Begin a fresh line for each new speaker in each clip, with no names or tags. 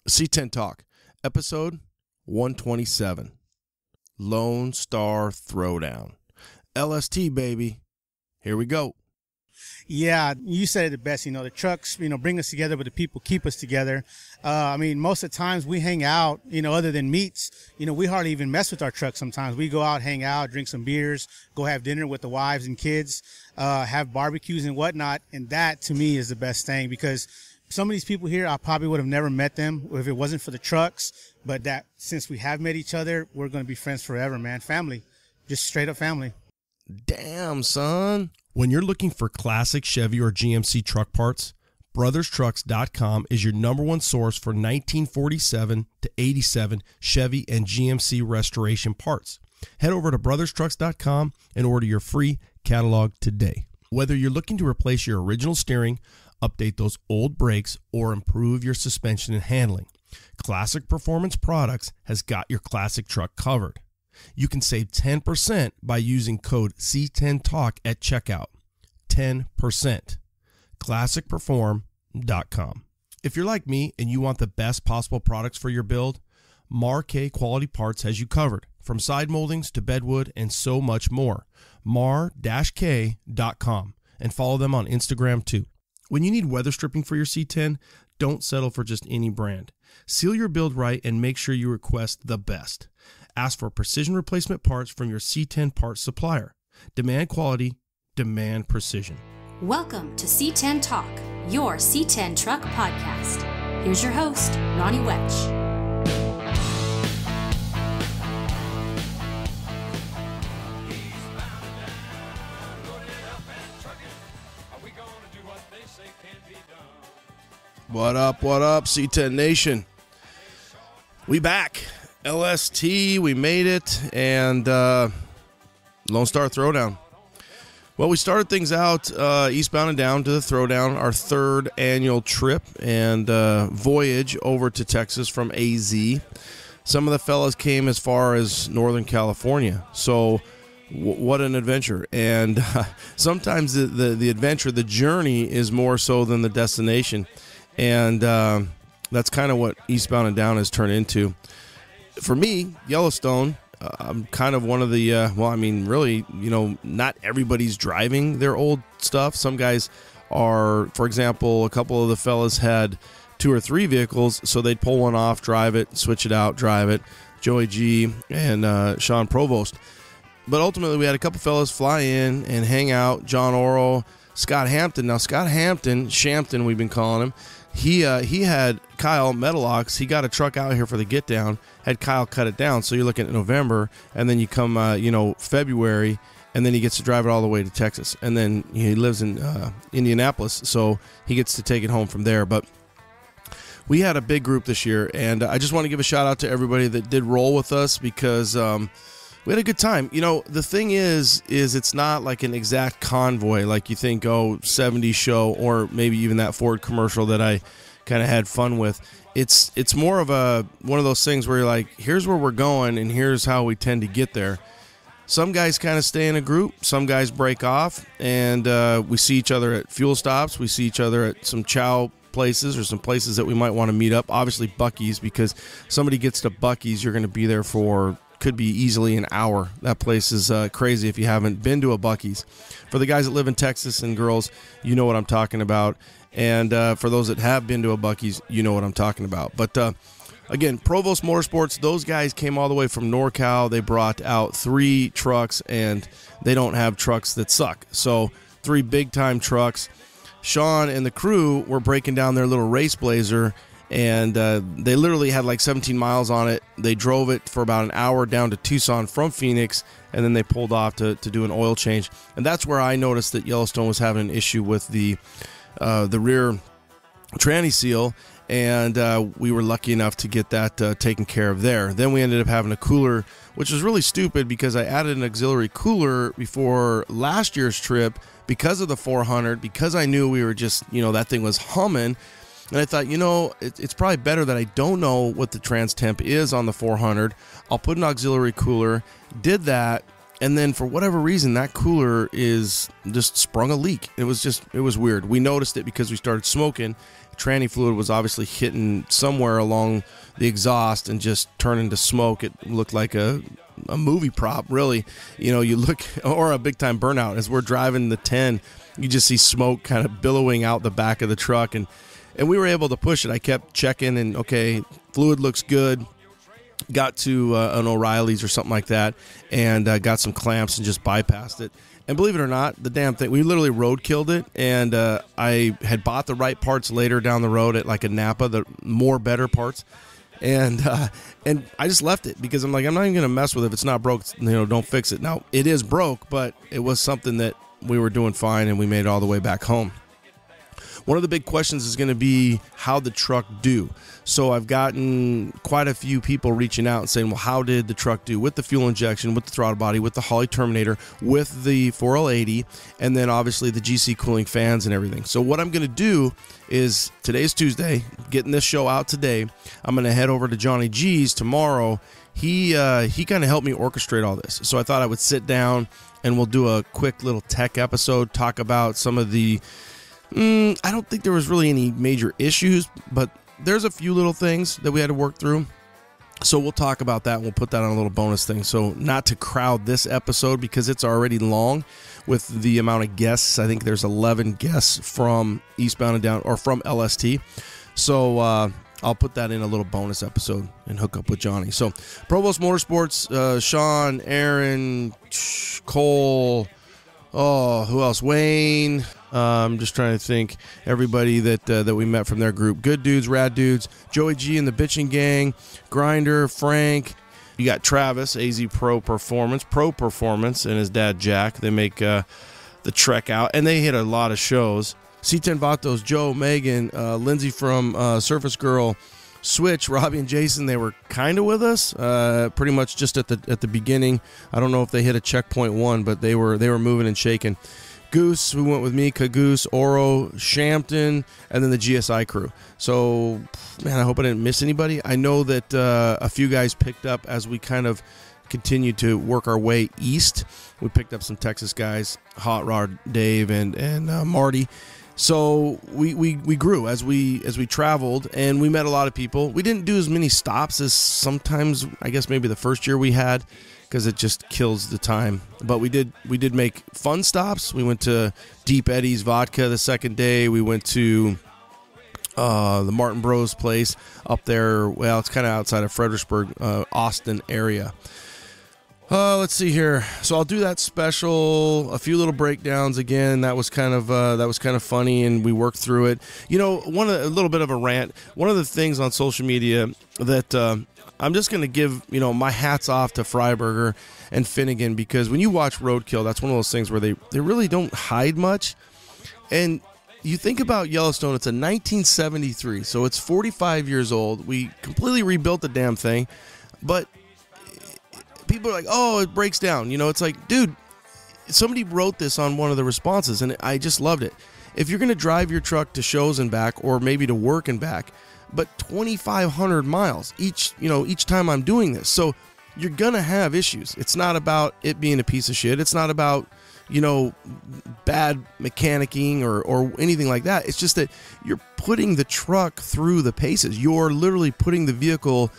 C10 Talk, episode 127, Lonestar Throwdown. LST, baby. Here we go.
Yeah, you said it the best. The trucks, bring us together, but the people keep us together. Most of the times we hang out, other than meets, we hardly even mess with our trucks sometimes. We go out, hang out, drink some beers, go have dinner with the wives and kids, have barbecues and whatnot. And that, to me, is the best thing, because some of these people here, I probably would have never met them if it wasn't for the trucks. But that, since we have met each other, we're going to be friends forever, man. Family. Just straight up family.
Damn, son.
When you're looking for classic Chevy or GMC truck parts, brotherstrucks.com is your #1 source for 1947 to 87 Chevy and GMC restoration parts. Head over to brotherstrucks.com and order your free catalog today. Whether you're looking to replace your original steering, update those old brakes, or improve your suspension and handling, Classic Performance Products has got your classic truck covered. You can save 10% by using code C10TALK at checkout. 10%. ClassicPerform.com. If you're like me and you want the best possible products for your build, Mar-K Quality Parts has you covered. From side moldings to bedwood and so much more. Mar-K.com, and follow them on Instagram too. When you need weather stripping for your C10, don't settle for just any brand. Seal your build right and make sure you request the best. Ask for precision replacement parts from your C10 parts supplier. Demand quality, demand precision.
Welcome to C10 Talk, your C10 truck podcast. Here's your host, Ronnie Welch.
What up, C10 Nation? We back. LST, we made it, and Lonestar Throwdown. Well, we started things out eastbound and down to the Throwdown, our third annual trip and voyage over to Texas from AZ. Some of the fellas came as far as Northern California, so what an adventure. And sometimes the adventure, the journey, is more so than the destination. And that's kind of what eastbound and down has turned into. For me, Yellowstone, I'm kind of one of the, really, not everybody's driving their old stuff. Some guys are, for example, a couple of the fellas had 2 or 3 vehicles, so they'd pull one off, drive it, switch it out, drive it. Joey G and Sean Provost. But ultimately, we had a couple fellas fly in and hang out. John Oro, Scott Hampton. Now, Scott Hampton, Shampton, we've been calling him. He had Kyle Metalox. He got a truck out here for the get down. Had Kyle cut it down. So you're looking at November, and then you come, February, and then he gets to drive it all the way to Texas. And then he lives in Indianapolis, so he gets to take it home from there. But we had a big group this year, and I just want to give a shout out to everybody that did roll with us, because we had a good time. The thing is it's not like an exact convoy like you think, 70 show, or maybe even that Ford commercial that I kind of had fun with. It's more of one of those things where you're like, here's where we're going and here's how we tend to get there. Some guys kind of stay in a group, some guys break off, and we see each other at fuel stops, we see each other at some chow places or some places that we might want to meet up. Obviously Buc-ee's, because somebody gets to Buc-ee's, you're going to be there for could be easily an hour. That place is crazy if you haven't been to a Buc-ee's. For the guys that live in Texas and girls, you know what I'm talking about. And for those that have been to a Buc-ee's, you know what I'm talking about. But again, Provost Motorsports, those guys came all the way from NorCal. They brought out 3 trucks, and they don't have trucks that suck. So 3 big-time trucks. Sean and the crew were breaking down their little race Blazer, and they literally had like 17 miles on it. They drove it for about an hour down to Tucson from Phoenix, and then they pulled off to do an oil change. And that's where I noticed that Yellowstone was having an issue with the rear tranny seal, and we were lucky enough to get that taken care of there. Then we ended up having a cooler, which was really stupid because I added an auxiliary cooler before last year's trip because of the 400, because I knew we were just, that thing was humming. And I thought, it's probably better that I don't know what the trans temp is on the 400. I'll put an auxiliary cooler. Did that, and then for whatever reason, that cooler is just sprung a leak. It was weird. We noticed it because we started smoking, tranny fluid was obviously hitting somewhere along the exhaust and just turning to smoke. It looked like a movie prop, really. You look, or a big time burnout. As we're driving the 10, you just see smoke kind of billowing out the back of the truck, and we were able to push it. I kept checking, and okay, fluid looks good. Got to an O'Reilly's or something like that, and got some clamps and just bypassed it. And believe it or not, the damn thing, we literally road killed it, and I had bought the right parts later down the road at like a Napa, the more better parts, and I just left it because I'm like, I'm not even going to mess with it. If it's not broke, don't fix it. Now, it is broke, but it was something that we were doing fine, and we made it all the way back home. One of the big questions is going to be how the truck do. So I've gotten quite a few people reaching out and saying, well, how did the truck do with the fuel injection, with the throttle body, with the Holley Terminator, with the 4L80, and then obviously the GC cooling fans and everything. So what I'm going to do is, today's Tuesday, getting this show out today, I'm going to head over to Johnny G's tomorrow. He kind of helped me orchestrate all this. So I thought I would sit down and we'll do a quick little tech episode, talk about some of the I don't think there was really any major issues, but there's a few little things that we had to work through. So we'll talk about that, and we'll put that on a little bonus thing. So not to crowd this episode because it's already long with the amount of guests. I think there's 11 guests from Eastbound and Down, or from LST. So I'll put that in a little bonus episode and hook up with Johnny. So Provost Motorsports, Sean, Aaron, Cole, who else? Wayne. I'm just trying to think. Everybody that we met from their group. Good dudes, rad dudes. Joey G and the Bitchin' Gang. Grinder, Frank. You got Travis, AZ Pro Performance, and his dad Jack. They make the trek out, and they hit a lot of shows. C10 Vatos, Joe, Megan, Lindsay from Surface Girl, Switch, Robbie and Jason. They were kind of with us, pretty much just at the beginning. I don't know if they hit a checkpoint 1, but they were moving and shaking. Goose, who went with me, Cagoose, Oro, Shampton, and then the GSI crew. So, man, I hope I didn't miss anybody. I know that a few guys picked up as we kind of continued to work our way east. We picked up some Texas guys, Hot Rod Dave and Marty. So we grew as we traveled, and we met a lot of people. We didn't do as many stops as sometimes, I guess maybe the first year we had, because it just kills the time. But we did make fun stops. We went to Deep Eddie's Vodka the second day. We went to the Martin Bros place up there. Well, it's kind of outside of Fredericksburg, Austin area. Let's see here. So I'll do that special, a few little breakdowns again. That was kind of funny, and we worked through it. A little bit of a rant. One of the things on social media that I'm just going to give, my hats off to Freiberger and Finnegan, because when you watch Roadkill, that's one of those things where they really don't hide much. And you think about Yellowstone, it's a 1973, so it's 45 years old. We completely rebuilt the damn thing, but people are like, oh, it breaks down. It's like, dude, somebody wrote this on one of the responses, and I just loved it. If you're going to drive your truck to shows and back, or maybe to work and back, but 2,500 miles each time I'm doing this. So you're going to have issues. It's not about it being a piece of shit. It's not about, bad mechanicking or anything like that. It's just that you're putting the truck through the paces. You're literally putting the vehicle,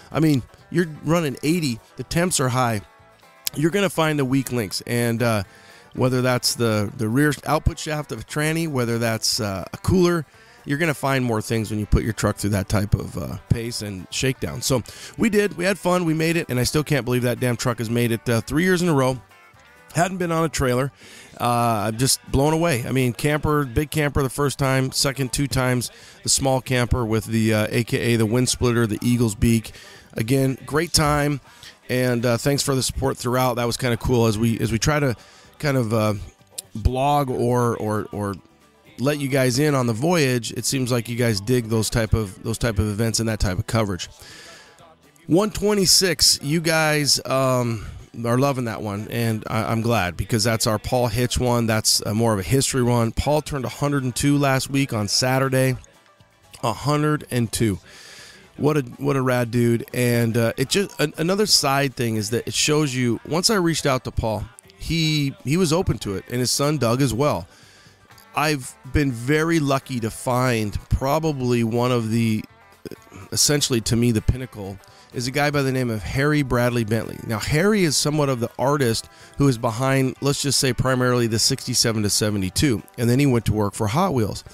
you're running 80, the temps are high. You're going to find the weak links. And whether that's the rear output shaft of a tranny, whether that's a cooler, you're going to find more things when you put your truck through that type of pace and shakedown. So we had fun, we made it, and I still can't believe that damn truck has made it 3 years in a row. Hadn't been on a trailer. I'm just blown away. Camper, big camper the first time, second 2 times, the small camper with the AKA the wind splitter, the Eagle's Beak. Again, great time, and thanks for the support throughout. That was kind of cool as we try to kind of blog or let you guys in on the voyage. It seems like you guys dig those type of events and that type of coverage. 126, you guys are loving that one, and I'm glad, because that's our Paul Hitch one. That's more of a history one. Paul turned 102 last week on Saturday. 102. What a rad dude. And it just another side thing is that it shows you, once I reached out to Paul, he was open to it, and his son Doug as well. I've been very lucky to find probably one of the, essentially to me, the pinnacle is a guy by the name of Harry Bradley Bentley. Now, Harry is somewhat of the artist who is behind, let's just say, primarily the 67 to 72, and then he went to work for Hot Wheels.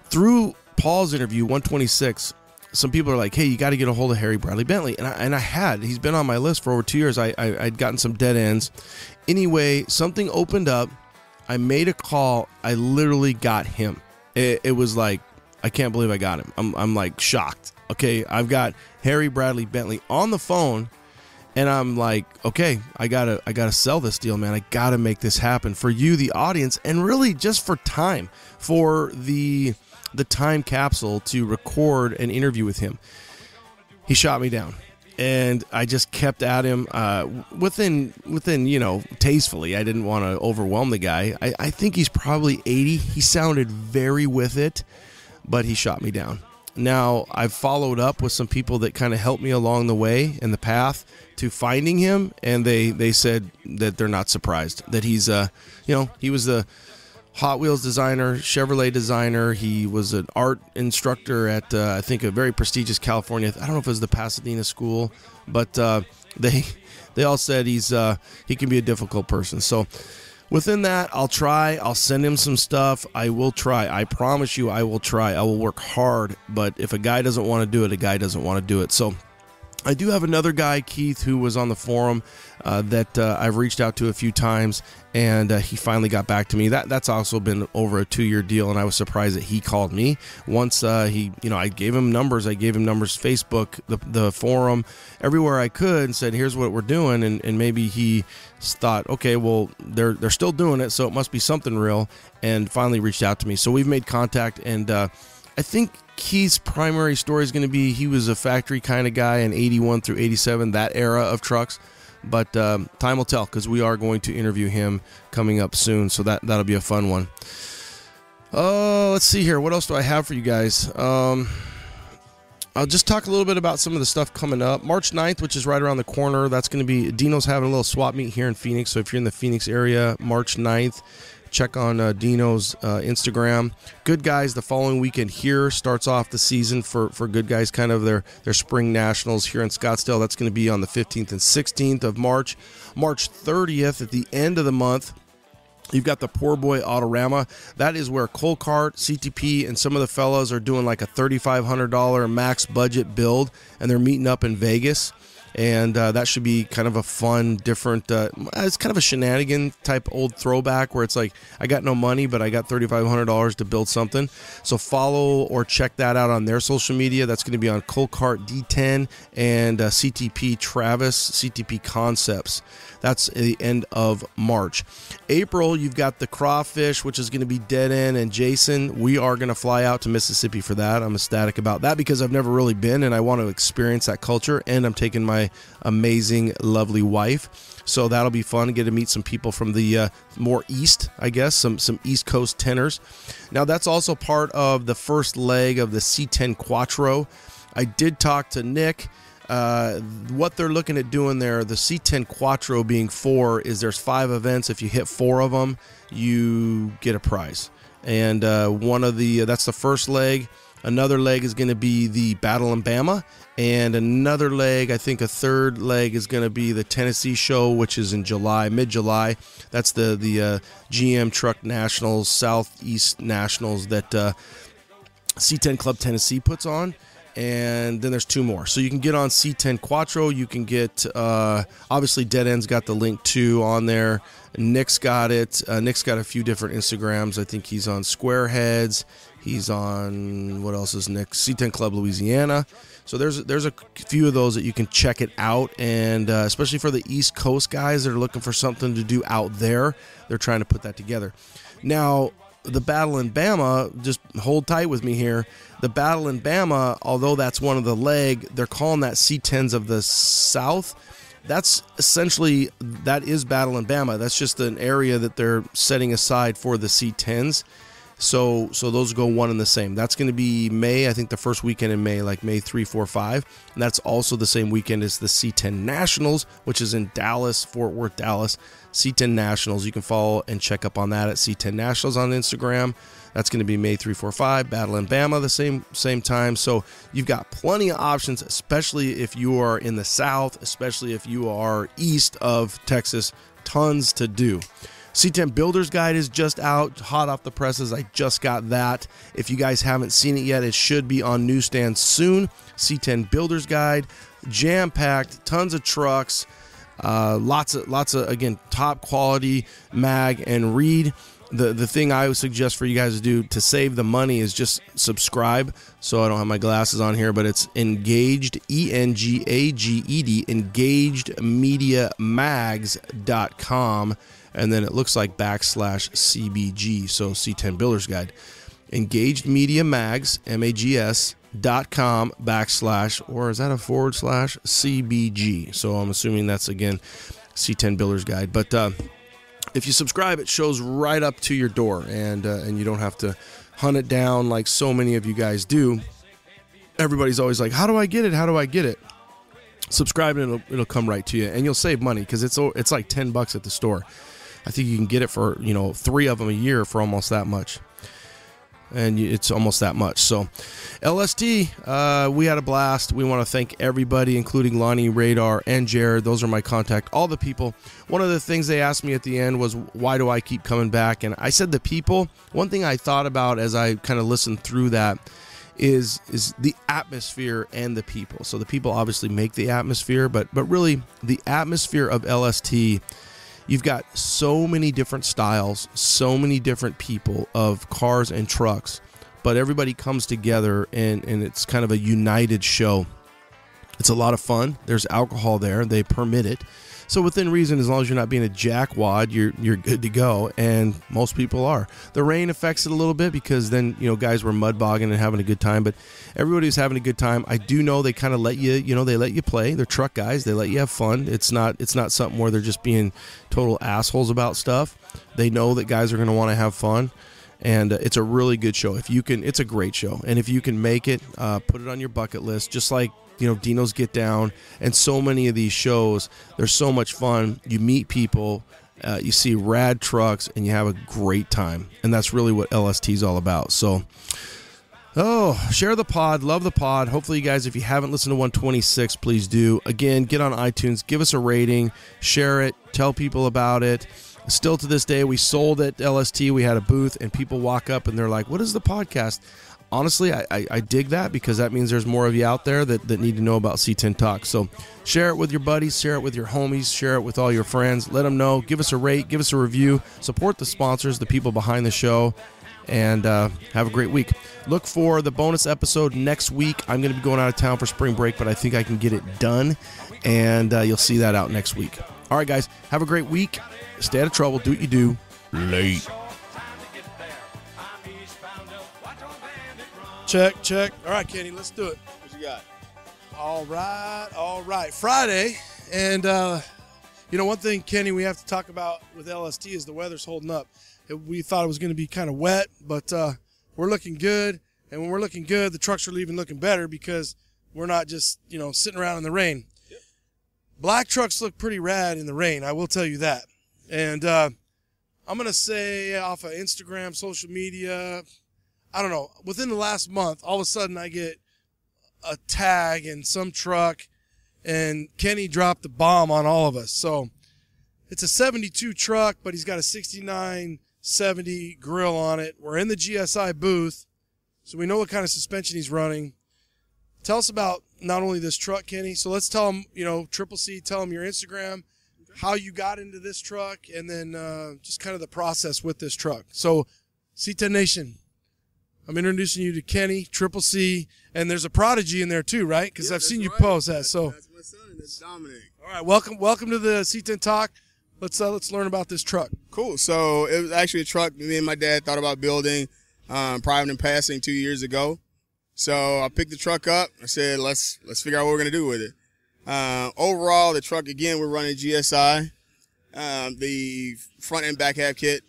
Through Paul's interview, 126, some people are like, hey, you got to get a hold of Harry Bradley Bentley. And I had. He's been on my list for over 2 years. I'd gotten some dead ends. Anyway, something opened up. I made a call. I literally got him. It was like, I can't believe I got him. I'm like shocked. Okay, I've got Harry Bradley Bentley on the phone, and I'm like, okay, I gotta sell this deal, man. I gotta make this happen for you, the audience, and really just for time, for the time capsule to record an interview with him. He shot me down, and I just kept at him within tastefully. I didn't want to overwhelm the guy. I think he's probably 80. He sounded very with it, but he shot me down. Now, I've followed up with some people that kind of helped me along the way in the path to finding him, and they said that they're not surprised that he's he was the Hot Wheels designer, Chevrolet designer. He was an art instructor at I think a very prestigious California, I don't know if it was the Pasadena school, but they all said he can be a difficult person. So within that, I'll send him some stuff. I will try. I promise you I will try. I will work hard, but if a guy doesn't want to do it, a guy doesn't want to do it. So I do have another guy, Keith, who was on the forum that I've reached out to a few times, and he finally got back to me. That's also been over a 2-year deal, and I was surprised that he called me. Once I gave him numbers. I gave him numbers, Facebook, the forum, everywhere I could, and said, here's what we're doing, and maybe he thought, okay, well, they're still doing it, so it must be something real, and finally reached out to me. So we've made contact, and I think Keith's primary story is going to be he was a factory kind of guy in 81 through 87, that era of trucks. But time will tell, because we are going to interview him coming up soon. So that'll be a fun one. Let's see here. What else do I have for you guys? I'll just talk a little bit about some of the stuff coming up. March 9th, which is right around the corner. That's going to be Dino's having a little swap meet here in Phoenix. So if you're in the Phoenix area, March 9th, check on Dino's Instagram. Good Guys the following weekend here starts off the season for Good Guys, kind of their spring nationals here in Scottsdale. That's going to be on the 15th and 16th of March. March 30th at the end of the month, you've got the Poor Boy Autorama. That is where Colcart, CTP, and some of the fellas are doing like a $3,500 max budget build, and they're meeting up in Vegas. And that should be kind of a fun, different, it's kind of a shenanigan type old throwback where it's like, I got no money, but I got $3,500 to build something. So follow or check that out on their social media. That's going to be on Colcart D10 and CTP Travis, CTP Concepts. That's the end of March. April, you've got the Crawfish, which is going to be Dead End and Jason. We are going to fly out to Mississippi for that. I'm ecstatic about that because I've never really been, and I want to experience that culture, and I'm taking my amazing, lovely wife. So that'll be fun to get to meet some people from the more east, I guess, some East Coast tenors. Now, that's also part of the first leg of the C10 Quattro. I did talk to Nick. What they're looking at doing there, the C10 Quattro being 4, is there's 5 events. If you hit 4 of them, you get a prize. And one of the that's the first leg. Another leg is going to be the Battle in Bama, and another leg, I think a third leg, is going to be the Tennessee show, which is in July, mid-July. That's the GM Truck Nationals, Southeast Nationals that C10 Club Tennessee puts on. And then there's 2 more. So you can get on C10 Quattro. You can get, obviously, Dead End's got the link too on there. Nick's got it. Nick's got a few different Instagrams. I think he's on Squareheads. He's on, what else is Nick? C10 Club Louisiana. So there's a few of those that you can check it out. And especially for the East Coast guys that are looking for something to do out there, they're trying to put that together. Now, the Battle in Bama, just hold tight with me here. The Battle in Bama, although that's one of the leg, they're calling that C10s of the South. That's essentially, that is Battle in Bama. That's just an area that they're setting aside for the C10s. So those go one and the same. That's going to be May, I think the first weekend in May, like May 3, 4, 5. And that's also the same weekend as the C10 Nationals, which is in Dallas, Fort Worth, Dallas. C10 Nationals. You can follow and check up on that at C10 Nationals on Instagram. That's going to be May 3, 4, 5. Battle in Bama the same time. So you've got plenty of options, especially if you are in the South, especially if you are east of Texas. Tons to do. C10 Builder's Guide is just out, hot off the presses. I just got that. If you guys haven't seen it yet, it should be on newsstands soon. C10 Builder's Guide, jam-packed, tons of trucks, lots of again, top quality mag and read. The thing I would suggest for you guys to do to save the money is just subscribe. So I don't have my glasses on here, but it's Engaged, ENGAGED, engagedmediamags.com. And then it looks like /CBG, so C10 Builder's Guide. Engaged Media Mags, MAGS.com / or is that a / CBG? So I'm assuming that's, again, C10 Builder's Guide. But if you subscribe, it shows right up to your door, and you don't have to hunt it down like so many of you guys do. Everybody's always like, how do I get it? How do I get it? Subscribe and it'll come right to you, and you'll save money because it's like $10 at the store. I think you can get it for 3 of them a year for almost that much, and it's almost that much. So LST, we had a blast. We want to thank everybody, including Lonnie, Radar, and Jared. Those are my contact, all the people. One of the things they asked me at the end was, why do I keep coming back? And I said the people. One thing I thought about as I kind of listened through that is the atmosphere and the people. So the people obviously make the atmosphere, but really the atmosphere of LST, you've got so many different styles, so many different people of cars and trucks, but everybody comes together and it's kind of a united show. It's a lot of fun. There's alcohol there. They permit it. So within reason, as long as you're not being a jackwad, you're good to go, and most people are. The rain affects it a little bit because then, guys were mud bogging and having a good time, but everybody's having a good time. I do know they kind of let you, they let you play. They're truck guys. They let you have fun. It's not something where they're just being total assholes about stuff. They know that guys are going to want to have fun, and it's a really good show. It's a great show, and if you can make it, put it on your bucket list, just like Dino's Get Down, and so many of these shows. They're so much fun. You meet people, you see rad trucks, and you have a great time. And that's really what LST is all about. So, share the pod. Love the pod. Hopefully, you guys, if you haven't listened to 126, please do. Again, get on iTunes. Give us a rating. Share it. Tell people about it. Still to this day, we sold at LST. We had a booth, and people walk up, and they're like, what is the podcast? Honestly, I dig that because that means there's more of you out there that need to know about C10 Talk. So share it with your buddies, share it with your homies, share it with all your friends. Let them know. Give us a rate, give us a review. Support the sponsors, the people behind the show, and have a great week. Look for the bonus episode next week. I'm going to be going out of town for spring break, but I think I can get it done, and you'll see that out next week. All right, guys, have a great week. Stay out of trouble. Do what you do. Late.
Check. All right, Kenny, let's do it.
What you got?
All right. Friday, and one thing, Kenny, we have to talk about with LST is the weather's holding up. We thought it was going to be kind of wet, but we're looking good. And when we're looking good, the trucks are even looking better because we're not just sitting around in the rain. Yep. Black trucks look pretty rad in the rain, I will tell you that. And I'm going to say off of Instagram, social media, I don't know, within the last month, all of a sudden I get a tag in some truck, and Kenny dropped the bomb on all of us. So it's a 72 truck, but he's got a 6970 grill on it. We're in the GSI booth, so we know what kind of suspension he's running. Tell us about not only this truck, Kenny. So let's tell him, Triple C, tell him your Instagram, how you got into this truck, and then just kind of the process with this truck. So C10 Nation, I'm introducing you to Kenny, Triple C, and there's a Prodigy in there too, right? Because I've seen you post that. So
that's my son, and that's Dominic.
All right, welcome to the C10 Talk. Let's learn about this truck.
Cool. So it was actually a truck me and my dad thought about building, private and passing 2 years ago. So I picked the truck up. I said, let's figure out what we're gonna do with it. Overall, the truck, again, we're running GSI. The front and back half kit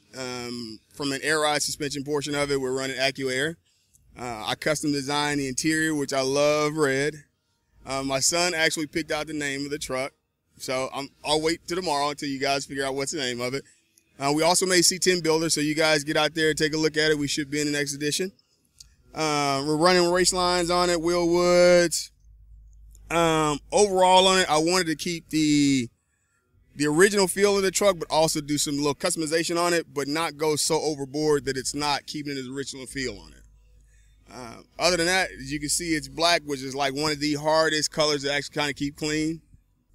from an air ride suspension portion of it, we're running AccuAir. I custom designed the interior, which I love red. My son actually picked out the name of the truck. So I'll wait till tomorrow until you guys figure out what's the name of it. We also made C10 builders, so you guys get out there and take a look at it. We should be in the next edition. We're running race lines on it, wheel woods. Overall on it, I wanted to keep the original feel of the truck, but also do some little customization on it, but not go so overboard that it's not keeping its original feel on it. Other than that, as you can see, it's black, which is like one of the hardest colors to actually kind of keep clean.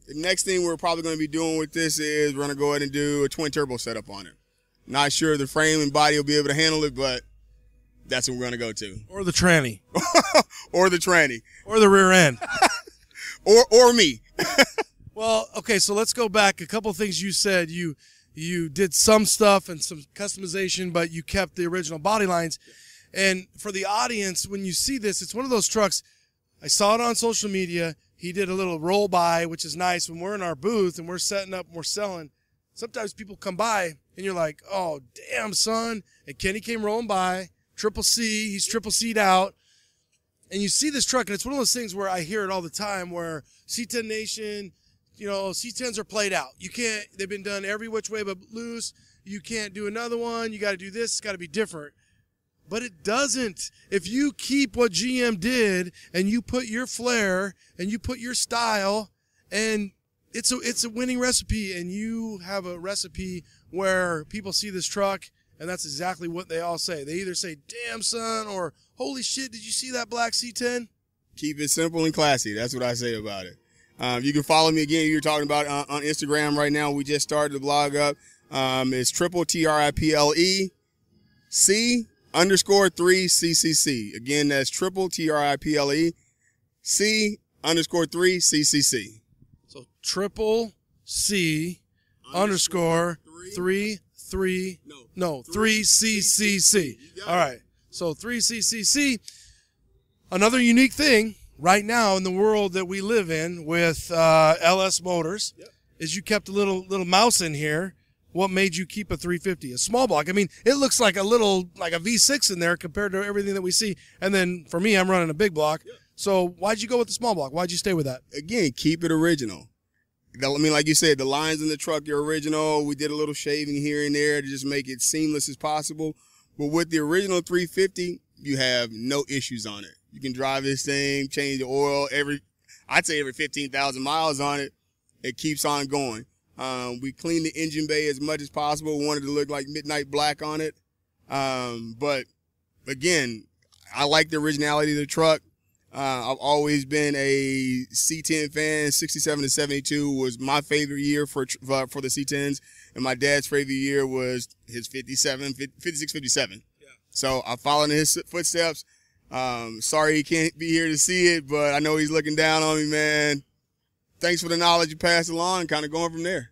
The next thing we're probably going to be doing with this is we're going to go ahead and do a twin turbo setup on it. Not sure the frame and body will be able to handle it, but that's what we're going to go to.
Or the tranny.
Or the tranny.
Or the rear end.
or me.
Well, okay, so let's go back. A couple of things you said. You did some stuff and some customization, but you kept the original body lines. And for the audience, when you see this, it's one of those trucks. I saw it on social media. He did a little roll by, which is nice. When we're in our booth and we're setting up and we're selling, sometimes people come by and you're like, oh, damn, son. And Kenny came rolling by, triple C. He's triple C'd out. And you see this truck, and it's one of those things where I hear it all the time where C10 Nation, C10s are played out. You can't, they've been done every which way but loose. You can't do another one. You got to do this. It's got to be different. But it doesn't. If you keep what GM did and you put your flair and you put your style, and it's a winning recipe, and you have a recipe where people see this truck and that's exactly what they all say. They either say, damn, son, or holy shit, did you see that black C10?
Keep it simple and classy. That's what I say about it. You can follow me again. You're talking about on Instagram right now. We just started the blog up. It's triple TRIPLE C_3CCC. Again, that's triple TRIPLE C_3CCC.
So triple C underscore 3CCC. All right. So 3CCC. Another unique thing right now in the world that we live in with LS Motors is you kept a little mouse in here. What made you keep a 350, a small block? I mean, it looks like a V6 in there compared to everything that we see. And then for me, I'm running a big block. So why'd you go with the small block? Why'd you stay with that?
Again, keep it original. I mean, like you said, the lines in the truck are original. We did a little shaving here and there to just make it seamless as possible. But with the original 350, you have no issues on it. You can drive this thing, change the oil I'd say every 15,000 miles on it. It keeps on going. We cleaned the engine bay as much as possible. Wanted to look like midnight black on it. But again, I like the originality of the truck. I've always been a C10 fan. 67 to 72 was my favorite year for the C10s. And my dad's favorite year was his 56, 57. Yeah. So I followed in his footsteps. Sorry he can't be here to see it, but I know he's looking down on me, man. Thanks for the knowledge you passed along, kind of going from there.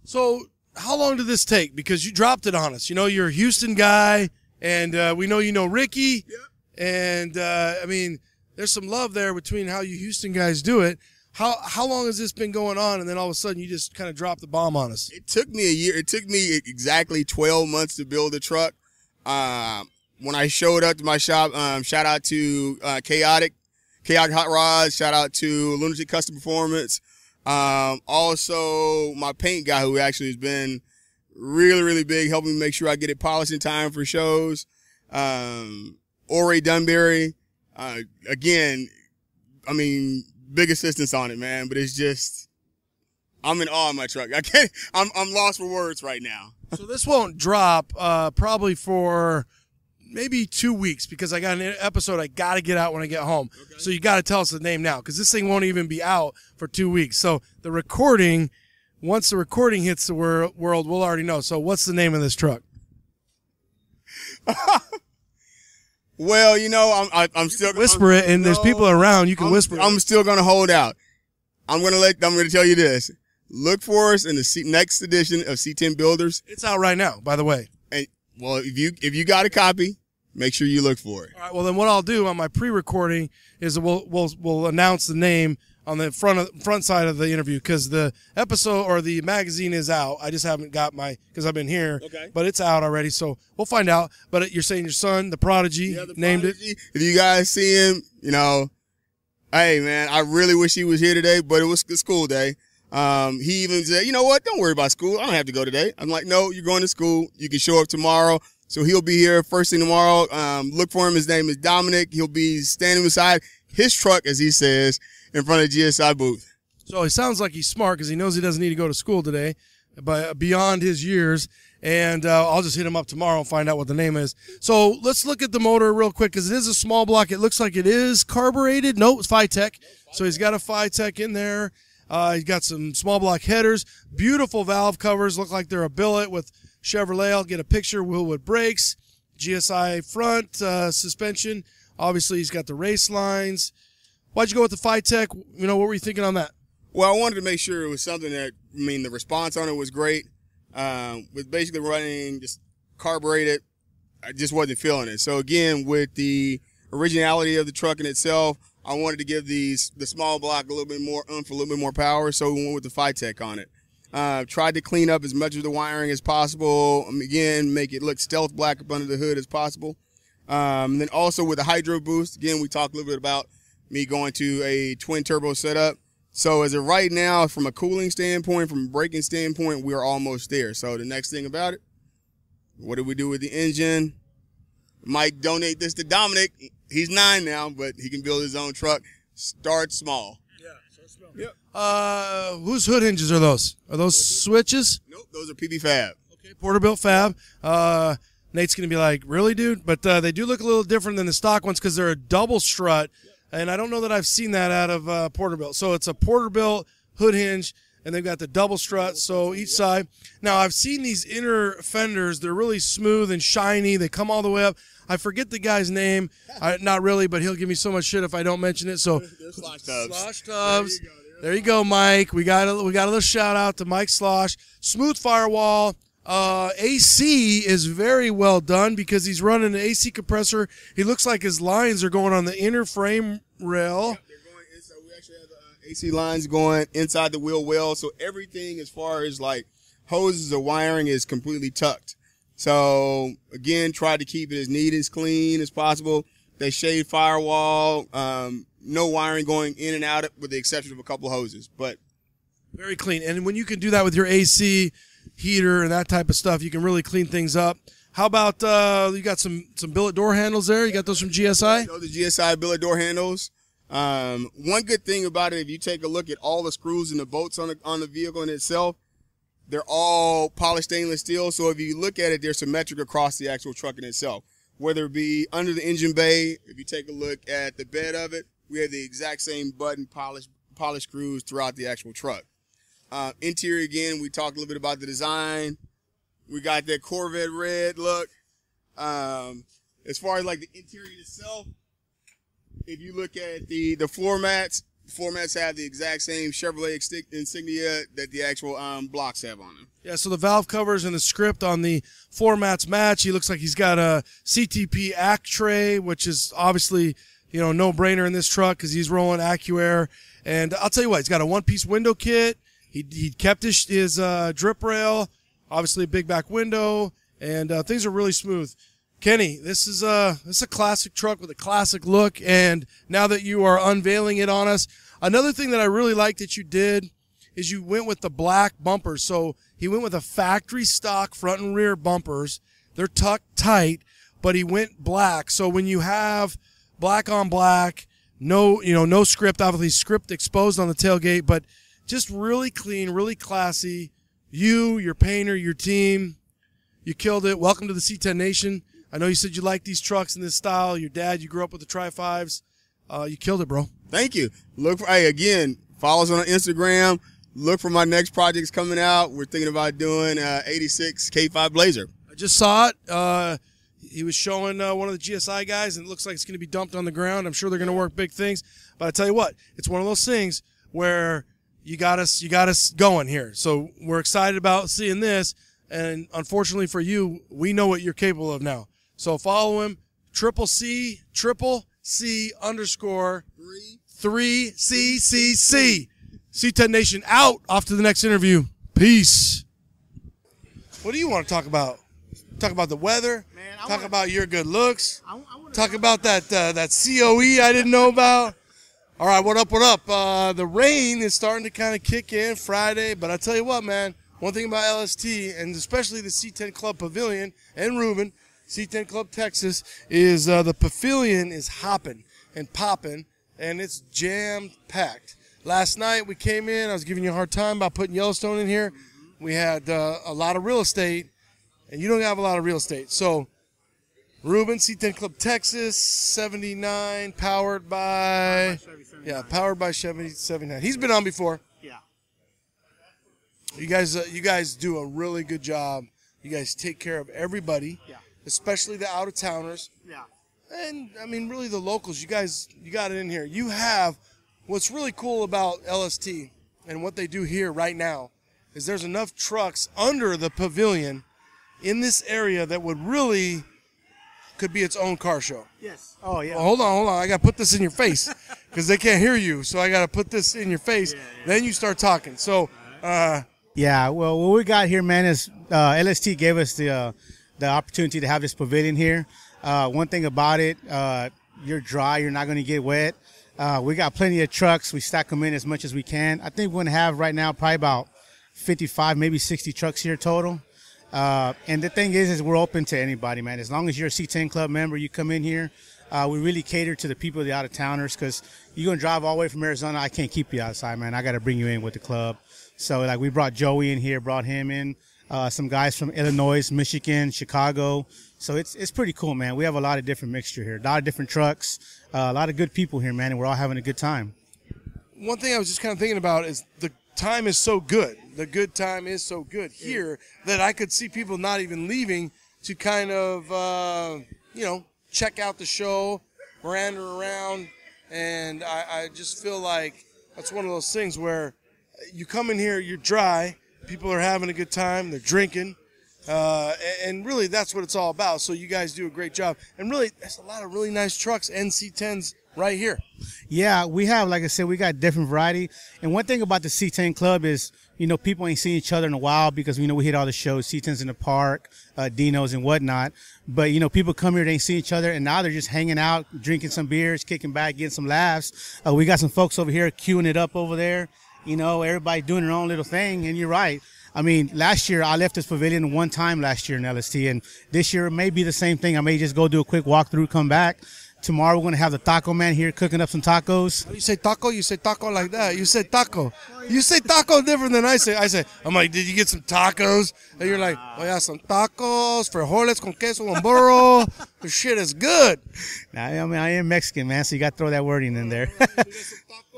So how long did this take? Because you dropped it on us. You're a Houston guy, and we know you know Ricky. Yep. And, I mean, there's some love there between how you Houston guys do it. How long has this been going on, and then all of a sudden you just kind of dropped the bomb on us?
It took me a year. It took me exactly 12 months to build a truck. When I showed up to my shop, shout out to Chaotic Hot Rods, shout out to Lunatic Custom Performance. Also my paint guy, who actually has been really, really big, helping me make sure I get it polished in time for shows. Ore Dunbury, again, I mean, big assistance on it, man, but it's just, I'm in awe of my truck. I'm lost for words right now.
So this won't drop, probably for maybe 2 weeks, because I got an episode I got to get out when I get home. Okay. So you got to tell us the name now, because this thing won't even be out for 2 weeks. So the recording, once the recording hits the world, we'll already know. So what's the name of this truck?
Well, I'm still
whisper it, and there's people around. You can whisper.
I'm still gonna hold out. I'm gonna tell you this. Look for us in the next edition of C10 Builders.
It's out right now, by the way.
And well, if you got a copy, make sure you look for it.
All right. Well, then what I'll do on my pre-recording is we'll announce the name
on the front side of the interview, because the episode or the magazine is out. I just haven't got because I've been here, but it's out already, so we'll find out. But you're saying your son, the Prodigy, named it.
If you guys see him, hey, man, I really wish he was here today, but it was a school day. He even said, you know what, don't worry about school. I don't have to go today. I'm like, no, you're going to school. You can show up tomorrow. So he'll be here first thing tomorrow. Look for him. His name is Dominic. He'll be standing beside his truck, as he says, in front of the GSI booth.
So he sounds like he's smart because he knows he doesn't need to go to school today, but beyond his years. And I'll just hit him up tomorrow and find out what the name is. So let's look at the motor real quick, because it is a small block. It looks like it is carbureted. No, it's Phytech. So he's got a Phytech in there. He's got some small block headers. Beautiful valve covers. Look like they're a billet with Chevrolet. I'll get a picture. Willwood brakes. GSI front suspension. Obviously, he's got the race lines. Why'd you go with the Phytech? What were you thinking on that?
Well, I wanted to make sure it was something that, the response on it was great. With basically running just carbureted, I just wasn't feeling it. So again, with the originality of the truck in itself, I wanted to give the small block a little bit more oomph, a little bit more power. So we went with the Phytech on it. Tried to clean up as much of the wiring as possible. Again, make it look stealth black up under the hood as possible. And then also with the hydro boost, again, we talked a little bit about me going to a twin turbo setup. So as of right now, from a cooling standpoint, from a braking standpoint, we're almost there. So the next thing about it, what do we do with the engine? Might donate this to Dominic. He's 9 now, but he can build his own truck. Start small.
Yeah, start small. Yep. Whose hood hinges are those? Are those switches?
Nope, those are PB Fab.
Okay, Porterbuilt Fab. Nate's going to be like, really, dude? But they do look a little different than the stock ones because they're a double strut. And I don't know that I've seen that out of Porterbuilt. So it's a Porterbuilt hood hinge, and they've got the double strut, so each side. Now, I've seen these inner fenders. They're really smooth and shiny. They come all the way up. I forget the guy's name. Not really, but he'll give me so much shit if I don't mention it. So
Slosh Tubs.
Slosh Tubs. There you go, Mike. We got a little shout out to Mike Slosh. Smooth firewall. AC is very well done because he's running an AC compressor. He looks like his lines are going on the inner frame rail.
Yep, they're going inside. We actually have the AC lines going inside the wheel well, so everything as far as like hoses or wiring is completely tucked. So again, try to keep it as neat as clean as possible. They shade firewall, no wiring going in and out with the exception of a couple of hoses, but
very clean. And when you can do that with your AC heater and that type of stuff, you can really clean things up. How about you got some billet door handles there? You got those from GSI?
The GSI billet door handles. One good thing about it, if you take a look at all the screws and the bolts on the vehicle in itself, they're all polished stainless steel. So if you look at it, they're symmetric across the actual truck in itself. Whether it be under the engine bay, if you take a look at the bed of it, we have the exact same button polished screws throughout the actual truck. Interior, again, we talked a little bit about the design. We got that Corvette red look. As far as like the interior itself, if you look at the floor mats have the exact same Chevrolet insignia that the actual blocks have on them.
Yeah, so the valve covers and the script on the floor mats match. He looks like he's got a CTP ACT tray, which is obviously, no-brainer in this truck because he's rolling AccuAir. And I'll tell you what, he's got a one-piece window kit. He kept his drip rail, obviously a big back window, and things are really smooth. Kenny, this is a classic truck with a classic look, and now that you are unveiling it on us, another thing that I really like that you did is you went with the black bumpers. So he went with a factory stock front and rear bumpers. They're tucked tight, but he went black. So when you have black on black, no script, obviously script exposed on the tailgate, but just really clean, really classy. You, your painter, your team, you killed it. Welcome to the C10 Nation. I know you said you like these trucks in this style. Your dad, you grew up with the Tri-5s. You killed it, bro.
Thank you. Again, follow us on Instagram. Look for my next projects coming out. We're thinking about doing 86 K5 Blazer.
I just saw it. He was showing one of the GSI guys, and it looks like it's going to be dumped on the ground. I'm sure they're going to work big things. But I tell you what, it's one of those things where you got us going here. So we're excited about seeing this, and unfortunately for you, we know what you're capable of now. So follow him, _3 3CCC. C10 Nation out. Off to the next interview. Peace. What do you want to talk about? Talk about the weather?
Man,
talk about your good looks? Talk about that COE I didn't know about? All right, what up, what up? The rain is starting to kind of kick in Friday, but I tell you what, man, one thing about LST, and especially the C10 Club Pavilion and Ruben, C10 Club Texas, is the pavilion is hopping and popping, and it's jam-packed. Last night we came in, I was giving you a hard time about putting Yellowstone in here. We had a lot of real estate, and you don't have a lot of real estate. So, Ruben, C10 Club Texas, 79, powered by Chevy 79. He's been on before.
Yeah.
You guys do a really good job. You guys take care of everybody, especially the out-of-towners.
Yeah.
And, I mean, really the locals. You got it in here. You have, what's really cool about LST and what they do here right now is there's enough trucks under the pavilion in this area that would really could be its own car show.
Yes. Oh, yeah.
Well, hold on. I got to put this in your face because they can't hear you. So I got to put this in your face. Then you start talking. So,
yeah, well, what we got here, man, is LST gave us the opportunity to have this pavilion here. One thing about it, you're dry. You're not going to get wet. We got plenty of trucks. We stack them in as much as we can. I think we're going to have right now probably about 55, maybe 60 trucks here total. And the thing is we're open to anybody, man. As long as you're a C10 Club member, you come in here. We really cater to the people, the out-of-towners, because you're going to drive all the way from Arizona. I can't keep you outside, man. I got to bring you in with the club. So, like, we brought Joey in here, brought him in, some guys from Illinois, Michigan, Chicago. So it's pretty cool, man. We have a lot of different mixture here, a lot of different trucks, a lot of good people here, man, and we're all having a good time.
One thing I was just kind of thinking about is the time is so good. The good time is so good here that I could see people not even leaving to kind of, check out the show, meander around. And I just feel like that's one of those things where you come in here, you're dry, people are having a good time, they're drinking. And really that's what it's all about. So you guys do a great job. And really, there's a lot of really nice trucks and C10s right here.
Yeah, we have, like I said, we got different variety. And one thing about the C10 Club is, people ain't seen each other in a while because, we hit all the shows, C10s in the park, Dino's and whatnot. But, people come here, they ain't seen each other, and now they're just hanging out, drinking some beers, kicking back, getting some laughs. We got some folks over here queuing it up over there. Everybody doing their own little thing, and you're right. I mean, last year, I left this pavilion one time last year in LST, and this year it may be the same thing. I may just go do a quick walkthrough, come back. Tomorrow we're going to have the taco man here cooking up some tacos.
You say taco like that. You say taco. You say taco different than I say. I'm like, did you get some tacos? And you're like, oh yeah, some tacos, frijoles con queso con burro. The shit is good.
Now, I am Mexican, man, so you got to throw that wording in there.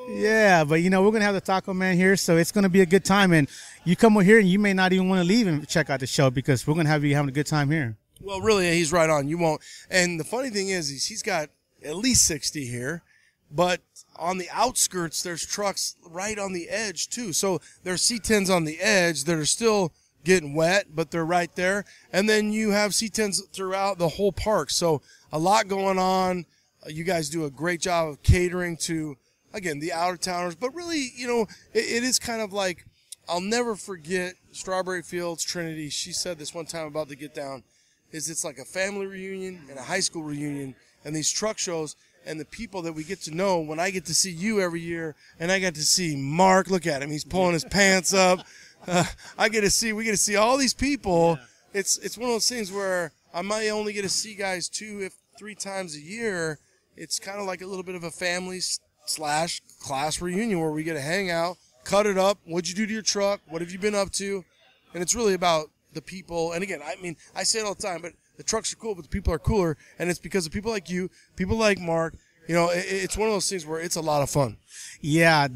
Yeah, but we're going to have the taco man here, so it's going to be a good time. And you come over here and you may not even want to leave and check out the show because we're going to have you having a good time here.
Well, really, he's right on. You won't. And the funny thing is he's got at least 60 here, but on the outskirts, there's trucks right on the edge, too. So there's C10s on the edge that are still getting wet, but they're right there. And then you have C10s throughout the whole park. So a lot going on. You guys do a great job of catering to, again, the out-of-towners. But really, it is kind of like, I'll never forget Strawberry Fields Trinity. She said this one time about the Get Down. It's like a family reunion and a high school reunion, and these truck shows and the people that we get to know. When I get to see you every year, and I get to see Mark, look at him, he's pulling his pants up. We get to see all these people. Yeah. It's one of those things where I might only get to see guys 2 if 3 times a year. It's kind of like a little bit of a family / class reunion where we get to hang out, cut it up. What'd you do to your truck? What have you been up to? And it's really about the people. And again, I mean, I say it all the time, but the trucks are cool, but the people are cooler. And it's because of people like you, people like Mark. It's one of those things where it's a lot of fun.
Yeah,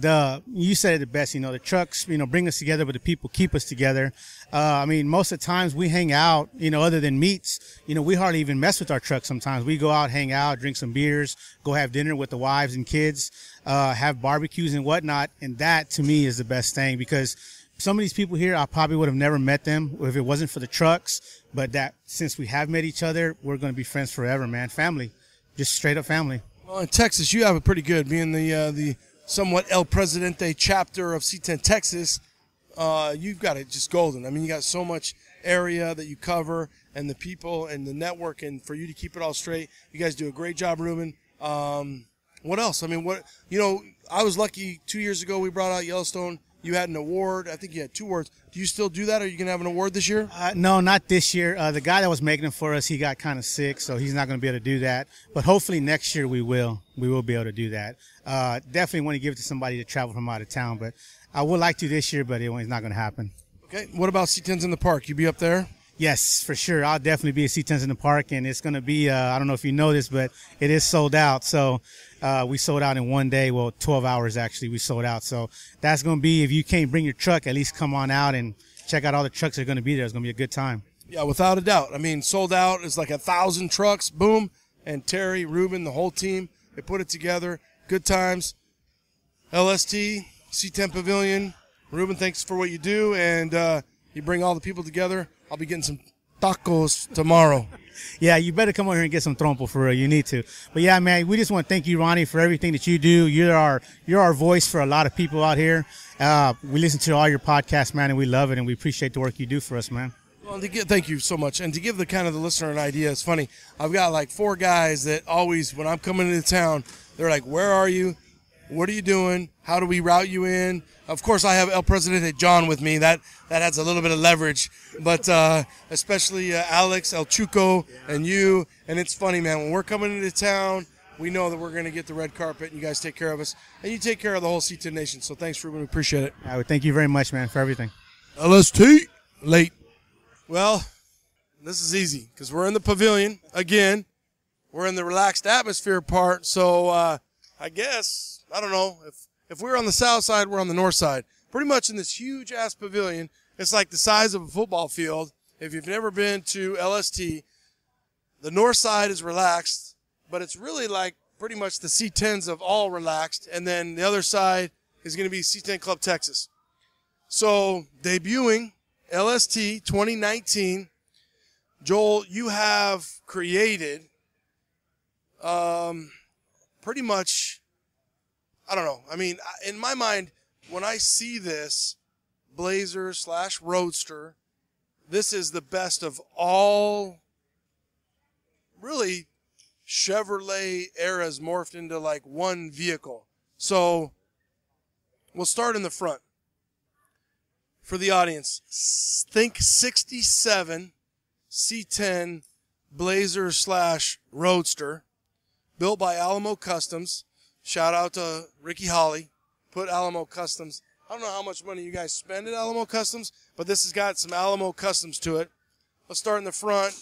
you said it the best. The trucks, bring us together, but the people keep us together. I mean, most of the times we hang out, other than meets, we hardly even mess with our trucks sometimes. We go out, hang out, drink some beers, go have dinner with the wives and kids, have barbecues and whatnot. And that, to me, is the best thing because some of these people here, I probably would have never met them if it wasn't for the trucks. But that since we have met each other, we're going to be friends forever, man. Family, just straight up family.
Well, in Texas, you have it pretty good, being the somewhat El Presidente chapter of C10 Texas, you've got it just golden. I mean, you got so much area that you cover and the people and the network, and for you to keep it all straight, you guys do a great job, Ruben. What else? I mean, I was lucky 2 years ago we brought out Yellowstone. You had an award. I think you had 2 awards. Do you still do that? Are you going to have an award this year?
No, not this year. The guy that was making them for us, he got kind of sick, so he's not going to be able to do that. But hopefully next year we will. We will be able to do that. Definitely want to give it to somebody to travel from out of town, but I would like to this year, but it's not going to happen.
Okay. What about C10s in the park? You be up there?
Yes, for sure. I'll definitely be at C10s in the park, and it's going to be, I don't know if you know this, but it is sold out. So we sold out in one day. Well, 12 hours actually we sold out. So that's going to be, if you can't bring your truck, at least come on out and check out all the trucks that are going to be there. It's going to be a good time.
Yeah, without a doubt. I mean, sold out is like 1,000 trucks, boom. And Terry, Ruben, the whole team, they put it together. Good times. LST, C10 Pavilion. Ruben, thanks for what you do, and you bring all the people together. I'll be getting some tacos tomorrow.
Yeah, you better come over here and get some trompo for real. You need to. But yeah, man, we just want to thank you, Ronnie, for everything that you do. You're our voice for a lot of people out here. We listen to all your podcasts, man, and we love it, and we appreciate the work you do for us, man.
Well, thank you so much. And to give the listener an idea, it's funny. I've got like 4 guys that always, when I'm coming into town, they're like, "Where are you? What are you doing? How do we route you in?" Of course, I have El Presidente John with me. That adds a little bit of leverage. But especially Alex, El Chuco, and you. And it's funny, man. When we're coming into town, we know that we're going to get the red carpet, and you guys take care of us. And you take care of the whole C10 Nation. So thanks, Ruben. We appreciate it.
I would thank you very much, man, for everything.
LST, late. Well, this is easy because we're in the pavilion again. We're in the relaxed atmosphere part. So I guess, I don't know, if we're on the south side, we're on the north side. Pretty much in this huge-ass pavilion. It's like the size of a football field. If you've never been to LST, the north side is relaxed, but it's really like pretty much the C10s of all relaxed, and then the other side is going to be C10 Club Texas. So, debuting LST 2019, Joel, you have created pretty much, I don't know. I mean, in my mind, when I see this Blazer / Roadster, this is the best of all, really, Chevrolet eras morphed into like one vehicle. So we'll start in the front. For the audience, think 67 C10 Blazer / Roadster, built by Alamo Customs. Shout out to Ricky Holly, put Alamo Customs. I don't know how much money you guys spend at Alamo Customs, but this has got some Alamo Customs to it. Let's start in the front,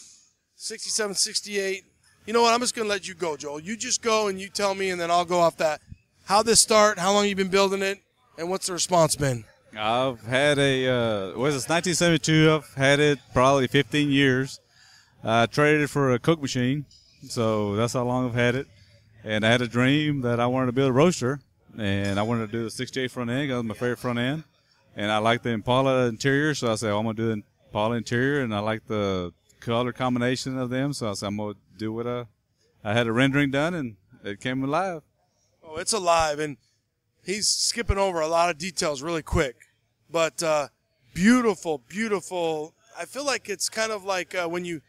67, 68. You know what? I'm just going to let you go, Joel. You just go and you tell me, and then I'll go off that. How'd this start? How long you been building it? And what's the response been?
I've had was it 1972? I've had it probably 15 years. I traded it for a Coke machine, so that's how long I've had it. And I had a dream that I wanted to build a roadster, and I wanted to do the 68 front end. That was my favorite front end. And I like the Impala interior, so I said, I'm going to do the Impala interior, and I like the color combination of them, so I said, I'm going to do what I had a rendering done, and it came alive.
Oh, it's alive, and he's skipping over a lot of details really quick. But beautiful, beautiful. I feel like it's kind of like when you,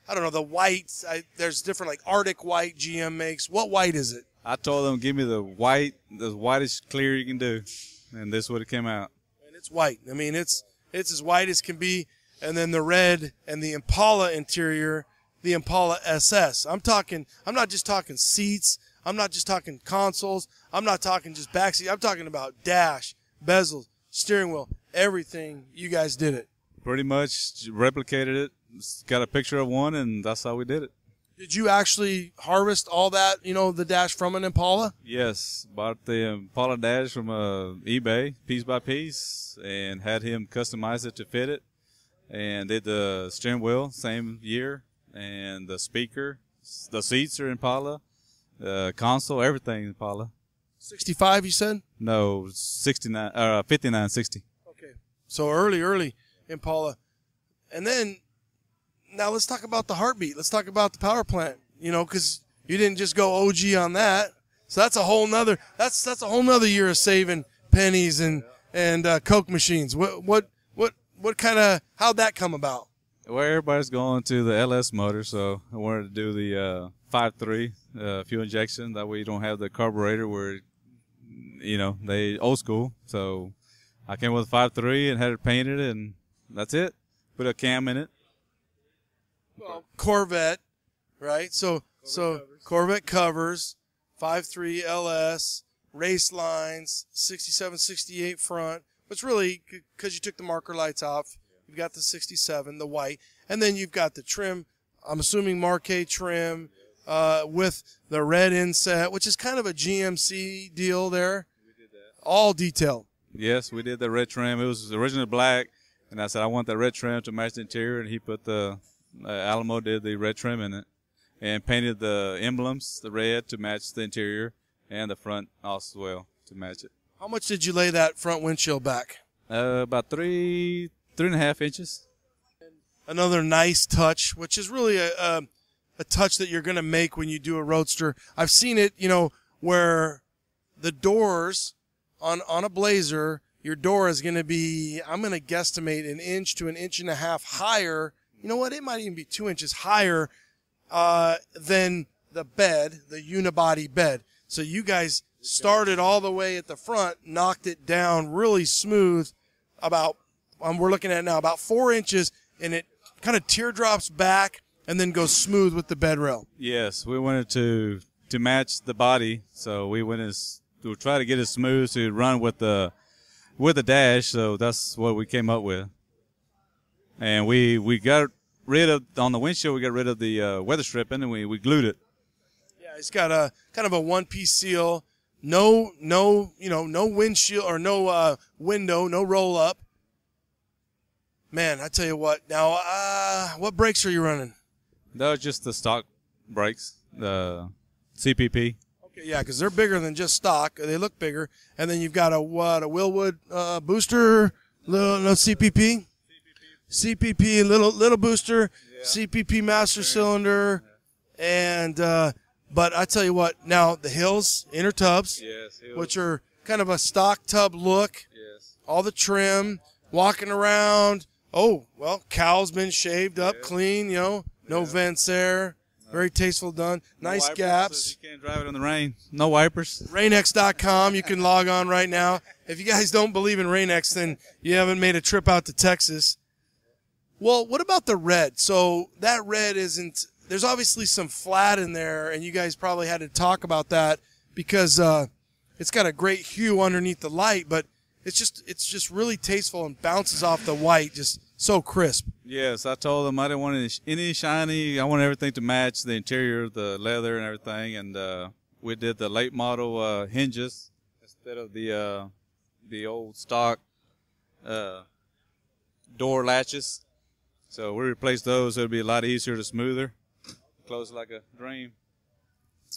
I don't know, the white, there's different like Arctic white GM makes. What white is it?
I told them, give me the whitest clear you can do, and this is what it came out.
And it's white. I mean, it's as white as can be. And then the red and the Impala interior, the Impala SS. I'm not just talking seats. I'm not just talking consoles. I'm not talking just backseat. I'm talking about dash, bezel, steering wheel, everything. You guys did it.
Pretty much replicated it. Got a picture of one, and that's how we did it.
Did you actually harvest all that, the dash from an Impala?
Yes. Bought the Impala dash from eBay, piece by piece, and had him customize it to fit it. And did the steering wheel, same year, and the speaker. The seats are Impala. The console, everything Impala.
65, you said?
No, 59, 60.
Okay. So early Impala. And then, now let's talk about the heartbeat. Let's talk about the power plant, because you didn't just go OG on that. So that's a whole nother year of saving pennies and Coke machines. What kind of, how'd that come about?
Well, everybody's going to the LS motor, so I wanted to do the 5.3 fuel injection. That way you don't have the carburetor where, they old school. So I came with a 5.3 and had it painted, and that's it. Put a cam in it.
Well, Corvette, right? So Corvette covers, 5.3 LS, race lines, 67, 68 front. It's really because you took the marker lights off. You've got the 67, the white, and then you've got the trim. I'm assuming Marquet trim with the red inset, which is kind of a GMC deal there.
We did that.
All detailed.
Yes, we did the red trim. It was originally black, and I said I want that red trim to match the interior, and he put the Alamo did the red trim in it, and painted the emblems, the red, to match the interior, and the front also well to match it.
How much did you lay that front windshield back?
About 3.5 inches.
Another nice touch, which is really a touch that you're going to make when you do a roadster. I've seen it, where the doors on a Blazer, your door is going to be, I'm going to guesstimate, 1 inch to 1.5 inches higher. You know what? It might even be 2 inches higher than the bed, the unibody bed. So you guys started all the way at the front, knocked it down really smooth, we're looking at it now, about 4 inches, and it kind of teardrops back and then goes smooth with the bed rail.
Yes, we wanted to match the body, so we try to get it smooth to run with the dash, so that's what we came up with. And we got rid of, on the windshield, we got rid of the weather stripping, and we glued it.
Yeah, it's got a kind of a one-piece seal, no windshield or no window, no roll-up. Man, I tell you what. Now, what brakes are you running?
That was just the stock brakes, the CPP.
Okay, yeah, because they're bigger than just stock. They look bigger. And then you've got a Willwood booster, little CPP? CPP, little booster, yeah. CPP master cylinder. And, but I tell you what, now the Hills, inner tubs,
yes,
which are kind of a stock tub look.
Yes.
All the trim, walking around. Oh, well, cowl's been shaved up, clean, no vents there. Very tasteful done. Nice
wipers,
gaps.
So you can't drive it in the rain. No wipers.
Rain-X.com. You can log on right now. If you guys don't believe in Rain-X, then you haven't made a trip out to Texas. Well, what about the red? So that red isn't – there's obviously some flat in there, and you guys probably had to talk about that because it's got a great hue underneath the light, but it's just really tasteful and bounces off the white, just so crisp.
Yes, I told them I didn't want any shiny. I want everything to match the interior, the leather and everything. And we did the late model hinges instead of the old stock door latches. So we replaced those. It'll be a lot easier to smoother. Close like a dream.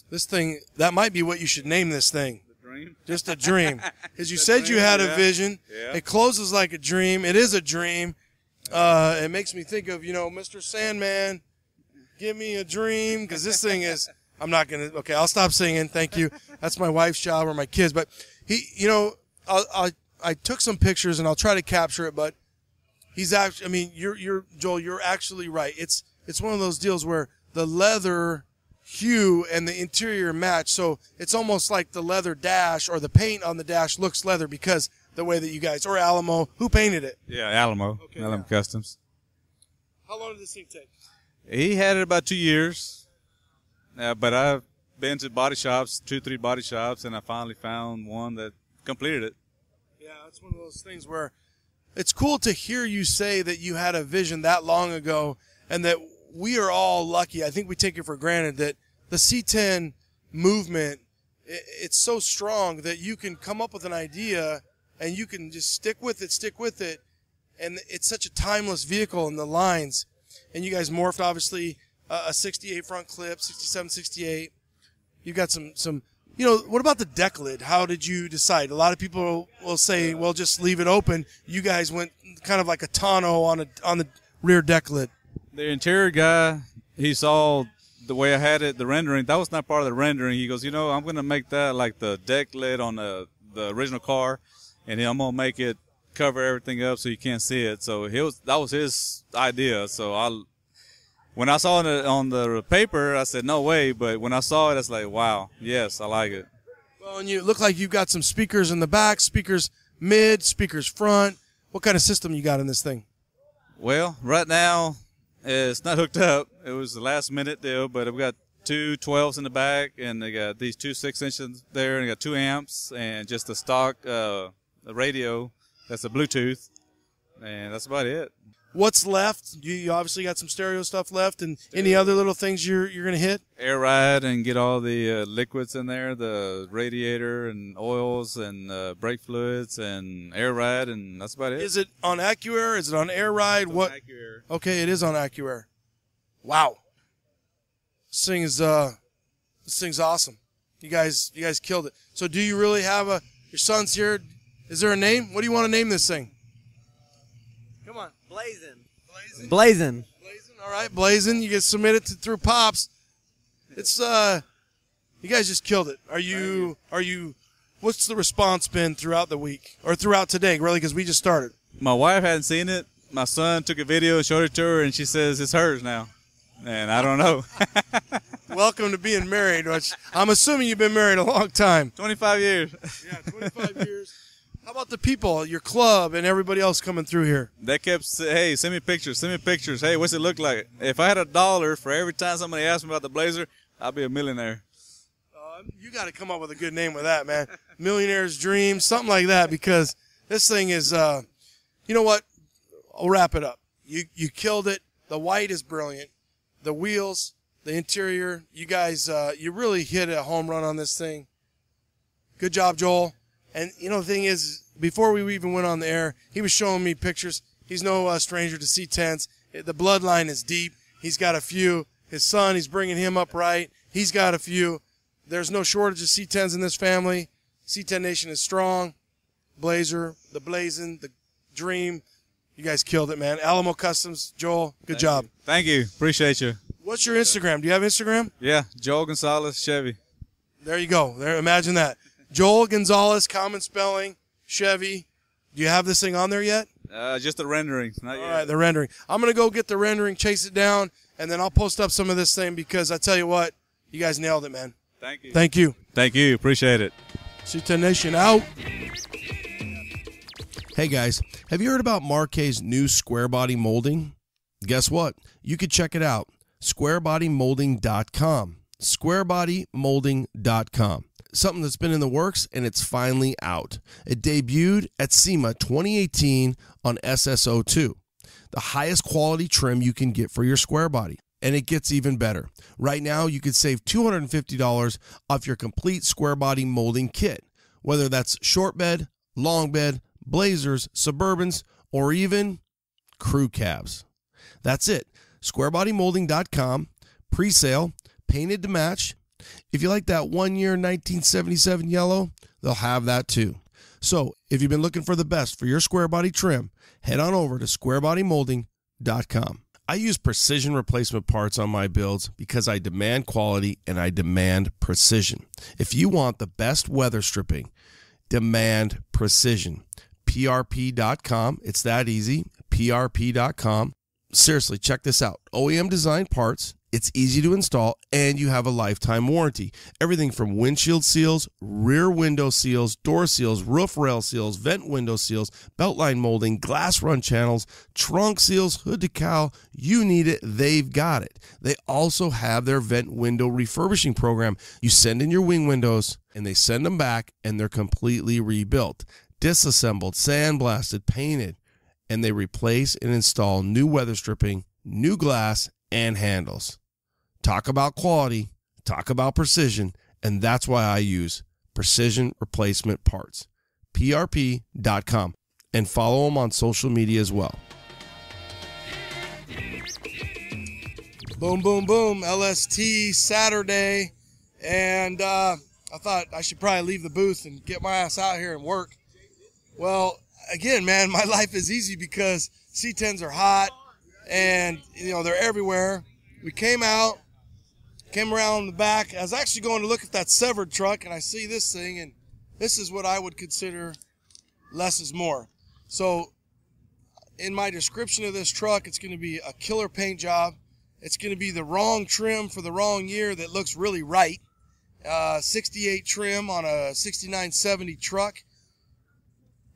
This thing, that might be what you should name this thing.
The dream?
Just a dream. Because you said
dream,
you had
yeah.
a vision.
Yeah.
It closes like a dream. It is a dream. It makes me think of, Mr. Sandman, give me a dream. Because this thing is, I'm not going to, okay, I'll stop singing. Thank you. That's my wife's job or my kids. But he, I took some pictures and I'll try to capture it. But he's actually, I mean, you're Joel, you're actually right. It's one of those deals where the leather hue and the interior match. So it's almost like the leather dash or the paint on the dash looks leather because the way that you guys, or Alamo, who painted it?
Yeah, Alamo.
Okay,
Alamo
yeah.
Customs.
How long did this thing take?
He had it about 2 years. But I've been to body shops, 2-3 body shops, and I finally found one that completed it.
Yeah, it's one of those things where it's cool to hear you say that you had a vision that long ago and that we are all lucky. I think we take it for granted that the C10 movement, it's so strong that you can come up with an idea and you can just stick with it. And it's such a timeless vehicle in the lines. And you guys morphed, obviously, a 68 front clip, 67, 68. You've got some, what about the deck lid? How did you decide? A lot of people will say, well, just leave it open. You guys went kind of like a tonneau on the rear deck lid.
The interior guy, he saw the way I had it, the rendering, that was not part of the rendering. He goes, you know, I'm going to make that like the deck lid on the original car, and I'm going to make it cover everything up so you can't see it. So that was his idea. So when I saw it on the paper, I said, no way. But when I saw it, I was like, wow, yes, I like it.
Well, and you look like you've got some speakers in the back, speakers mid, speakers front. What kind of system you got in this thing?
Well, right now, it's not hooked up. It was the last minute deal, but we got two 12s in the back, and they got these two 6-inches there, and they got 2 amps, and just a stock radio. That's a Bluetooth, and that's about it.
What's left? You obviously got some stereo stuff left, and any other little things you're going to hit?
Air ride and get all the liquids in there, the radiator and oils and brake fluids and air ride, and that's about it.
Is it on AccuAir? Is it on Air Ride?
What? AccuAir.
Okay, it is on AccuAir. Wow. This thing's awesome. You guys killed it. So do you really have your son's here? Is there a name? What do you want to name this thing? Come on.
Blazing.
Blazing. All right, Blazing. You get submitted through Pops. It's you guys just killed it. Are you? What's the response been throughout the week or throughout today? Really, because we just started.
My wife hadn't seen it. My son took a video and showed it to her, and she says it's hers now. And I don't know.
Welcome to being married, which I'm assuming you've been married a long time.
25 years.
Yeah, 25 years. How about the people, your club, and everybody else coming through here?
They kept saying, hey, send me pictures. Hey, what's it look like? If I had $1 for every time somebody asked me about the Blazer, I'd be a millionaire.
You got to come up with a good name with that, man. Millionaire's Dream, something like that, because this thing is, you know what? I'll wrap it up. You killed it. The white is brilliant. The wheels, the interior, you guys, you really hit a home run on this thing. Good job, Joel. And, you know, the thing is, before we even went on the air, he was showing me pictures. He's no stranger to C10s. The bloodline is deep. He's got a few. His son, he's bringing him up right. He's got a few. There's no shortage of C10s in this family. C10 Nation is strong. Blazer, the Blazing, the Dream. You guys killed it, man. Alamo Customs, Joel, good job.
Thank you. Appreciate you.
What's your Instagram? Do you have Instagram?
Yeah, Joel Gonzalez Chevy.
There you go. There, imagine that. Joel Gonzalez, common spelling, Chevy. Do you have this thing on there yet?
Just the rendering. Not yet.
All right, the rendering. I'm going to go get the rendering, chase it down, and then I'll post up some of this thing because I tell you what, you guys nailed it, man.
Thank you.
Thank you.
Thank you. Appreciate it.
C10 Nation out.
Hey guys, have you heard about Marque's new square body molding? Guess what? You could check it out. Squarebodymolding.com. Squarebodymolding.com. Something that's been in the works and it's finally out. It debuted at SEMA 2018 on SSO2. The highest quality trim you can get for your square body. And it gets even better. Right now, you could save $250 off your complete square body molding kit. Whether that's short bed, long bed, Blazers, Suburbans, or even crew cabs. That's it. Squarebodymolding.com. Pre-sale, painted to match. If you like that 1 year 1977 yellow, they'll have that too. So if you've been looking for the best for your square body trim, head on over to squarebodymolding.com. I use precision replacement parts on my builds because I demand quality and I demand precision. If you want the best weather stripping, demand precision. PRP.com. It's that easy. PRP.com. Seriously, check this out. OEM designed parts. It's easy to install, and you have a lifetime warranty. Everything from windshield seals, rear window seals, door seals, roof rail seals, vent window seals, beltline molding, glass run channels, trunk seals, hood decal. You need it, they've got it. They also have their vent window refurbishing program. You send in your wing windows, and they send them back, and they're completely rebuilt, disassembled, sandblasted, painted, and they replace and install new weather stripping, new glass, and handles. Talk about quality, talk about precision, and that's why I use Precision Replacement Parts. PRP.com. And follow them on social media as well.
Boom, boom, boom. LST Saturday. And I thought I should probably leave the booth and get my ass out here and work. Well, again, man, my life is easy because C10s are hot. And, you know, they're everywhere. We came out, came around the back. I was actually going to look at that severed truck, and I see this thing, and this is what I would consider less is more. So in my description of this truck, it's going to be a killer paint job. It's going to be the wrong trim for the wrong year that looks really right. 68 trim on a 6970 truck.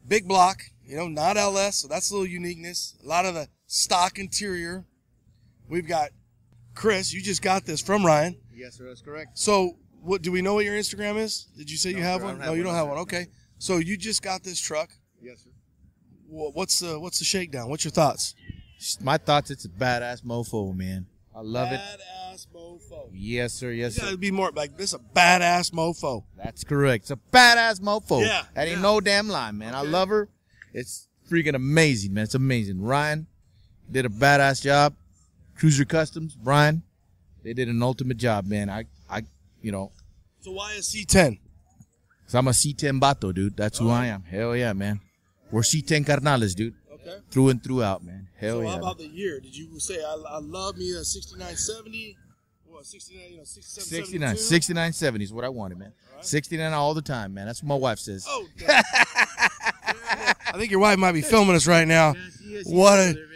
Big block, not LS, so that's a little uniqueness. A lot of the stock interior. We've got Chris. You just got this from Ryan.
Yes, sir. That's correct.
So, do we know what your Instagram is? Did you say you have one? No, you don't have one. Okay. So you just got this truck.
Yes, sir.
What's the shakedown? What's your thoughts?
My thoughts, it's a badass mofo, man. I love it.
Badass mofo.
Yes, sir. Yes,
You
sir.
gotta be more like this. Is a badass mofo.
That's correct. It's a badass mofo.
Yeah,
That ain't
yeah.
no damn lie, man. I love her. It's freaking amazing, man. It's amazing. Ryan did a badass job. Cruiser Customs, Brian, they did an ultimate job, man.
So why a C10?
Cause I'm a C10 Bato, dude. That's who I am. Hell yeah, man. We're C10 Carnales, dude.
Okay.
Through and throughout, man. Hell
So
yeah.
how about the year? Did you say I love me a 6970? What 69?
69, 6970 is what I wanted, man.
Right.
69 all the time, man. That's what my wife says.
Oh, damn. I think your wife might be filming us right now.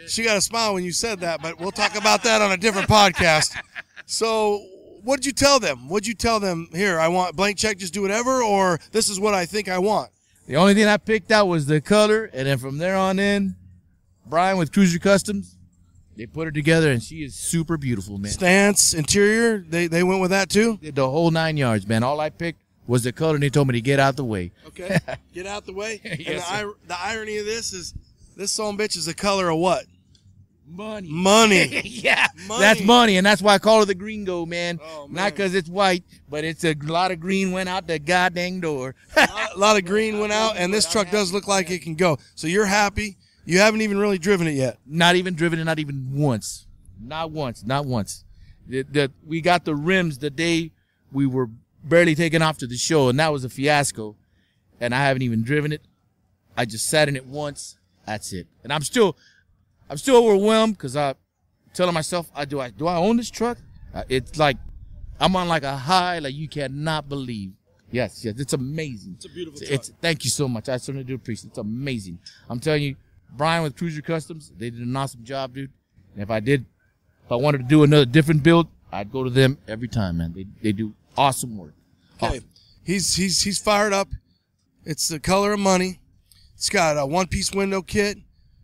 She got a smile when you said that, but we'll talk about that on a different podcast. So, what did you tell them? What'd you tell them? Here, I want blank check, just do whatever, or this is what I think I want.
The only thing I picked out was the color, and then from there on in, Brian with Cruiser Customs, they put her together, and she is super beautiful, man.
Stance, interior, they went with that too?
Did the whole 9 yards, man. All I picked was the color, and they told me to get out the way.
Okay, get out the way.
Yes,
And the irony of this is, this son-bitch is the color of what?
Money.
Money.
Yeah,
Money.
that's money, and that's why I call her the gringo, man.
Oh, man.
Not because it's white, but it's a lot of green went out the goddamn door.
A lot of green went out, and this truck does look like it can go. So you're happy. You haven't even really driven it yet.
Not even driven it, not even once. Not once. We got the rims the day we were barely taken off to the show, and that was a fiasco. And I haven't even driven it. I just sat in it once. That's it. And I'm still overwhelmed because I'm telling myself, do I own this truck? It's like I'm on like a high, like you cannot believe. Yes, it's amazing.
It's a beautiful truck.
Thank you so much. I certainly do appreciate it. It's amazing. I'm telling you, Brian with Cruiser Customs, they did an awesome job, dude. And if I wanted to do another different build, I'd go to them every time, man. They do awesome work.
Okay, he's fired up. It's the color of money. It's got a one-piece window kit.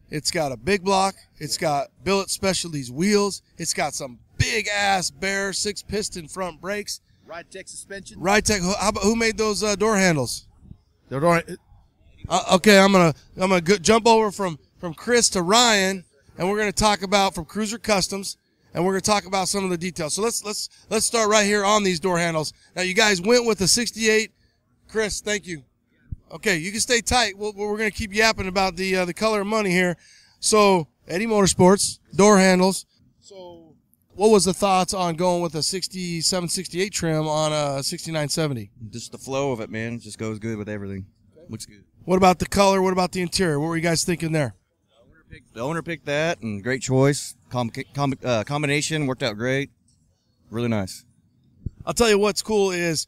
It's got a big block. It's got Billet Specialties wheels. It's got some big-ass Bear 6-piston front brakes.
Ride Tech suspension.
Ride Tech. Who made those door handles?
They're door.
Okay, I'm gonna jump over from Chris to Ryan, and we're gonna talk about from Cruiser Customs, and we're gonna talk about some of the details. So let's start right here on these door handles. Now you guys went with the 68. Chris, thank you. Okay, you can stay tight. We're going to keep yapping about the color of money here. So, Eddie Motorsports, door handles. So, what was the thoughts on going with a 67, 68 trim on a 6970?
Just the flow of it, man. It just goes good with everything. Looks good.
What about the color? What about the interior? What were you guys thinking there?
The owner picked that, and great choice. Combination worked out great. Really nice.
I'll tell you what's cool is,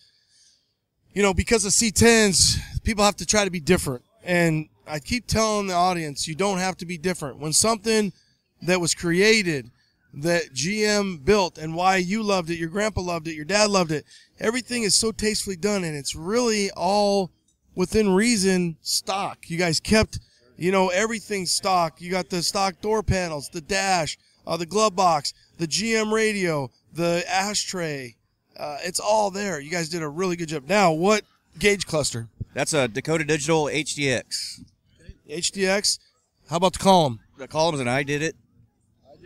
because of C10s, people have to try to be different. And I keep telling the audience, you don't have to be different. When something that was created, that GM built, and why you loved it, your grandpa loved it, your dad loved it, everything is so tastefully done, and it's really all within reason stock. You guys kept, everything stock. You got the stock door panels, the dash, the glove box, the GM radio, the ashtray. It's all there. You guys did a really good job. Now, what gauge cluster?
That's a Dakota Digital HDX.
HDX. How about the column?
The columns and I did it.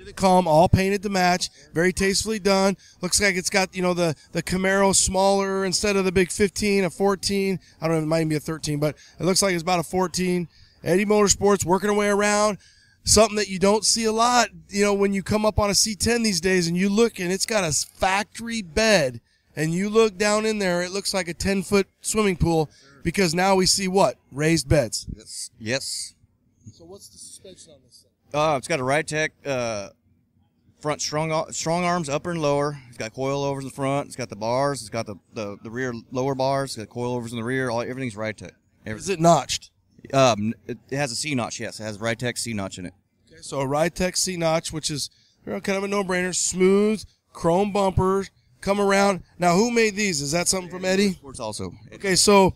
The column, all painted to match. Very tastefully done. Looks like it's got, the Camaro smaller instead of the big 15, a 14. I don't know, it might even be a 13, but it looks like it's about a 14. Eddie Motorsports working our way around. Something that you don't see a lot, when you come up on a C10 these days and you look and it's got a factory bed and you look down in there, it looks like a 10-foot swimming pool because now we see what? Raised beds.
Yes.
So what's the suspension on this thing?
It's got a Ride Tech front strong arms, upper and lower. It's got coilovers in the front. It's got the bars. It's got the rear lower bars. It's got coilovers in the rear. Everything's Ridetech.
Is it notched?
It has a C notch. Yes, it has Ridetech C notch in it.
Okay, so a Ridetech C notch, which is kind of a no-brainer. Smooth chrome bumpers come around. Now, who made these? Is that something from Eddie?
Sports also.
Okay, so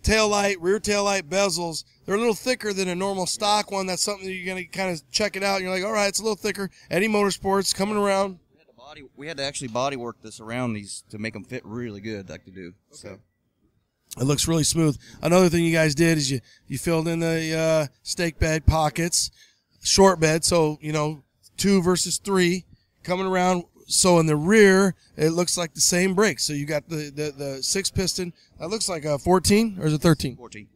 tail light, rear tail light bezels. They're a little thicker than a normal stock one. That's something that you're going to kind of check it out. And you're like, all right, it's a little thicker. Eddie Motorsports coming around.
We had to actually body work this around these to make them fit really good, like to do. Okay. So
it looks really smooth. Another thing you guys did is you filled in the stake bed pockets, short bed, so 2 versus 3 coming around. So in the rear, it looks like the same brakes. So you got the 6-piston. That looks like a 14, or is it 13?
14.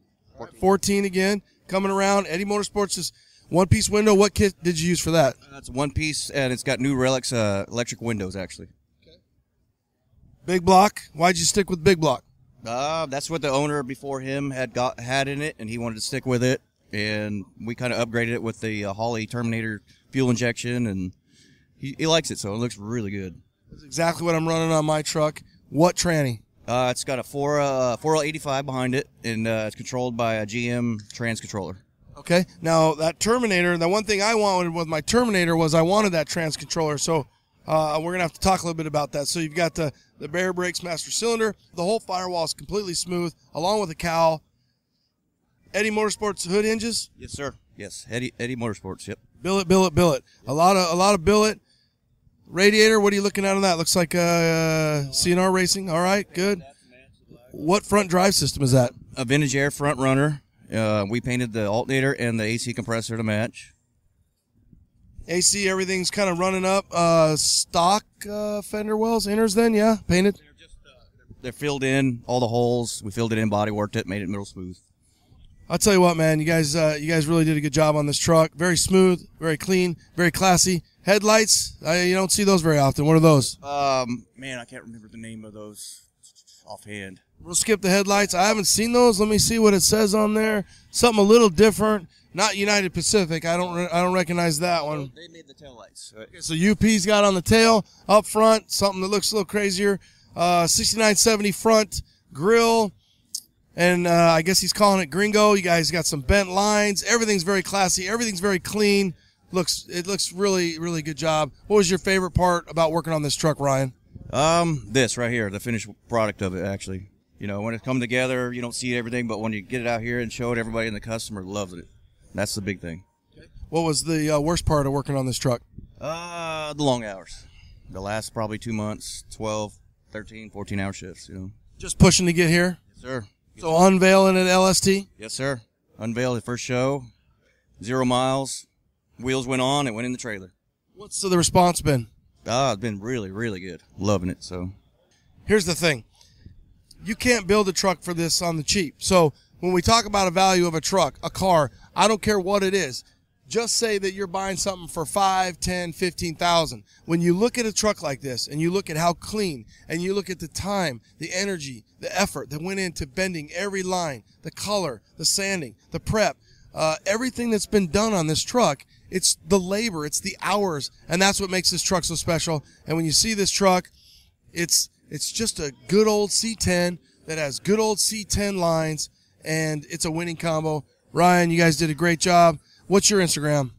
14 again, coming around. Eddie Motorsports is one-piece window. What kit did you use for that?
It's one piece, and it's got new Relics electric windows, actually.
Okay. Big block. Why'd you stick with big block?
That's what the owner before him had in it, and he wanted to stick with it. And we kind of upgraded it with the Holley Terminator fuel injection, and he likes it, so it looks really good.
That's exactly what I'm running on my truck. What tranny?
It's got a 4L85 behind it, and it's controlled by a GM trans controller.
Okay. Now, that Terminator, the one thing I wanted with my Terminator was I wanted that trans controller, so we're going to have to talk a little bit about that. So you've got the Bear Brakes master cylinder. The whole firewall is completely smooth, along with the cowl. Eddie Motorsports hood hinges?
Yes, sir. Yes, Eddie Motorsports, yep.
Billet. A lot of billet. Radiator, what are you looking at on that? Looks like CNR Racing. All right, good. What front drive system is that?
A Vintage Air front runner. We painted the alternator and the AC compressor to match.
AC, everything's kind of running up. Stock fender wells, inners then, yeah, painted?
They're filled in, all the holes. We filled it in, body worked it, made it middle smooth.
I'll tell you what, man, you guys really did a good job on this truck. Very smooth, very clean, very classy. Headlights, you don't see those very often. What are those?
Man, I can't remember the name of those offhand.
We'll skip the headlights. I haven't seen those. Let me see what it says on there. Something a little different. Not United Pacific. I don't recognize that one.
They made the taillights.
Okay, so UP's got on the tail, up front, something that looks a little crazier. 6970 front grille. And I guess he's calling it Gringo. You guys got some bent lines. Everything's very classy. Everything's very clean. It looks really, really good job. What was your favorite part about working on this truck, Ryan?
This right here, the finished product of it, actually. When it comes together, you don't see everything, but when you get it out here and show it, everybody and the customer loves it. That's the big thing.
Okay. What was the worst part of working on this truck?
The long hours. The last probably 2 months, 12, 13, 14-hour shifts,
Just pushing to get here?
Yes, sir.
So unveiling at LST?
Yes, sir. Unveiled the first show, 0 miles. Wheels went on, it went in the trailer.
What's the response been?
It's been really, really good. Loving it, so.
Here's the thing. You can't build a truck for this on the cheap. So when we talk about a value of a truck, a car, I don't care what it is. Just say that you're buying something for $5,000, $10,000, $15,000. When you look at a truck like this and you look at how clean and you look at the time, the energy, the effort that went into bending every line, the color, the sanding, the prep, everything that's been done on this truck, it's the labor, it's the hours, and that's what makes this truck so special. And when you see this truck, it's just a good old C10 that has good old C10 lines, and it's a winning combo. Ryan, you guys did a great job. What's your Instagram?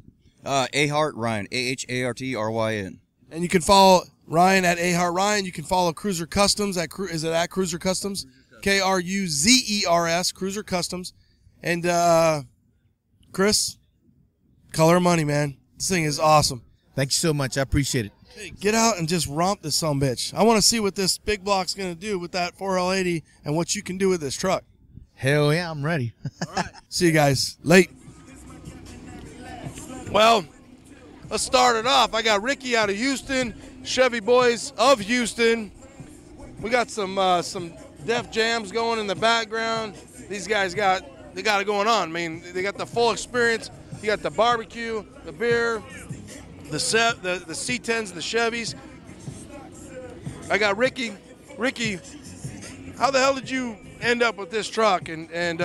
Ahart Ryan, AHARTRYN.
And you can follow Ryan at Ahart Ryan. You can follow Cruiser Customs at Cruiser Customs? KRUZERS, Cruiser Customs. And Chris, color of money, man. This thing is awesome.
Thank you so much. I appreciate it.
Hey, get out and just romp this sumbitch. I want to see what this big block's going to do with that 4L80 and what you can do with this truck.
Hell yeah, I'm ready.
All right. See you guys. Late. Well, let's start it off. I got Ricky out of Houston, Chevy Boys of Houston. We got some Def Jams going in the background. These guys got it going on. I mean, they got the full experience. You got the barbecue, the beer, the C10s, the Chevys. I got Ricky. Ricky, how the hell did you end up with this truck? And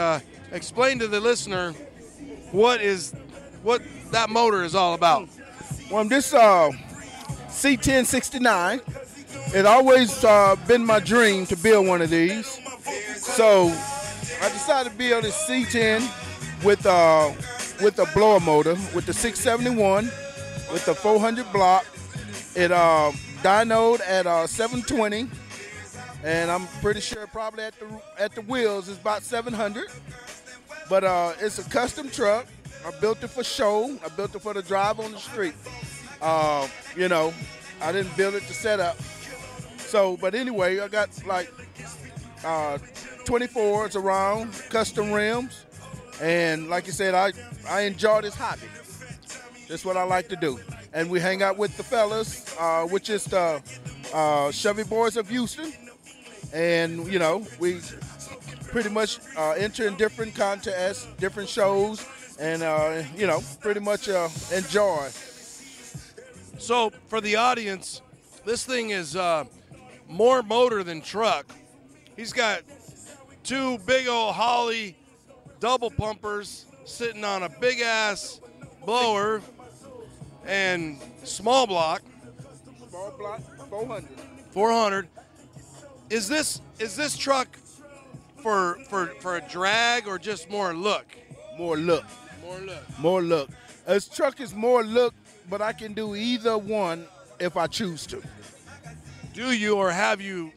explain to the listener what that motor is all about.
Well, this C1069. It always been my dream to build one of these. So I decided to build a C10 with a blower motor, with the 671, with the 400 block. It dynoed at 720, and I'm pretty sure probably at the wheels is about 700. But it's a custom truck. I built it for show. I built it for the drive on the street. You know, I didn't build it to set up. So, but anyway, I got like 24s around, custom rims, and like you said, I enjoy this hobby. That's what I like to do. And we hang out with the fellas, which is the Chevy Boys of Houston, and you know, we pretty much enter in different contests, different shows, and you know, pretty much enjoy.
So for the audience, this thing is more motor than truck. He's got two big old Holley double pumpers sitting on a big ass blower and small block.
Small block, 400.
400. Is this truck for a drag or just more look?
More look.
More look.
More look. This truck is more look, but I can do either one if I choose to.
Do you, or have you,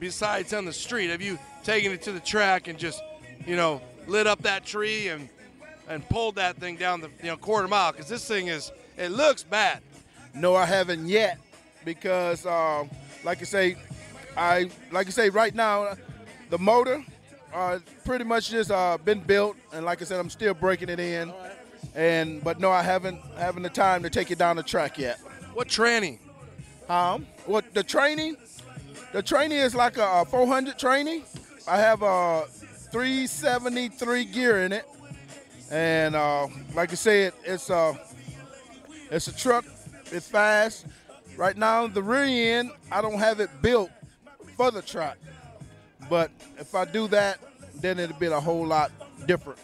besides on the street, have you taken it to the track and just, you know, lit up that tree and pulled that thing down the quarter mile? Because this thing it looks bad.
No, I haven't yet, because like I say, right now the motor pretty much just been built, and like I said, I'm still breaking it in. But no, I haven't having the time to take it down the track yet.
What tranny?
What the training? The training is like a 400 training. I have a 373 gear in it, and like I said, it's a truck. It's fast. Right now, the rear end, I don't have it built for the track, but if I do that, then it'll be a whole lot different.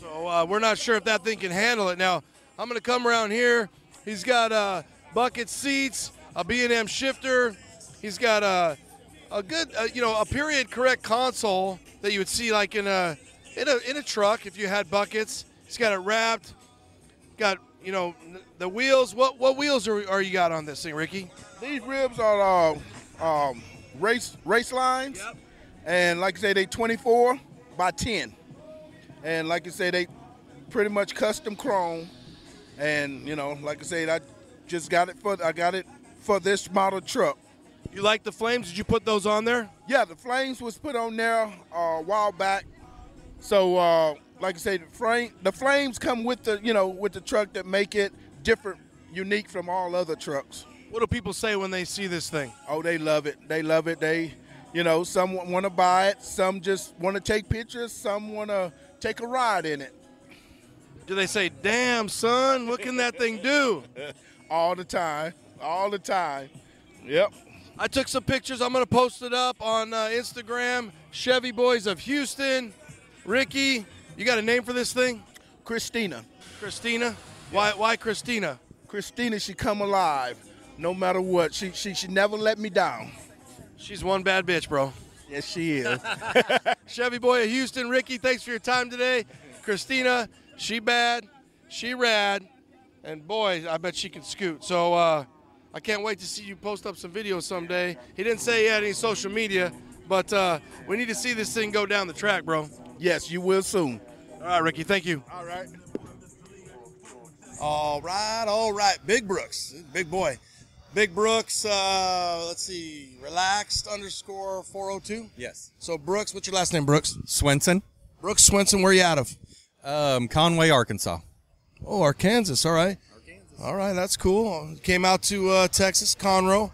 So we're not sure if that thing can handle it. Now, I'm going to come around here. He's got bucket seats, a B&M shifter. He's got a good, a period correct console that you would see like in a truck if you had buckets. He's got it wrapped. Got the wheels. What wheels are you got on this thing, Ricky?
These ribs are race lines, yep. And like I say, they 24 by 10. And like I say, they pretty much custom chrome. And like I said, I got it for this model truck.
You like the flames? Did you put those on there?
Yeah, the flames was put on there a while back. So like I say, the flames come with the truck that make it different, unique from all other trucks.
What do people say when they see this thing?
Oh, they love it. They love it. They, some want to buy it. Some just want to take pictures. Some want to take a ride in it.
Do they say, damn, son, what can that thing do?
All the time. All the time. Yep.
I took some pictures. I'm going to post it up on Instagram. Chevy Boys of Houston. Ricky, you got a name for this thing?
Christina.
Christina? Why Christina?
Christina, she come alive no matter what. She never let me down.
She's one bad bitch, bro.
Yes, she is.
Chevy Boy of Houston. Ricky, thanks for your time today. Christina, she bad, she rad, and boy, I bet she can scoot. So I can't wait to see you post up some videos someday. He didn't say he had any social media, but we need to see this thing go down the track, bro.
Yes, you will soon.
All right, Ricky, thank you.
All right.
All right. Big Brooks, big boy. Big Brooks, let's see, relaxed _ 402?
Yes.
So Brooks, what's your last name, Brooks?
Swenson.
Brooks Swenson, where are you out of?
Conway, Arkansas.
Oh, Arkansas, all right. All right, that's cool. Came out to Texas, Conroe.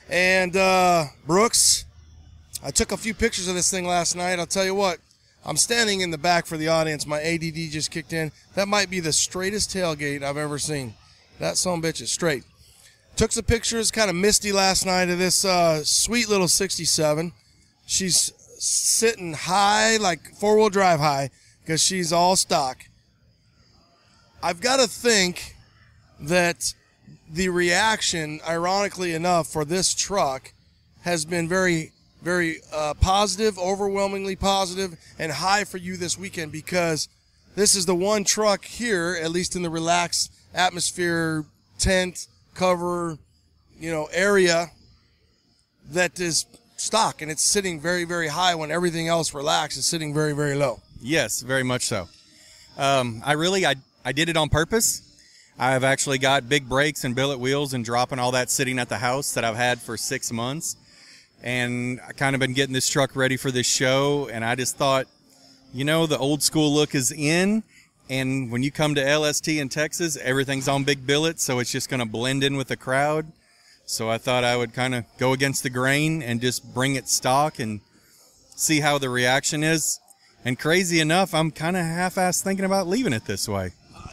And Brooks, I took a few pictures of this thing last night. I'll tell you what, I'm standing in the back for the audience. My ADD just kicked in. That might be the straightest tailgate I've ever seen. That son-of-a-bitch is straight. Took some pictures, kind of misty last night, of this sweet little 67. She's sitting high, like four-wheel drive high, because she's all stock. I've got to think that
the reaction, ironically enough, for this truck has been very, very positive, overwhelmingly positive, and high for you this weekend, because this is the one truck here, at least in the relaxed atmosphere, tent, cover, area, that is stock, and it's sitting very, very high when everything else relaxed is sitting very, very low.
Yes, very much so. I did it on purpose. I've actually got big brakes and billet wheels and dropping all that sitting at the house that I've had for 6 months. And I kind of been getting this truck ready for this show. And I just thought, the old school look is in. And when you come to LST in Texas, everything's on big billets. So it's just going to blend in with the crowd. So I thought I would kind of go against the grain and just bring it stock and see how the reaction is. And crazy enough, I'm kind of half-assed thinking about leaving it this way.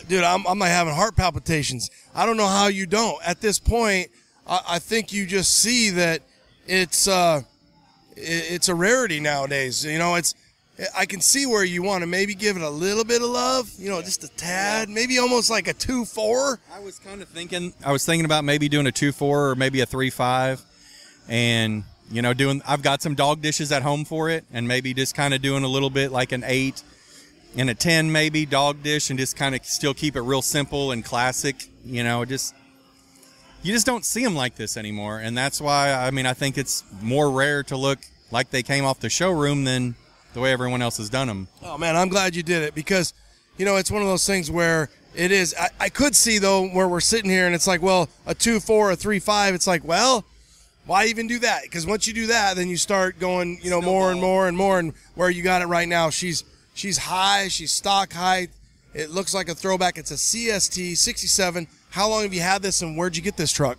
Dude, I'm like having heart palpitations. I don't know how you don't. At this point, I think you just see that it's a rarity nowadays. I can see where you want to maybe give it a little bit of love, just a tad, maybe almost like a 2.4.
I was thinking about maybe doing a 2.4 or maybe a 3.5, and I've got some dog dishes at home for it, and maybe just kind of doing a little bit like an 8 and a 10 maybe dog dish, and just kind of still keep it real simple and classic. You just don't see them like this anymore, and that's why I think it's more rare to look like they came off the showroom than the way everyone else has done them.
Oh man, I'm glad you did it, because it's one of those things where it is. I could see though where we're sitting here and it's like, well, a 2.4, a 3.5. It's like, well, why even do that? Because once you do that, then you start going, more and more and more. And where you got it right now, she's high, she's stock height. It looks like a throwback. It's a CST 67. How long have you had this, and where'd you get this truck?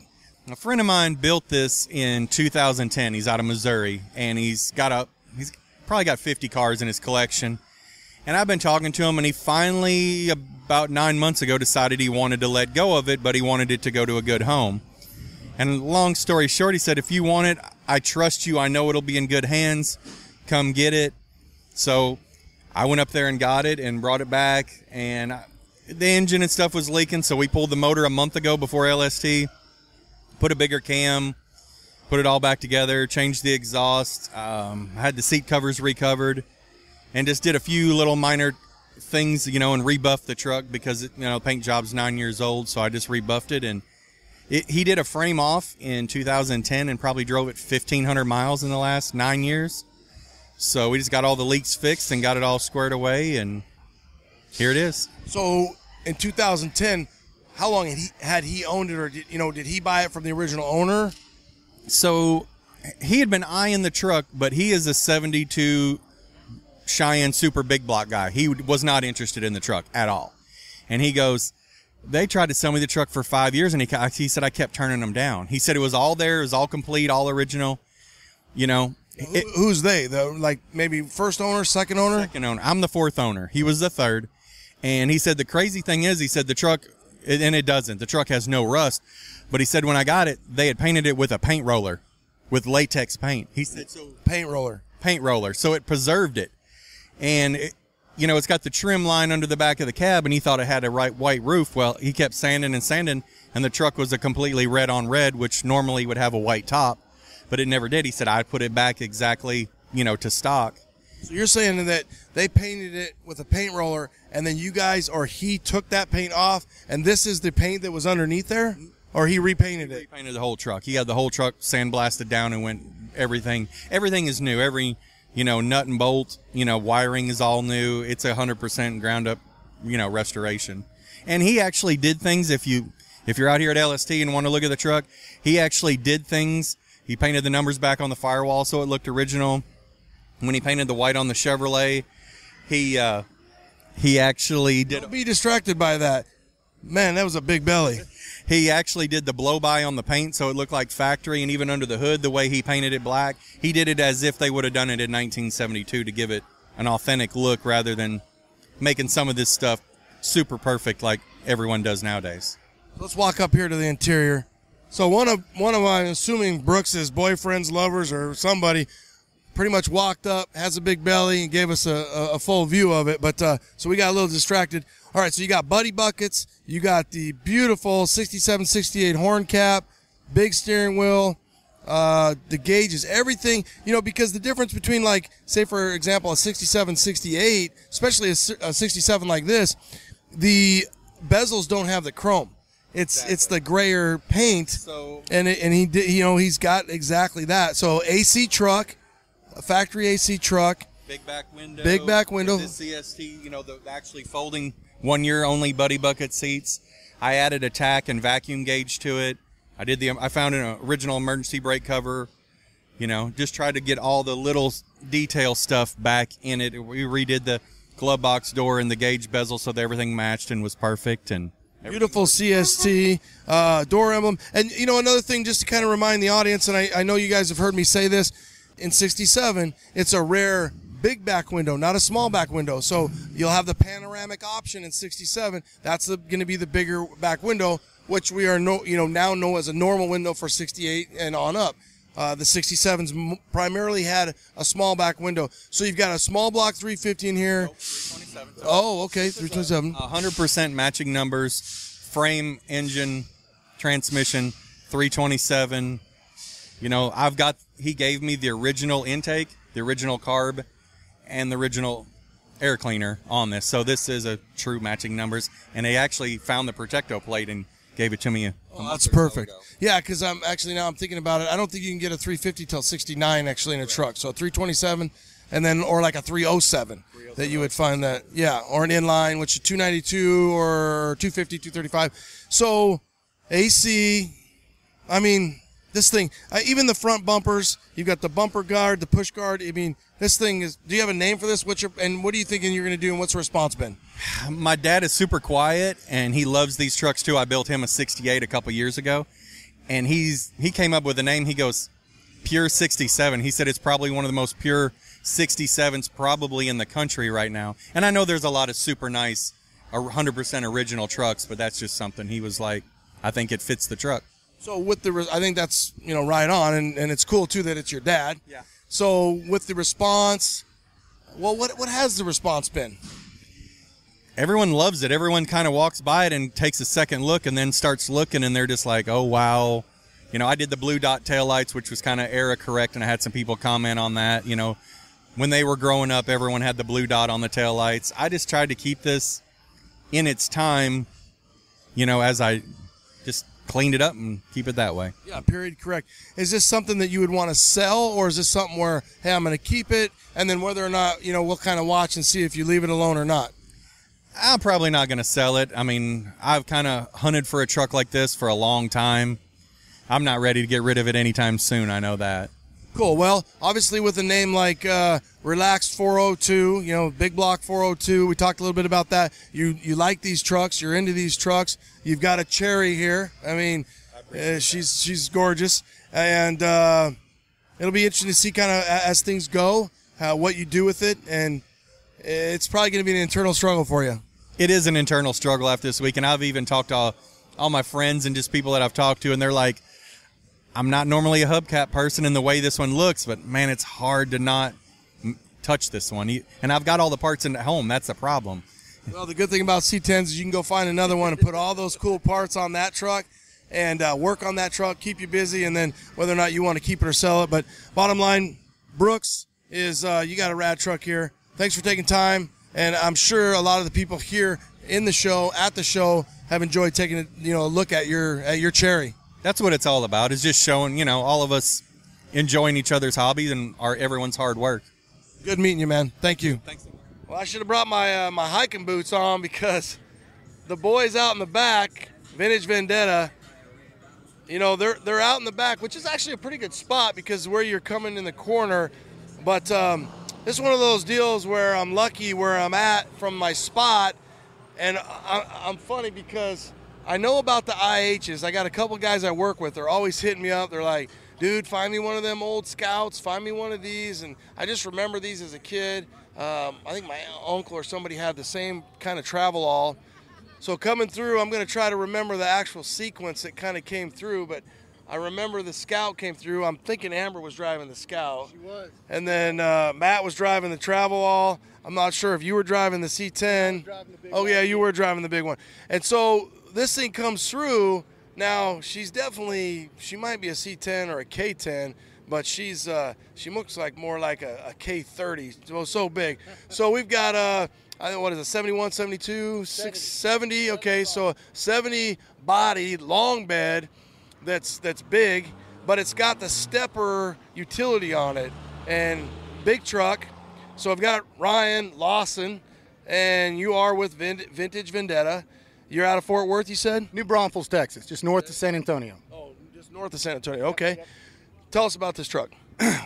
A friend of mine built this in 2010. He's out of Missouri, and he's probably got 50 cars in his collection. And I've been talking to him, and he finally, about 9 months ago, decided he wanted to let go of it, but he wanted it to go to a good home. And long story short, he said, if you want it, I trust you. I know it'll be in good hands. Come get it. So I went up there and got it and brought it back. And the engine and stuff was leaking, so we pulled the motor a month ago before LST, put a bigger cam, put it all back together, changed the exhaust, had the seat covers recovered, and just did a few little minor things, and rebuffed the truck because, the paint job's 9 years old, so I just rebuffed it. And he did a frame off in 2010 and probably drove it 1,500 miles in the last 9 years. So we just got all the leaks fixed and got it all squared away, and here it is.
So in 2010, how long had he owned it, or did he buy it from the original owner?
So he had been eyeing the truck, but he is a 72 Cheyenne super big block guy. He was not interested in the truck at all. And he goes, they tried to sell me the truck for 5 years, and he said I kept turning them down. He said it was all there, it was all complete, all original.
Who's they, though? Like maybe first owner, second owner?
Second owner. I'm the fourth owner. He was the third. And he said the crazy thing is, he said the truck, and it doesn't, the truck has no rust, but he said when I got it, they had painted it with a paint roller, with latex paint. He said,
paint roller. So it preserved it. And it's got the trim line under the back of the cab, and he thought it had a white roof. Well, he kept sanding, and the truck was a completely red on red, which normally would have a white top, but it never did. He said, I put it back exactly, to stock. So you're saying that they painted it with a paint roller, and then you guys, or he took that paint off, and this is the paint that was underneath there? Or he repainted it?
He repainted the whole truck. He had the whole truck sandblasted down and went everything. Everything is new. Every nut and bolt, wiring is all new. It's 100% ground up, restoration. And he actually did things. If you're out here at LST and want to look at the truck, he actually did things. He painted the numbers back on the firewall so it looked original. When he painted the white on the Chevrolet, he actually did.
Don't be distracted by that. Man, that was a big belly.
He actually did the blow-by on the paint so it looked like factory, and even under the hood, the way he painted it black, he did it as if they would have done it in 1972 to give it an authentic look rather than making some of this stuff super perfect like everyone does nowadays.
Let's walk up here to the interior. So one of I'm assuming Brooks's boyfriends, lovers, or somebody pretty much walked up, has a big belly, and gave us a full view of it. But so we got a little distracted. All right, so you got buddy buckets. You got the beautiful 67, 68 horn cap, big steering wheel, the gauges, everything, because the difference between, like, say, for example, a 67, 68, especially a 67 like this, the bezels don't have the chrome. It's the grayer paint, he's got exactly that. So AC truck, a factory AC truck,
big back window, the CST, the actually folding 1 year only buddy bucket seats. I added a tack and vacuum gauge to it. I found an original emergency brake cover. Just tried to get all the little detail stuff back in it. We redid the glove box door and the gauge bezel so that everything matched and was perfect. And
beautiful CST door emblem. And, another thing, just to kind of remind the audience, and I know you guys have heard me say this, in 67, it's a rare big back window, not a small back window. So you'll have the panoramic option in 67. That's going to be the bigger back window, which we are now know as a normal window for 68 and on up. The 67s primarily had a small back window. So you've got a small block 350 in here.
Nope, 327.
Oh, okay, 327.
100% matching numbers, frame, engine, transmission, 327. He gave me the original intake, the original carb, and the original air cleaner on this. So this is a true matching numbers. And they actually found the Protecto plate and gave it to me.
That's perfect. Yeah, because I'm thinking about it. I don't think you can get a 350 till 69 actually in a truck. So a 327, and then or like a 307 that you would find that, or an inline, which is 292 or 250, 235. So AC, this thing, even the front bumpers, you've got the bumper guard, the push guard. This thing is, do you have a name for this? What are you thinking you're going to do, and what's the response been?
My dad is super quiet, and he loves these trucks too. I built him a 68 a couple years ago, and he came up with a name. He goes, Pure 67. He said it's probably one of the most pure 67s probably in the country right now. And I know there's a lot of super nice 100% original trucks, but that's just something he was like, I think it fits the truck.
So I think that's, right on, and it's cool too that it's your dad.
Yeah.
So with the response, well, what has the response been?
Everyone loves it. Everyone kind of walks by it and takes a second look and then starts looking, and they're just like, oh, wow. I did the blue dot taillights, which was kind of era correct, and I had some people comment on that. When they were growing up, everyone had the blue dot on the taillights. I just tried to keep this in its time, as I just cleaned it up and keep it that way.
Yeah, period, correct. Is this something that you would want to sell, or is this something where, hey, I'm going to keep it, and then whether or not, we'll kind of watch and see if you leave it alone or not?
I'm probably not going to sell it. I've kind of hunted for a truck like this for a long time. I'm not ready to get rid of it anytime soon. I know that.
Cool. Well, obviously with a name like Relaxed 402, Big Block 402, we talked a little bit about that. You like these trucks. You're into these trucks. You've got a Cherry here. She's gorgeous. And it'll be interesting to see kind of as things go, what you do with it. And it's probably going to be an internal struggle for you.
It is an internal struggle after this week. And I've even talked to all my friends and just people that I've talked to, and they're like, I'm not normally a hubcap person in the way this one looks, but man, it's hard to not touch this one. And I've got all the parts at home. That's the problem.
Well, the good thing about C10s is you can go find another one and put all those cool parts on that truck and work on that truck, keep you busy, and then whether or not you want to keep it or sell it. But bottom line, Brooks, is you got a rad truck here. Thanks for taking time, and I'm sure a lot of the people here in the show, at the show, have enjoyed taking a look at your Cherry.
That's what it's all about, is just showing, all of us enjoying each other's hobbies and everyone's hard work.
Good meeting you, man. Thank you.
Thanks.
Well, I should have brought my my hiking boots on, because the boys out in the back, Vintage Vendetta, they're out in the back, which is actually a pretty good spot because where you're coming in the corner. But this is one of those deals where I'm lucky where I'm at from my spot, and I'm funny because I know about the IHs. I got a couple guys I work with. They're always hitting me up. They're like, dude, find me one of them old Scouts. Find me one of these. And I just remember these as a kid. I think my uncle or somebody had the same kind of travel all. So coming through, I'm going to try to remember the actual sequence that kind of came through. But I remember the Scout came through. I'm thinking Amber was driving the Scout.
She was.
And then Matt was driving the Travel All. I'm not sure if you were driving the C10. Oh, yeah, you were driving the big one. And so this thing comes through. Now, she might be a C10 or a K10, but she looks like more like a K30, so big. So we've got, I think, what is it, 71, 72, 670? Okay, so a 70 body, long bed that's big, but it's got the stepper utility on it, and big truck. So I've got Ryan Lawson, and you are with Vintage Vendetta. You're out of Fort Worth, you said?
New Braunfels, Texas, just north of San Antonio.
Oh, just north of San Antonio. Okay. Yep. Tell us about this truck.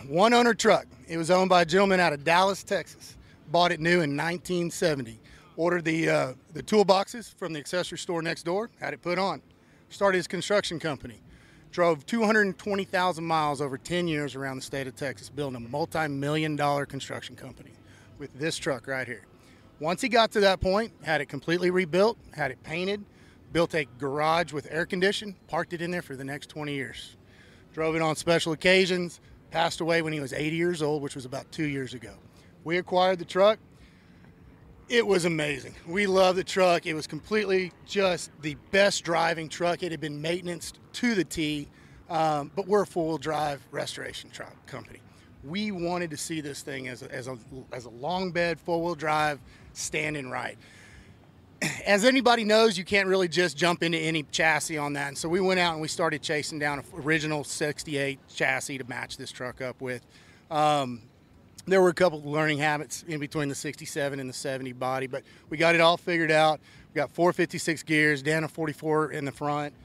One owner truck. It was owned by a gentleman out of Dallas, Texas. Bought it new in 1970. Ordered the toolboxes from the accessory store next door. Had it put on. Started his construction company. Drove 220,000 miles over 10 years around the state of Texas, building a multi-million-dollar construction company with this truck right here. Once he got to that point, had it completely rebuilt, had it painted, built a garage with air conditioning, parked it in there for the next 20 years. Drove it on special occasions, passed away when he was 80 years old, which was about 2 years ago. We acquired the truck. It was amazing. We love the truck. It was completely just the best driving truck. It had been maintenanced to the T, but we're a four-wheel drive restoration truck company. We wanted to see this thing as a long bed, four-wheel drive, standing right. As anybody knows, you can't really just jump into any chassis on that. And so we went out and we started chasing down an original 68 chassis to match this truck up with. There were a couple of learning habits in between the 67 and the 70 body, but we got it all figured out. We got 456 gears, down a 44 in the front.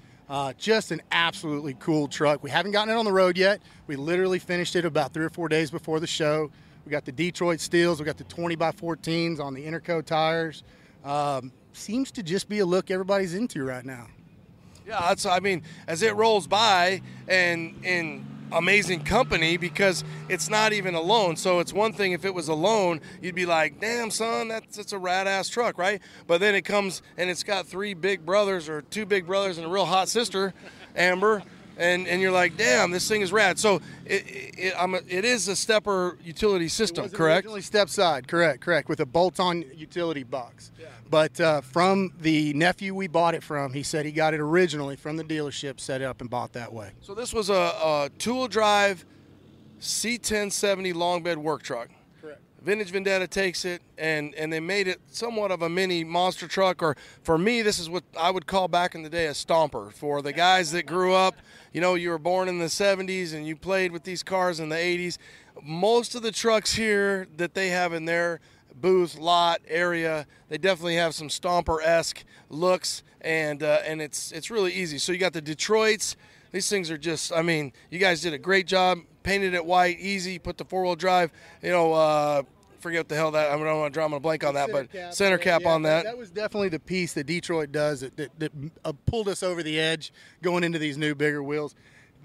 Just an absolutely cool truck. We haven't gotten it on the road yet. We literally finished it about 3 or 4 days before the show. We got the Detroit steels. We got the 20x14s on the Interco tires. Seems to just be a look everybody's into right now.
Yeah, I mean, as it rolls by, and in amazing company, because it's not even a loan. So it's one thing if it was a loan, you'd be like, damn, son, that's a rad-ass truck, right? But then it comes, and it's got 3 big brothers or 2 big brothers and a real hot sister, Amber, and you're like, damn, this thing is rad. So it is a stepper utility system, correct?
Originally step side, correct, with a bolt-on utility box. Yeah. But from the nephew we bought it from, he said he got it originally from the dealership, set it up and bought that way.
So this was a two-wheel drive C1070 long bed work truck.
Correct.
Vintage Vendetta takes it, and they made it somewhat of a mini monster truck, or for me, this is what I would call back in the day a stomper. For the guys that grew up, you know, you were born in the 70s and you played with these cars in the 80s. Most of the trucks here that they have in their booth, lot, area, they definitely have some stomper-esque looks, and it's really easy. So you got the Detroits. These things are just, I mean, you guys did a great job. Painted it white, easy, put the four-wheel drive, you know, forget what the hell that, I don't want to draw a blank on that, but center cap on that.
That was definitely the piece that Detroit does that pulled us over the edge going into these new, bigger wheels.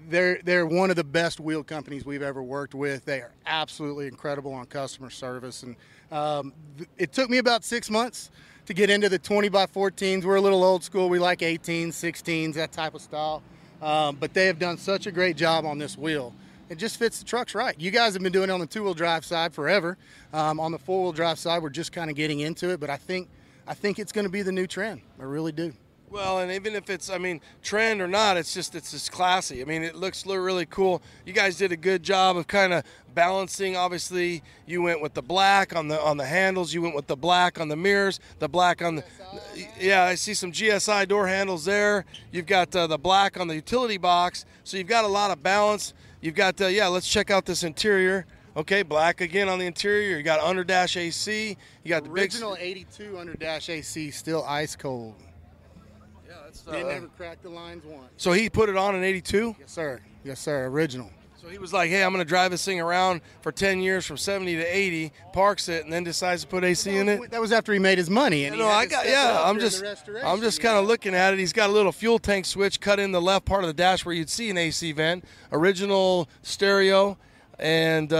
They're one of the best wheel companies we've ever worked with. They are absolutely incredible on customer service. And it took me about 6 months to get into the 20x14s. We're a little old school. We like 18s, 16s, that type of style. But they have done such a great job on this wheel. It just fits the trucks right. You guys have been doing it on the two-wheel drive side forever. On the four-wheel drive side, we're just kind of getting into it. But I think it's going to be the new trend. I really do.
Well, and even if it's, I mean, trend or not, it's just classy. I mean, it looks really cool. You guys did a good job of kind of balancing. Obviously, you went with the black on the handles. You went with the black on the mirrors. The black on the, yeah, I see some GSI door handles there. You've got the black on the utility box. So you've got a lot of balance. You've got, yeah, let's check out this interior. Okay, black again on the interior. You got under dash AC. You got the
original 82 under dash AC, still ice cold.
Yeah, that's.
They never cracked the lines once.
So he put it on in 82?
Yes, sir. Yes, sir. Original.
So he was like, hey, I'm going to drive this thing around for 10 years from 70 to 80, parks it, and then decides to put AC in it?
That was after he made his money. And
I'm just kind of looking at it. He's got a little fuel tank switch cut in the left part of the dash where you'd see an AC vent, original stereo, and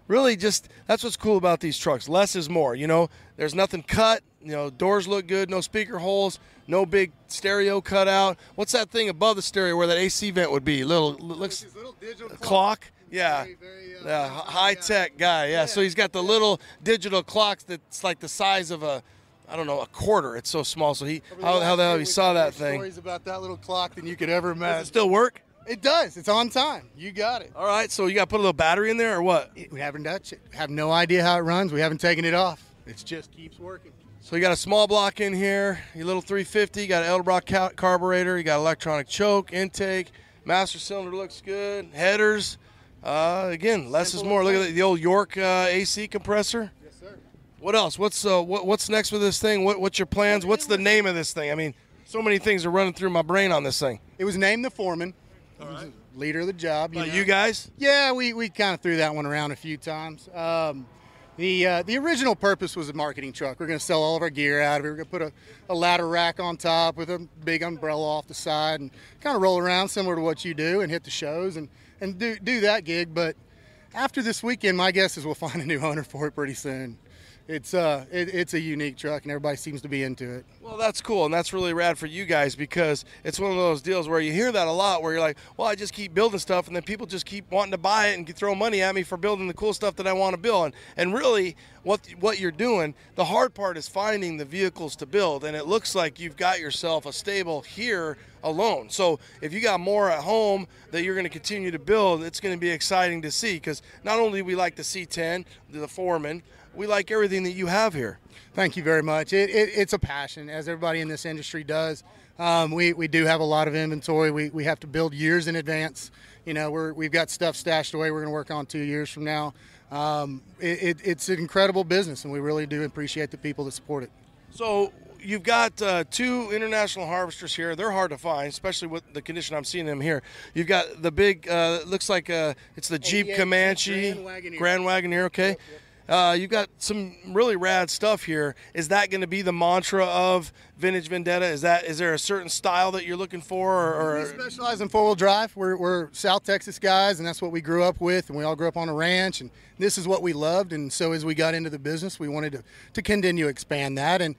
really just that's what's cool about these trucks. Less is more, you know. There's nothing cut. You know, doors look good, no speaker holes.
No big stereo cutout. What's that thing above the stereo where that AC vent would be? Looks
little digital
clock. Yeah.
Very,
High tech guy. Yeah. So he's got the little digital clocks that's like the size of a quarter. It's so small. So how the hell he saw that thing?
Stories about that little clock than you could ever imagine.
Does it still work?
It does. It's on time. You got it.
All right. So you got to put a little battery in there or what?
We haven't touched it. Have no idea how it runs. We haven't taken it off. It just keeps working.
So you got a small block in here, your little 350, you got an Edelbrock carburetor, you got electronic choke, intake, master cylinder looks good, headers. Again, less is more. Look at the old York AC compressor.
Yes, sir.
What else? What's next with this thing? What's your plans? What's the name of this thing? I mean, so many things are running through my brain on this thing.
It was named the Foreman. All right. Leader of the job.
You guys?
Yeah, we kind of threw that one around a few times. The original purpose was a marketing truck. We're going to sell all of our gear out of it. We're going to put a ladder rack on top with a big umbrella off the side and kind of roll around similar to what you do and hit the shows and do that gig. But after this weekend, my guess is we'll find a new owner for it pretty soon. It's a unique truck, and everybody seems to be into it.
Well, that's cool, and that's really rad for you guys because it's one of those deals where you hear that a lot where you're like, well, I just keep building stuff, and then people just keep wanting to buy it and throw money at me for building the cool stuff that I want to build. And really, what you're doing, the hard part is finding the vehicles to build, and it looks like you've got yourself a stable here alone. So if you got more at home that you're going to continue to build, it's going to be exciting to see because not only do we like the C10, the Foreman, we like everything that you have here.
Thank you very much. It's a passion, as everybody in this industry does. We do have a lot of inventory. We have to build years in advance. We've got stuff stashed away we're going to work on 2 years from now. It's an incredible business, and we really do appreciate the people that support it.
So you've got 2 international harvesters here. They're hard to find, especially with the condition I'm seeing them here. You've got the big, looks like it's the Jeep Comanche Grand Wagoneer. Okay. Yep. You've got some really rad stuff here. Is that going to be the mantra of Vintage Vendetta? Is there a certain style that you're looking for? Or
we specialize in four-wheel drive. We're South Texas guys, and that's what we grew up with, and we all grew up on a ranch, and this is what we loved. And so as we got into the business, we wanted to continue to expand that. And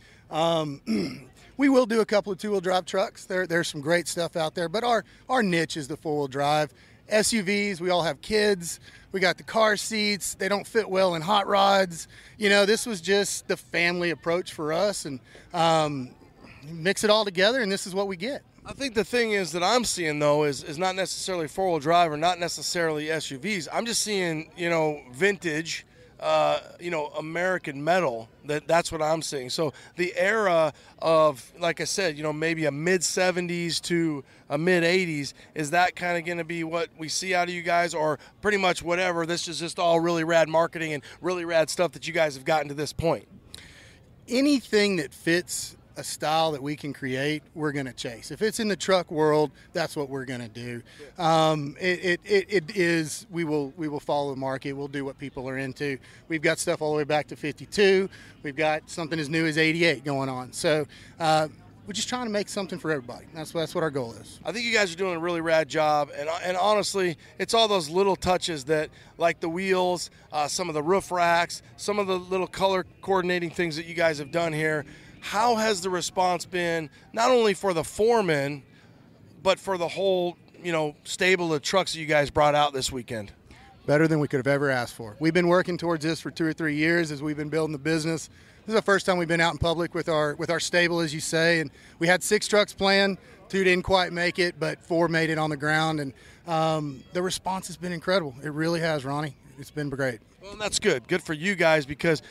we will do a couple of two-wheel drive trucks. There's some great stuff out there, but our niche is the four-wheel drive. SUVs, we all have kids. We got the car seats. They don't fit well in hot rods. This was just the family approach for us, and mix it all together, and this is what we get.
I think the thing is that I'm seeing, though, is not necessarily four-wheel drive or not necessarily SUVs. I'm just seeing, vintage, American metal. That's what I'm seeing. So the era of, like I said, maybe a mid-70s to a mid-80s, is that kind of going to be what we see out of you guys, or pretty much whatever? This is just all really rad marketing and really rad stuff that you guys have gotten to this point.
Anything that fits a style that we can create, we're going to chase. If it's in the truck world, that's what we're going to do. We will follow the market. We'll do what people are into. We've got stuff all the way back to 52. We've got something as new as 88 going on. So we're just trying to make something for everybody. That's what our goal is.
I think you guys are doing a really rad job, and honestly, it's all those little touches that, like the wheels, some of the roof racks, some of the little color coordinating things that you guys have done here. How has the response been, not only for the Foreman, but for the whole, stable of trucks that you guys brought out this weekend?
Better than we could have ever asked for. We've been working towards this for 2 or 3 years as we've been building the business. This is the first time we've been out in public with our stable, as you say, and we had 6 trucks planned. 2 didn't quite make it, but 4 made it on the ground, and the response has been incredible. It really has, Ronnie. It's been great.
Well, that's good. Good for you guys, because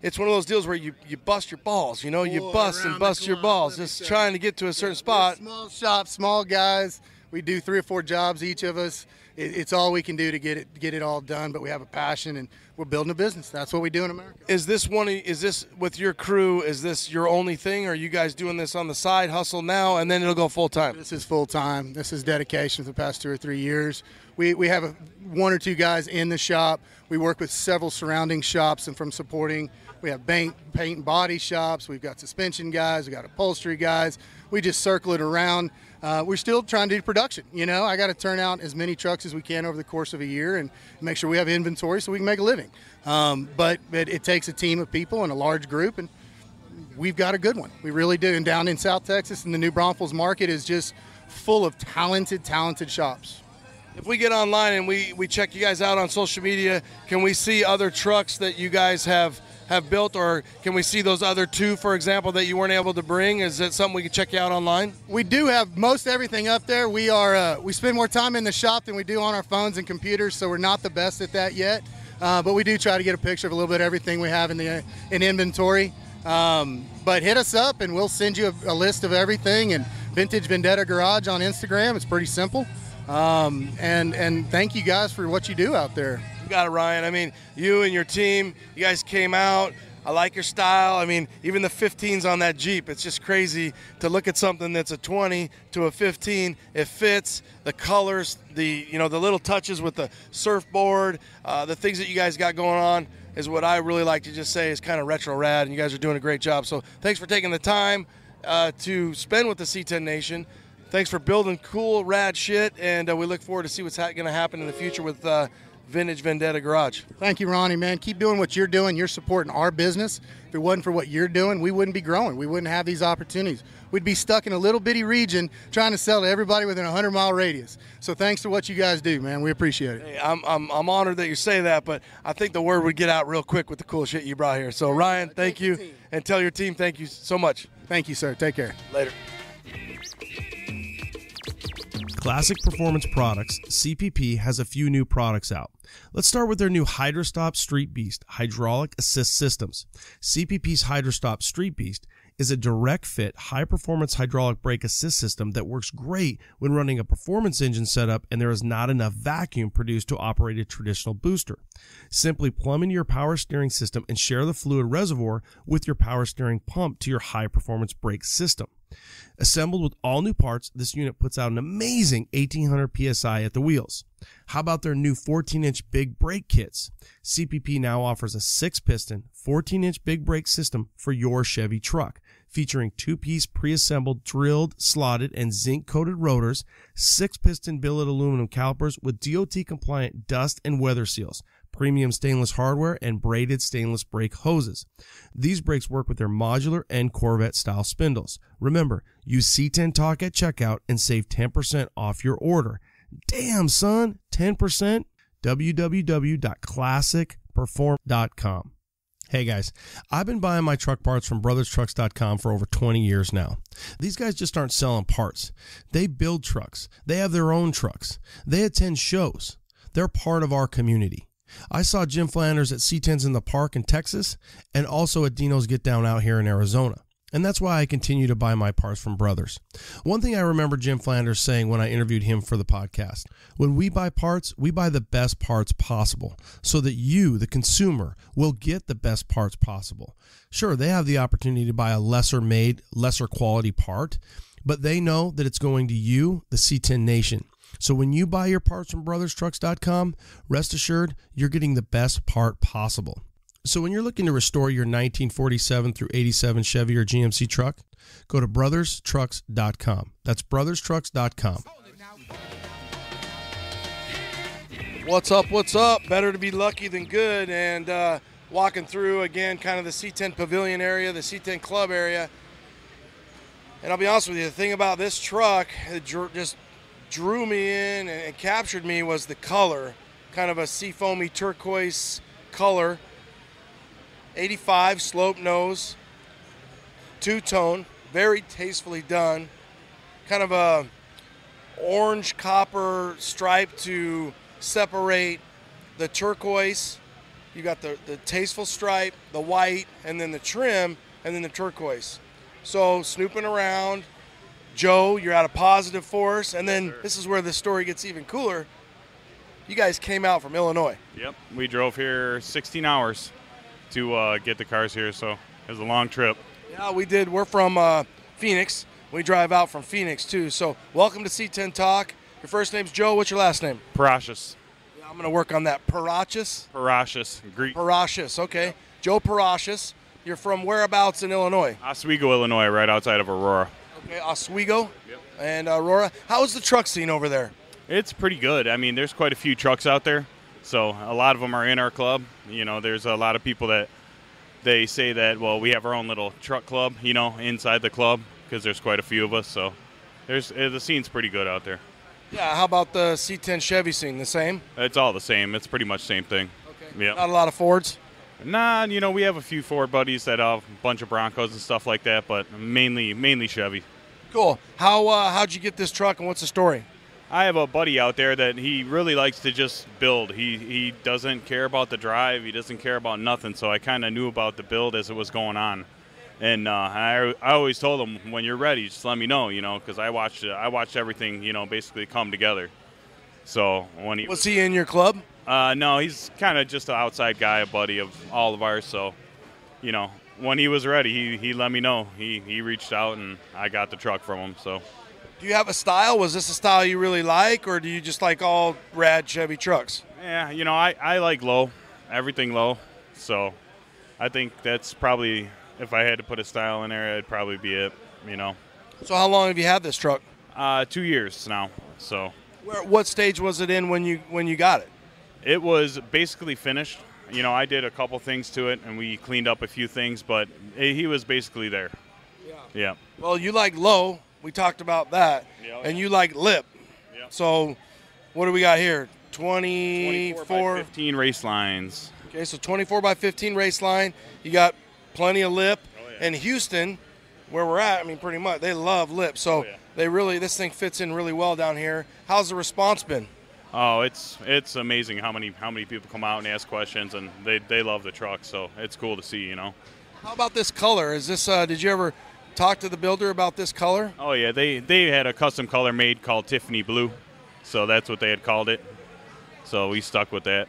it's one of those deals where you bust your balls, you bust and bust your balls just trying to get to a certain spot.
Small shop, small guys. We do 3 or 4 jobs, each of us. It's all we can do to get it all done, but we have a passion, and we're building a business. That's what we do in America.
Is this with your crew, is this your only thing, or are you guys doing this on the side hustle now, and then it'll go full time?
This is full time. This is dedication for the past 2 or 3 years. We have 1 or 2 guys in the shop. We work with several surrounding shops, and from supporting, we have paint and body shops. We've got suspension guys. We've got upholstery guys. We just circle it around. We're still trying to do production. I got to turn out as many trucks as we can over the course of a year and make sure we have inventory so we can make a living. But it takes a team of people and a large group, and we've got a good one. We really do. And down in South Texas, and the New Braunfels market is just full of talented shops.
If we get online and we check you guys out on social media, can we see other trucks that you guys have built, or can we see those other two, for example, that you weren't able to bring? Is it something we can check you out online?
We do have most everything up there. We spend more time in the shop than we do on our phones and computers, so we're not the best at that yet. But we do try to get a picture of a little bit of everything we have in inventory. But hit us up and we'll send you a list of everything. And Vintage Vendetta Garage on Instagram. It's pretty simple. And thank you guys for what you do out there.
You got it, Ryan. I mean, you and your team, you guys came out. I like your style. I mean, even the 15s on that Jeep, it's just crazy to look at something that's a 20 to a 15. It fits, the colors, the little touches with the surfboard, the things that you guys got going on is what I really like to just say is kind of retro rad, and you guys are doing a great job. So thanks for taking the time to spend with the C10 Nation. Thanks for building cool, rad shit, and we look forward to see what's going to happen in the future with Vintage Vendetta Garage.
Thank you, Ronnie, man. Keep doing what you're doing. You're supporting our business. If it wasn't for what you're doing, we wouldn't be growing. We wouldn't have these opportunities. We'd be stuck in a little bitty region trying to sell to everybody within a 100-mile radius. So thanks for what you guys do, man. We appreciate it.
Hey, I'm honored that you say that, but I think the word would get out real quick with the cool shit you brought here. So, Ryan, thank you, and tell your team thank you so much.
Thank you, sir. Take care.
Later.
Classic Performance Products, CPP, has a few new products out. Let's start with their new HydroStop Street Beast hydraulic assist systems. CPP's HydroStop Street Beast is a direct fit, high-performance hydraulic brake assist system that works great when running a performance engine setup and there is not enough vacuum produced to operate a traditional booster. Simply plumb into your power steering system and share the fluid reservoir with your power steering pump to your high-performance brake system. Assembled with all new parts, this unit puts out an amazing 1800 PSI at the wheels. How about their new 14-inch big brake kits? CPP now offers a 6-piston, 14-inch big brake system for your Chevy truck, featuring 2-piece pre-assembled drilled, slotted, and zinc-coated rotors, 6-piston billet aluminum calipers with DOT-compliant dust and weather seals, premium stainless hardware, and braided stainless brake hoses. These brakes work with their modular and Corvette-style spindles. Remember, use C10 Talk at checkout and save 10% off your order. Damn, son, 10%? www.classicperform.com. Hey guys, I've been buying my truck parts from brotherstrucks.com for over 20 years now. These guys just aren't selling parts. They build trucks. They have their own trucks. They attend shows. They're part of our community. I saw Jim Flanders at C10s in the Park in Texas and also at Dino's Get Down out here in Arizona. And that's why I continue to buy my parts from Brothers. One thing I remember Jim Flanders saying when I interviewed him for the podcast: when we buy parts, we buy the best parts possible so that you, the consumer, will get the best parts possible. Sure, they have the opportunity to buy a lesser made, lesser quality part, but they know that it's going to you, the C10 Nation. So when you buy your parts from brotherstrucks.com, rest assured you're getting the best part possible. So when you're looking to restore your 1947 through 87 Chevy or GMC truck, go to brotherstrucks.com. That's brotherstrucks.com.
What's up? What's up? Better to be lucky than good. And walking through, again, kind of the C10 Pavilion area, the C10 Club area. And I'll be honest with you, the thing about this truck that just drew me in and captured me was the color. Kind of a seafoamy turquoise color. 85 slope nose, two-tone, very tastefully done. Kind of a orange copper stripe to separate the turquoise. You got the tasteful stripe, the white, and then the trim, and then the turquoise. So snooping around, Joe, you're at a Positive Force, and then this is where the story gets even cooler. You guys came out from Illinois.
Yep, we drove here 16 hours to get the cars here, so it was a long trip.
Yeah, we did. We're from Phoenix. We drive out from Phoenix, too. So welcome to C10 Talk. Your first name's Joe. What's your last name?
Parashas.
Yeah, I'm going to work on that. Parashas?
Parashas. Greek.
Parashas, okay. Yep. Joe Parashas. You're from whereabouts in Illinois?
Oswego, Illinois, right outside of Aurora.
Okay, Oswego.
Yep.
And Aurora. How's the truck scene over there?
It's pretty good. I mean, there's quite a few trucks out there. So a lot of them are in our club. You know, there's a lot of people that they say that, well, we have our own little truck club, you know, inside the club, because there's quite a few of us. So the scene's pretty good out there.
Yeah, how about the C10 Chevy scene? The same?
It's all the same. It's pretty much the same thing.
Okay.
Yeah.
Not a lot of Fords?
Nah, you know, we have a few Ford buddies that have a bunch of Broncos and stuff like that, but mainly Chevy.
Cool. How'd you get this truck, and what's the story?
I have a buddy out there that he really likes to just build. He doesn't care about the drive. He doesn't care about nothing. So I kind of knew about the build as it was going on. And I always told him, when you're ready, just let me know, you know, because I watched everything, you know, basically come together. So when he
was he in your club?
No, he's kind of just an outside guy, a buddy of all of ours. So, you know, when he was ready, he let me know. He reached out, and I got the truck from him. So,
do you have a style? Was this a style you really like, or do you just like all rad Chevy trucks?
Yeah, you know, I like low, everything low. So I think that's probably, if I had to put a style in there, it'd probably be it, you know.
So how long have you had this truck?
2 years now. So
what stage was it in when you got it?
It was basically finished. You know, I did a couple things to it, and we cleaned up a few things, but he was basically there. Yeah.
Well, you like low. We talked about that.
Yeah.
And you like lip.
Yeah.
So what do we got here? 24
by 15 race lines.
Okay, so 24 by 15 race line. You got plenty of lip.
Oh, yeah.
And Houston, where we're at, I mean, pretty much, they love lip. So this thing fits in really well down here. How's the response been?
Oh, it's amazing how many people come out and ask questions, and they love the truck. So it's cool to see, you know.
How about this color? Is this? Did you ever talk to the builder about this color?
Oh yeah, they had a custom color made called Tiffany Blue, so that's what they had called it. So we stuck with that.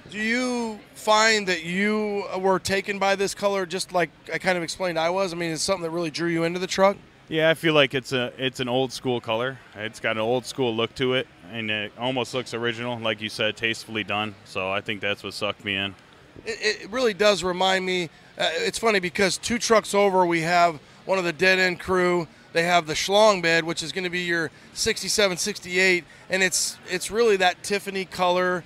Do you find that you were taken by this color just like I kind of explained I was? I mean, it's something that really drew you into the truck?
Yeah, I feel like it's an old school color. It's got an old school look to it, and it almost looks original, like you said, tastefully done. So I think that's what sucked me in.
It really does remind me. It's funny because 2 trucks over we have one of the dead end crew. They have the Schlong bed, which is going to be your 67, 68, and it's really that Tiffany color.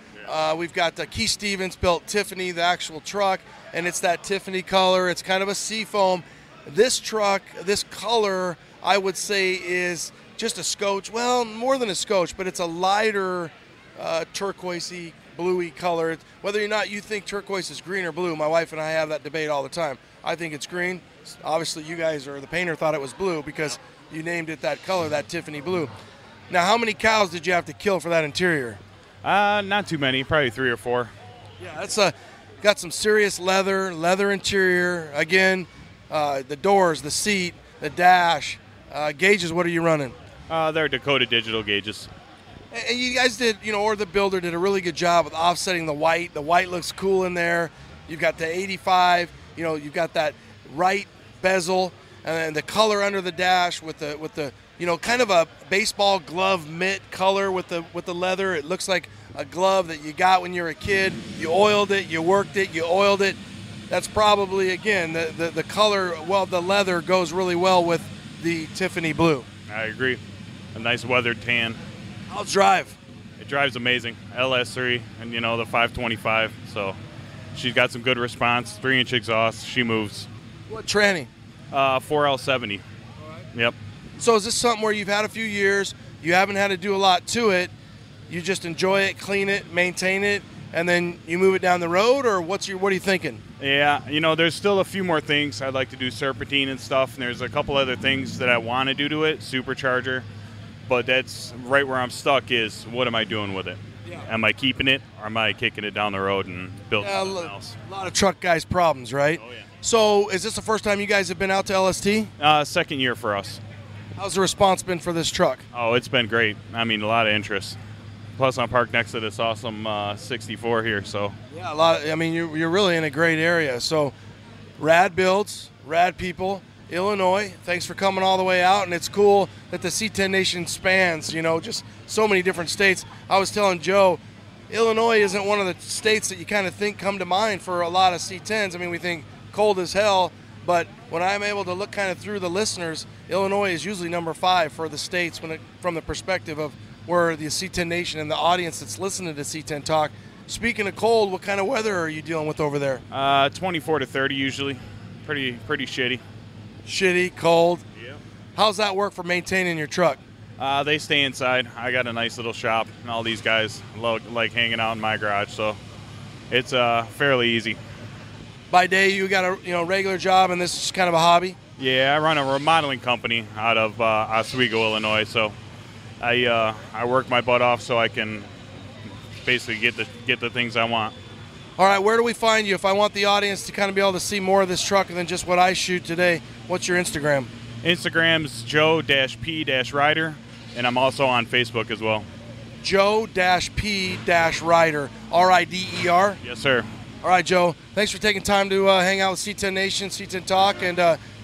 We've got Keith Stevens built Tiffany, the actual truck, and it's that Tiffany color. It's kind of a seafoam. This truck, this color, I would say is just a scotch. Well, more than a scotch, but it's a lighter turquoisey, bluey color. Whether or not you think turquoise is green or blue, my wife and I have that debate all the time. I think it's green. Obviously, you guys or the painter thought it was blue because you named it that color, that Tiffany blue. Now, how many cows did you have to kill for that interior?
Not too many, probably 3 or 4.
Yeah, that's got some serious leather interior. Again, the doors, the seat, the dash, gauges. What are you running?
They're Dakota Digital gauges.
And you guys did, or the builder did a really good job of offsetting the white. The white looks cool in there. You've got the 85. You've got that right bezel, and then the color under the dash with the kind of a baseball glove mitt color with the leather. It looks like a glove that you got when you were a kid. You oiled it, you worked it, you oiled it. That's probably, again, the color, well, the leather goes really well with the Tiffany blue.
I agree. A nice weathered tan.
How's it drive?
It drives amazing. LS3 and, the 525. So she's got some good response. 3-inch exhaust. She moves.
What tranny?
4L70.
All right.
Yep.
So is this something where you've had a few years, you haven't had to do a lot to it, you just enjoy it, clean it, maintain it, and then you move it down the road, or what are you thinking?
Yeah, there's still a few more things. I'd like to do serpentine and stuff, and there's a couple other things that I want to do to it, supercharger, but that's right where I'm stuck is what am I doing with it? Yeah. Am I keeping it, or am I kicking it down the road and building something else?
A lot of truck guys' problems, right?
Oh, yeah.
So is this the first time you guys have been out to LST?
Second year for us.
How's the response been for this truck?
Oh, it's been great. I mean, a lot of interest. Plus, I'm parked next to this awesome 64 here, so.
Yeah, you're really in a great area. So, rad builds, rad people, Illinois. Thanks for coming all the way out, and it's cool that the C10 Nation spans, just so many different states. I was telling Joe, Illinois isn't one of the states that you kind of think come to mind for a lot of C10s. I mean, we think cold as hell, but when I'm able to look kind of through the listeners, Illinois is usually number 5 for the states from the perspective of where the C10 Nation and the audience that's listening to C10 Talk Speaking of cold, what kind of weather are you dealing with over there?
24 to 30 usually. Pretty shitty.
Shitty, cold.
Yeah.
How's that work for maintaining your truck?
They stay inside. I got a nice little shop, and all these guys like hanging out in my garage, so it's fairly easy.
By day, you got a regular job, and this is just kind of a hobby?
Yeah, I run a remodeling company out of Oswego, Illinois, so I work my butt off so I can basically get the things I want.
All right, where do we find you? If I want the audience to kind of be able to see more of this truck than just what I shoot today, what's your Instagram?
Instagram's Joe-P-Rider, and I'm also on Facebook as well.
Joe-P-Rider, R-I-D-E-R?
Yes, sir.
All right, Joe, thanks for taking time to hang out with C10 Nation, C10 Talk, and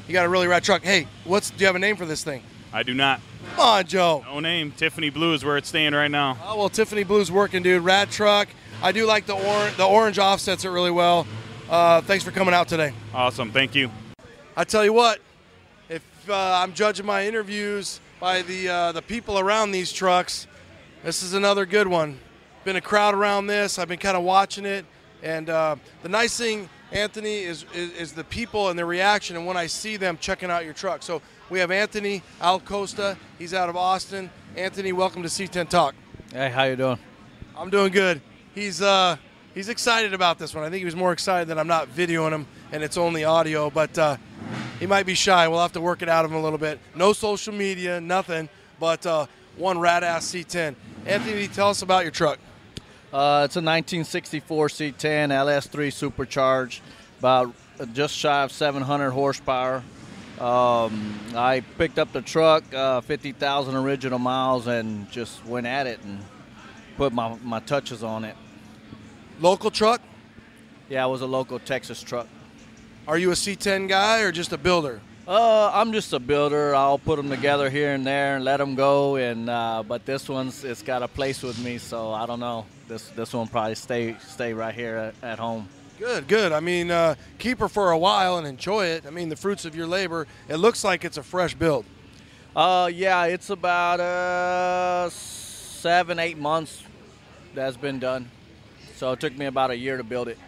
you got a really rad truck. Hey, do you have a name for this thing?
I do not.
Come on, Joe.
No name. Tiffany Blue is where it's staying right now.
Oh, well, Tiffany Blue's working, dude. Rad truck. I do like the orange offsets it really well. Thanks for coming out today.
Awesome. Thank you.
I tell you what, if I'm judging my interviews by the people around these trucks, this is another good one. Been a crowd around this. I've been kind of watching it. And the nice thing, Anthony, is the people and their reaction and when I see them checking out your truck. So we have Anthony Alcosta. He's out of Austin. Anthony, welcome to C10 Talk.
Hey, how you doing?
I'm doing good. He's excited about this one. I think he was more excited that I'm not videoing him and it's only audio, but he might be shy. We'll have to work it out of him a little bit. No social media, nothing, but one Rad Ass C10. Anthony, tell us about your truck.
It's a 1964 C10 LS3 supercharged, about just shy of 700 horsepower. I picked up the truck, 50,000 original miles, and just went at it and put my touches on it.
Local truck?
Yeah, it was a local Texas truck.
Are you a C10 guy or just a builder?
I'm just a builder. I'll put them together here and there and let them go. And but this it's got a place with me, so I don't know. This one probably stay right here at home.
Good. I mean, keep her for a while and enjoy it. I mean, the fruits of your labor. It looks like it's a fresh build.
Yeah, it's about 7-8 months that's been done. So it took me about a year to build it.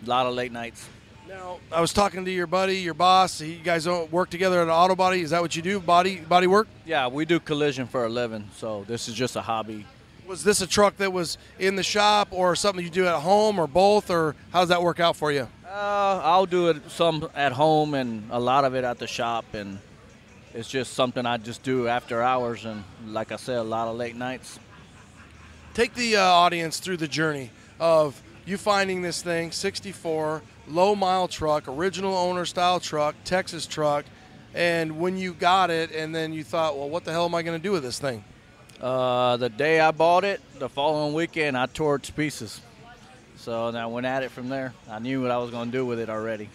A lot of late nights.
Now, I was talking to your buddy, your boss. You guys work together at an auto body. Is that what you do, body work?
Yeah, we do collision for a living, so this is just a hobby.
Was this a truck that was in the shop or something you do at home or both, or how does that work out for you?
I'll do it some at home and a lot of it at the shop, and it's just something I just do after hours and, like I said, a lot of late nights.
Take the audience through the journey of you finding this thing, 64, low-mile truck, original owner style truck, Texas truck, and when you got it and then you thought, well, what the hell am I going to do with this thing?
The day I bought it, the following weekend, I tore it to pieces. So then I went at it from there. I knew what I was going to do with it already.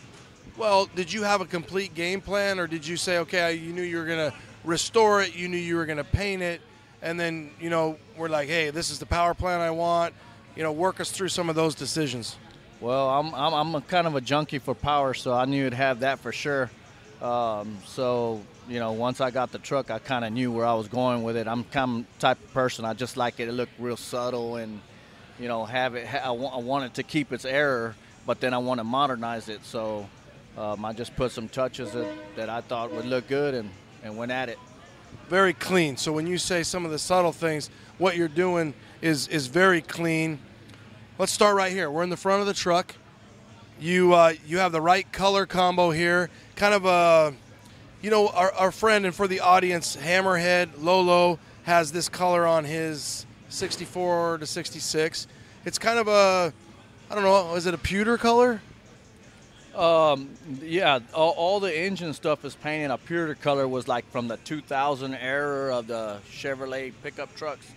Well, did you have a complete game plan, or did you say, okay, you knew you were going to restore it, you knew you were going to paint it, and then, we're like, hey, this is the power plant I want. Work us through some of those decisions.
Well, I'm a kind of a junkie for power, so I knew it'd have that for sure. Once I got the truck, I kind of knew where I was going with it. I'm kind of the type of person, I just like it to look real subtle and, have it. I want it to keep its error, but then I want to modernize it. So I just put some touches that I thought would look good and went at it.
Very clean. So when you say some of the subtle things, what you're doing is very clean. Let's start right here. We're in the front of the truck. You have the right color combo here. Kind of a, our friend, and for the audience, Hammerhead Lolo has this color on his 64 to 66. It's kind of a, I don't know, is it a pewter color?
Yeah, all the engine stuff is painted a pewter color. Was like from the 2000 era of the Chevrolet pickup trucks,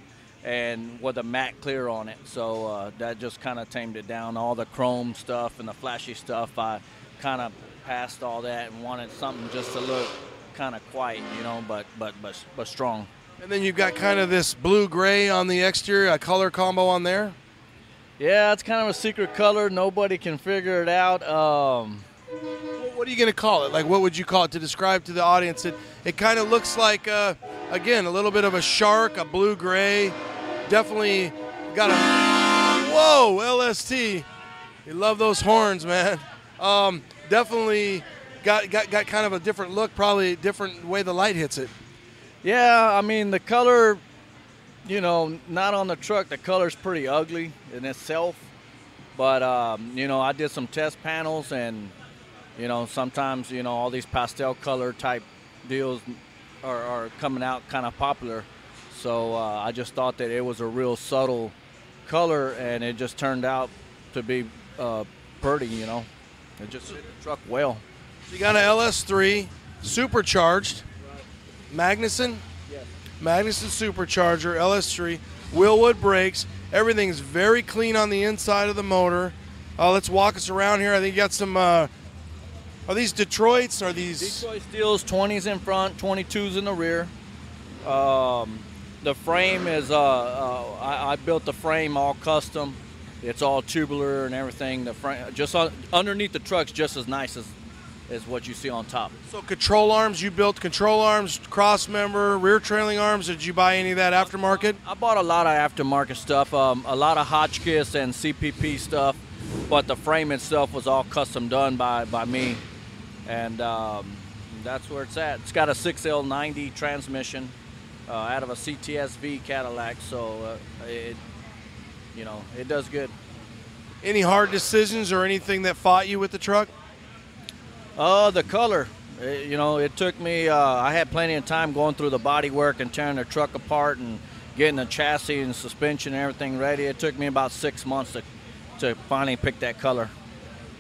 and with a matte clear on it. So that just kind of tamed it down. All the chrome stuff and the flashy stuff, I kind of passed all that and wanted something just to look kind of quiet, but strong.
And then you've got kind of this blue-gray on the exterior, a color combo on there?
Yeah, it's kind of a secret color. Nobody can figure it out.
What are you going to call it? Like, what would you call it to describe to the audience? It kind of looks like, again, a little bit of a shark, a blue-gray. Definitely got a... Whoa, LST. You love those horns, man. Definitely got kind of a different look, probably a different way the light hits it.
Yeah, I mean, the color, you know, not on the truck, the color's pretty ugly in itself. But, you know, I did some test panels, and, you know, sometimes, you know, all these pastel color type deals are coming out kind of popular. So I just thought that it was a real subtle color, and it just turned out to be pretty, you know. It just fit the truck well.
So you got an LS3 supercharged, Magnuson?
Yes.
Magnuson supercharger, LS3, Willwood brakes. Everything's very clean on the inside of the motor. Let's walk us around here. I think you got some, are these Detroits? Are these?
Detroit steels, 20s in front, 22s in the rear. The frame is, I built the frame all custom. It's all tubular and everything. The frame, just underneath the truck's just as nice as what you see on top.
So control arms, you built control arms, cross member, rear trailing arms. Did you buy any of that aftermarket?
I bought a lot of aftermarket stuff, a lot of Hotchkiss and CPP stuff, but the frame itself was all custom done by me. And that's where it's at. It's got a 6L90 transmission out of a CTSV Cadillac, so it, you know, it does good.
Any hard decisions or anything that fought you with the truck?
The color. You know, it took me, I had plenty of time going through the body work and tearing the truck apart and getting the chassis and suspension and everything ready. It took me about 6 months to finally pick that color.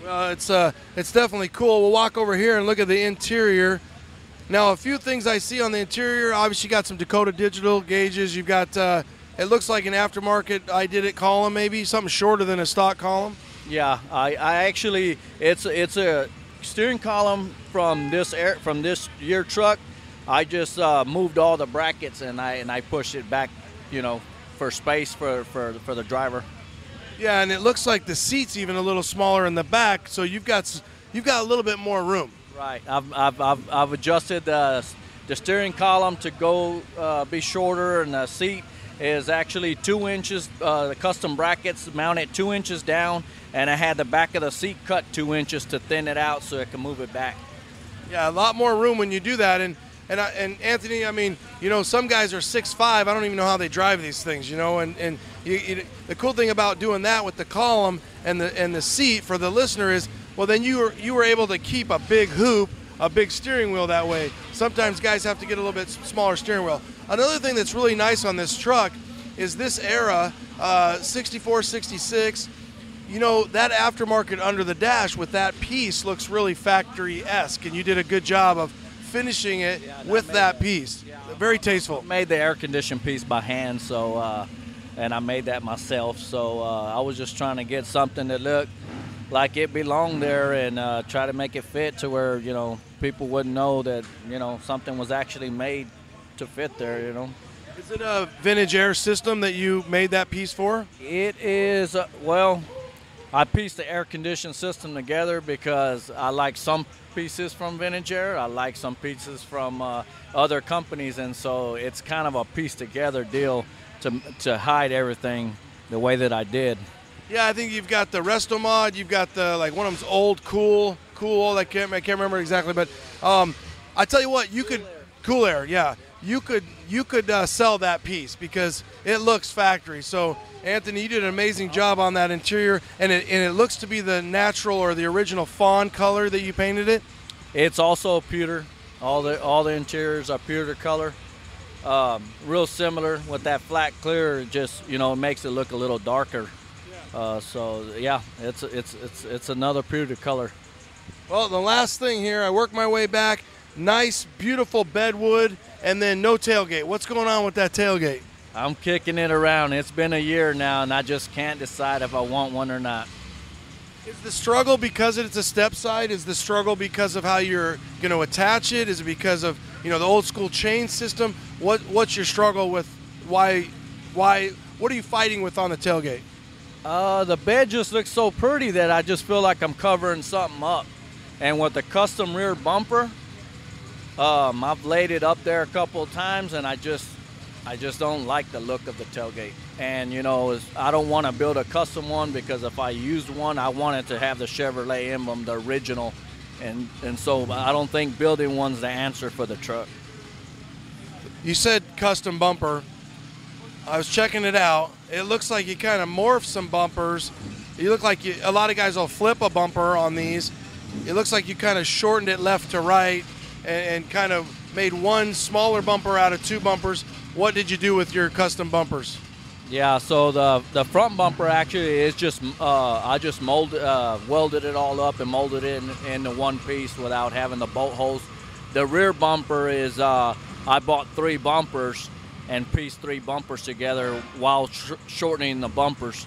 Well, it's definitely cool. We'll walk over here and look at the interior. Now, a few things I see on the interior, obviously you got some Dakota Digital gauges. You've got, it looks like an aftermarket I did it column, maybe something shorter than a stock column.
Yeah, I actually, it's a steering column from this year truck. I just moved all the brackets and I pushed it back, you know, for space for the driver.
Yeah, and it looks like the seat's even a little smaller in the back, so you've got a little bit more room.
Right. I've adjusted the steering column to go be shorter, and the seat is actually 2 inches. The custom brackets mounted 2 inches down, and I had the back of the seat cut 2 inches to thin it out so it can move it back.
Yeah, a lot more room when you do that. And Anthony, I mean, you know, some guys are 6'5". I don't even know how they drive these things, you know. And the cool thing about doing that with the column and the seat for the listener is, well, then you were able to keep a big hoop, a big steering wheel that way. Sometimes guys have to get a little bit smaller steering wheel. Another thing that's really nice on this truck is this era, 64, 66. You know, that aftermarket under the dash with that piece looks really factory-esque, and you did a good job of finishing it with that piece. Yeah, very tasteful.
I made the air conditioning piece by hand, so and I made that myself. So I was just trying to get something that looked like it belonged there and try to make it fit to where, you know, people wouldn't know that, you know, something was actually made to fit there, you know.
Is it a vintage air system that you made that piece for?
It is, well, I pieced the air conditioning system together because I like some pieces from Vintage Air. I like some pieces from other companies, and so it's kind of a piece together deal to hide everything the way that I did.
Yeah, I think you've got the Resto Mod. You've got the, like, one of them's old cool. I can't remember exactly, but I tell you what, you could Cool Air, yeah. You could sell that piece because it looks factory. So Anthony, you did an amazing job on that interior, and it looks to be the natural or the original fawn color that you painted it.
It's also pewter. All the interiors are pewter color. Real similar with that flat clear. Just, you know, it makes it look a little darker. So yeah, it's another pewter color.
Well, the last thing here, I work my way back. Nice, beautiful bedwood, and then no tailgate. What's going on with that tailgate?
I'm kicking it around. It's been a year now, and I just can't decide if I want one or not.
Is the struggle because it's a step side? Is the struggle because of how you're going to attach it? Is it because of, you know, the old school chain system? What's your struggle with? What are you fighting with on the tailgate?
The bed just looks so pretty that I just feel like I'm covering something up. And with the custom rear bumper, I've laid it up there a couple of times, and I just I just don't like the look of the tailgate. And, you know, I don't want to build a custom one because if I used one, I want it to have the Chevrolet emblem, the original. And so I don't think building one's the answer for the truck.
You said custom bumper. I was checking it out. It looks like you kind of morphed some bumpers. You look like a lot of guys will flip a bumper on these. It looks like you kind of shortened it left to right and kind of made one smaller bumper out of two bumpers. What did you do with your custom bumpers?
Yeah, so the front bumper actually is just I just welded it all up and molded it into one piece without having the bolt holes. The rear bumper is I bought 3 bumpers and pieced 3 bumpers together while shortening the bumpers.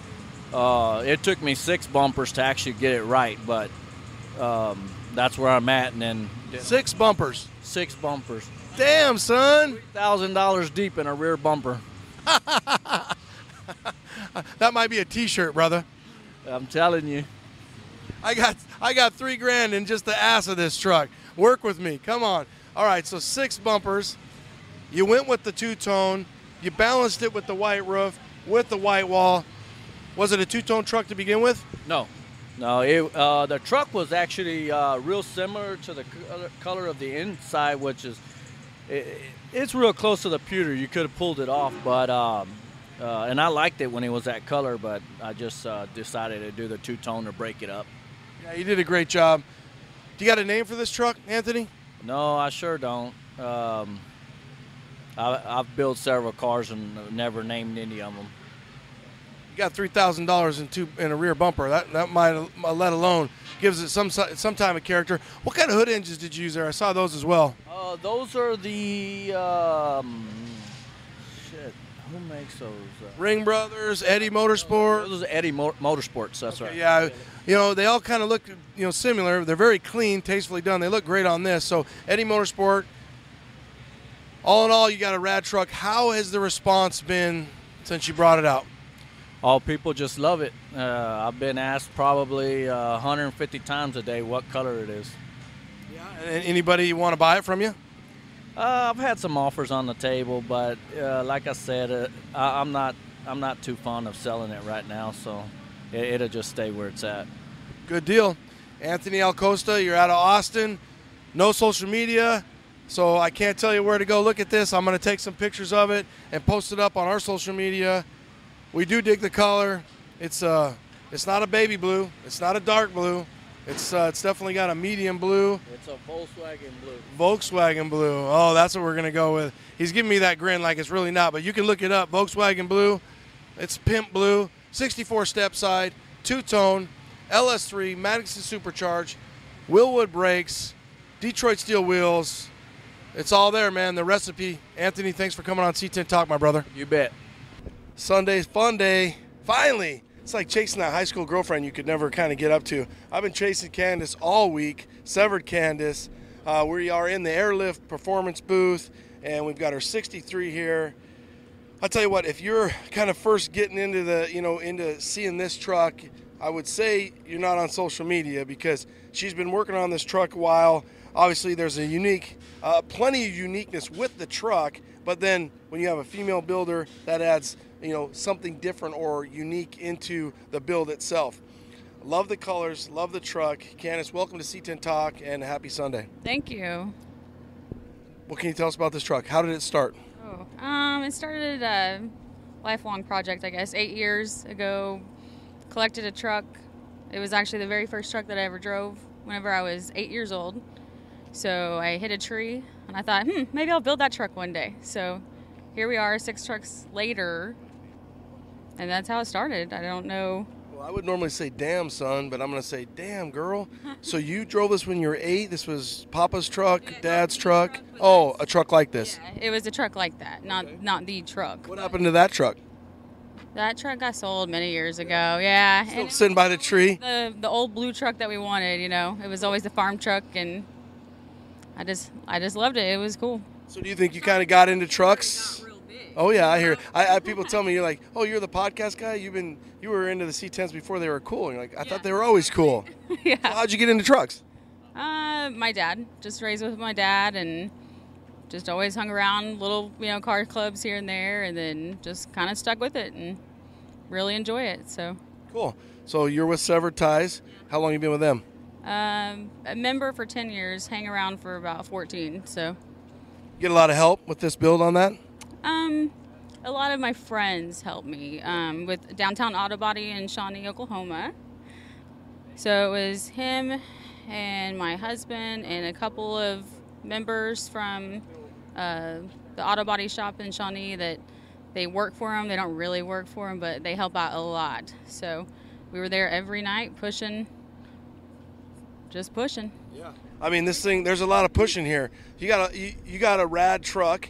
It took me 6 bumpers to actually get it right, but that's where I'm at. And then
6 bumpers.
6 bumpers.
Damn, son.
$3,000 deep in a rear bumper.
That might be a T-shirt, brother.
I'm telling you.
I got $3,000 in just the ass of this truck. Work with me. Come on. All right, so 6 bumpers. You went with the two-tone. You balanced it with the white roof, with the white wall. Was it a two-tone truck to begin with?
No. The truck was actually real similar to the color of the inside, which is it's real close to the pewter. You could have pulled it off, but and I liked it when it was that color, but I just decided to do the two-tone to break it up.
Yeah, you did a great job. Do you got a name for this truck, Anthony?
No, I sure don't. I've built several cars and never named any of them.
You got $3,000 in a rear bumper. That might, let alone, gives it some type of character. What kind of hood engines did you use there? I saw those as well.
Those are the who makes those?
Ring Brothers, Eddie Motorsport.
Those are Eddie Motorsports. That's right.
Yeah, you know they all kind of look similar. They're very clean, tastefully done. They look great on this. So Eddie Motorsport. All in all, you got a rad truck. How has the response been since you brought it out?
Oh, people just love it. I've been asked probably 150 times a day what color it is.
Yeah. And anybody want to buy it from you?
I've had some offers on the table, but like I said, I'm not too fond of selling it right now, so it'll just stay where it's at.
Good deal. Anthony Alcosta, you're out of Austin. No social media, so I can't tell you where to go look at this. I'm going to take some pictures of it and post it up on our social media. We do dig the color. It's not a baby blue. It's not a dark blue. It's definitely got a medium blue.
It's a Volkswagen blue.
Volkswagen blue. Oh, that's what we're going to go with. He's giving me that grin like it's really not, but you can look it up. Volkswagen blue. It's pimp blue. 64 step side, two-tone, LS3, Madison supercharged, Willwood brakes, Detroit steel wheels. It's all there, man. The recipe. Anthony, thanks for coming on C10 Talk, my brother.
You bet.
Sunday's fun day. Finally. It's like chasing that high school girlfriend you could never kind of get up to. I've been chasing Candace all week, severed Candace. We are in the Airlift Performance booth, and we've got our 63 here. I'll tell you what, if you're kind of first getting into into seeing this truck, I would say you're not on social media because she's been working on this truck a while. Obviously, there's a plenty of uniqueness with the truck, but then when you have a female builder, that adds something different or unique into the build itself. Love the colors, love the truck. Candace, welcome to C10 Talk and happy Sunday.
Thank you.
What can you tell us about this truck? How did it start?
It started a lifelong project, I guess. 8 years ago, collected a truck. It was actually the very first truck that I ever drove whenever I was 8 years old. So I hit a tree and I thought, maybe I'll build that truck one day. So here we are 6 trucks later. And that's how it started. I don't know.
Well, I would normally say, damn, son, but I'm going to say, damn, girl. So you drove this when you were 8? This was Papa's truck, Dad's truck? Oh, a truck like this?
Yeah, it was a truck like that, not the truck.
What happened to that truck?
That truck got sold many years ago, yeah.
Still sitting by the tree?
The old blue truck that we wanted, It was always the farm truck, and I just loved it. It was cool.
So do you think you kind of got into trucks? Oh yeah, I hear. People tell me you're like, oh, you're the podcast guy. You were into the C10s before they were cool. And you're like, I thought they were always cool.
Yeah.
So how'd you get into trucks?
My dad. Just raised with my dad and just always hung around little, car clubs here and there, and then just kind of stuck with it and really enjoy it. So
Cool. So you're with Severed Ties. How long have you been with them?
a member for 10 years, hang around for about 14. So
You get a lot of help with this build on that?
a lot of my friends helped me with Downtown Auto Body in Shawnee, Oklahoma. So it was him and my husband and a couple of members from the auto body shop in Shawnee that they work for him. They don't really work for him, but they help out a lot. So we were there every night just pushing.
Yeah. I mean, this thing, there's a lot of pushing here. You got a rad truck,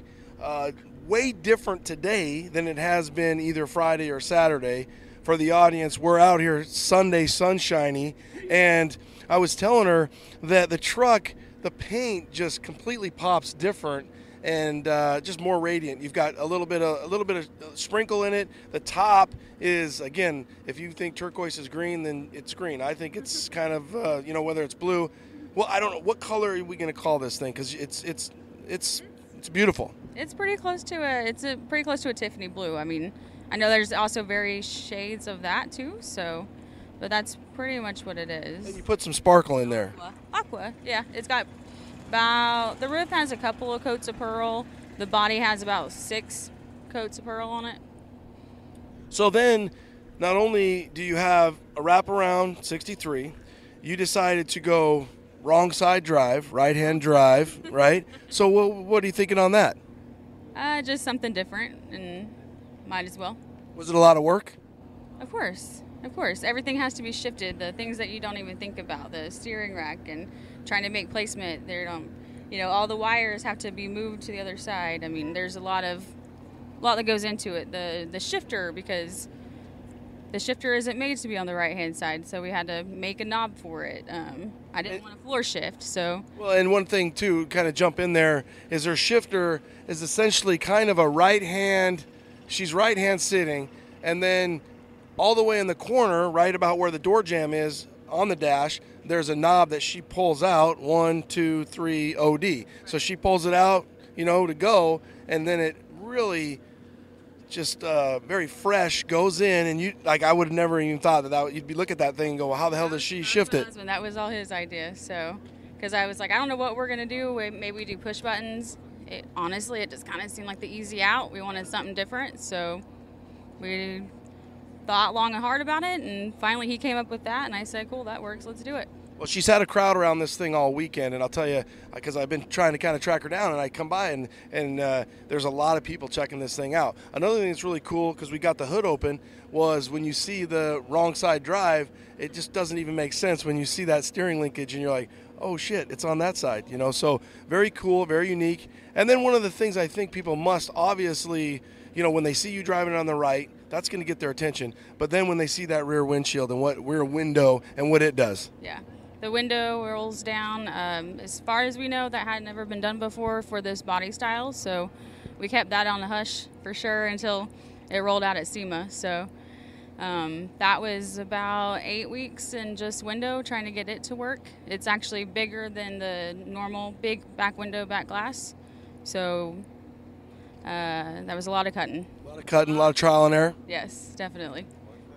way different today than it has been either Friday or Saturday. For the audience, we're out here Sunday sunshiny, and I was telling her that the truck, the paint just completely pops different and just more radiant. You've got a little bit of sprinkle in it. The top is, again, if you think turquoise is green, then it's green. I think it's kind of whether it's blue. Well, I don't know what color are we going to call this thing, because it's beautiful.
It's pretty close to a Tiffany blue. I mean, I know there's also various shades of that too. So, but that's pretty much what it is.
And you put some sparkle in there.
Aqua, yeah. It's got the roof has a couple of coats of pearl. The body has about 6 coats of pearl on it.
So then, not only do you have a wraparound 63, you decided to go wrong side drive, right-hand drive, right? So what are you thinking on that?
Just something different, and might as well.
Was it a lot of work?
Of course. Everything has to be shifted. The things that you don't even think about, the steering rack and trying to make placement. All the wires have to be moved to the other side. I mean, there's a lot that goes into it. The shifter, because the shifter isn't made to be on the right-hand side, so we had to make a knob for it. I didn't want a floor shift, so.
Well, and one thing, too, kind of jump in there, is her shifter is essentially kind of a right-hand, she's right-hand sitting, and then all the way in the corner, right about where the door jamb is on the dash, there's a knob that she pulls out, 1, 2, 3, OD. So she pulls it out, to go, and then it really just very fresh goes in, and I would have never even thought that you'd be look at that thing and go, well, how the hell does she shift it?
That was all his idea. So, because I was like, I don't know what we're gonna do. Maybe we do push buttons. Honestly, it just kind of seemed like the easy out. We wanted something different, so we thought long and hard about it, and finally he came up with that, and I said, cool, that works. Let's do it.
Well, she's had a crowd around this thing all weekend, and I'll tell you, because I've been trying to kind of track her down, and I come by, and there's a lot of people checking this thing out. Another thing that's really cool, because we got the hood open, was when you see the wrong side drive, it just doesn't even make sense when you see that steering linkage, and you're like, oh shit, it's on that side, So very cool, very unique. And then one of the things I think people must obviously, when they see you driving on the right, that's going to get their attention. But then when they see that rear windshield and what rear window and what it does.
Yeah. The window rolls down. As far as we know, that had never been done before for this body style. So we kept that on the hush for sure until it rolled out at SEMA. So that was about 8 weeks in just window trying to get it to work. It's actually bigger than the normal big back window, back glass. So that was a lot of cutting.
A lot of cutting, a lot of trial and error.
Yes, definitely.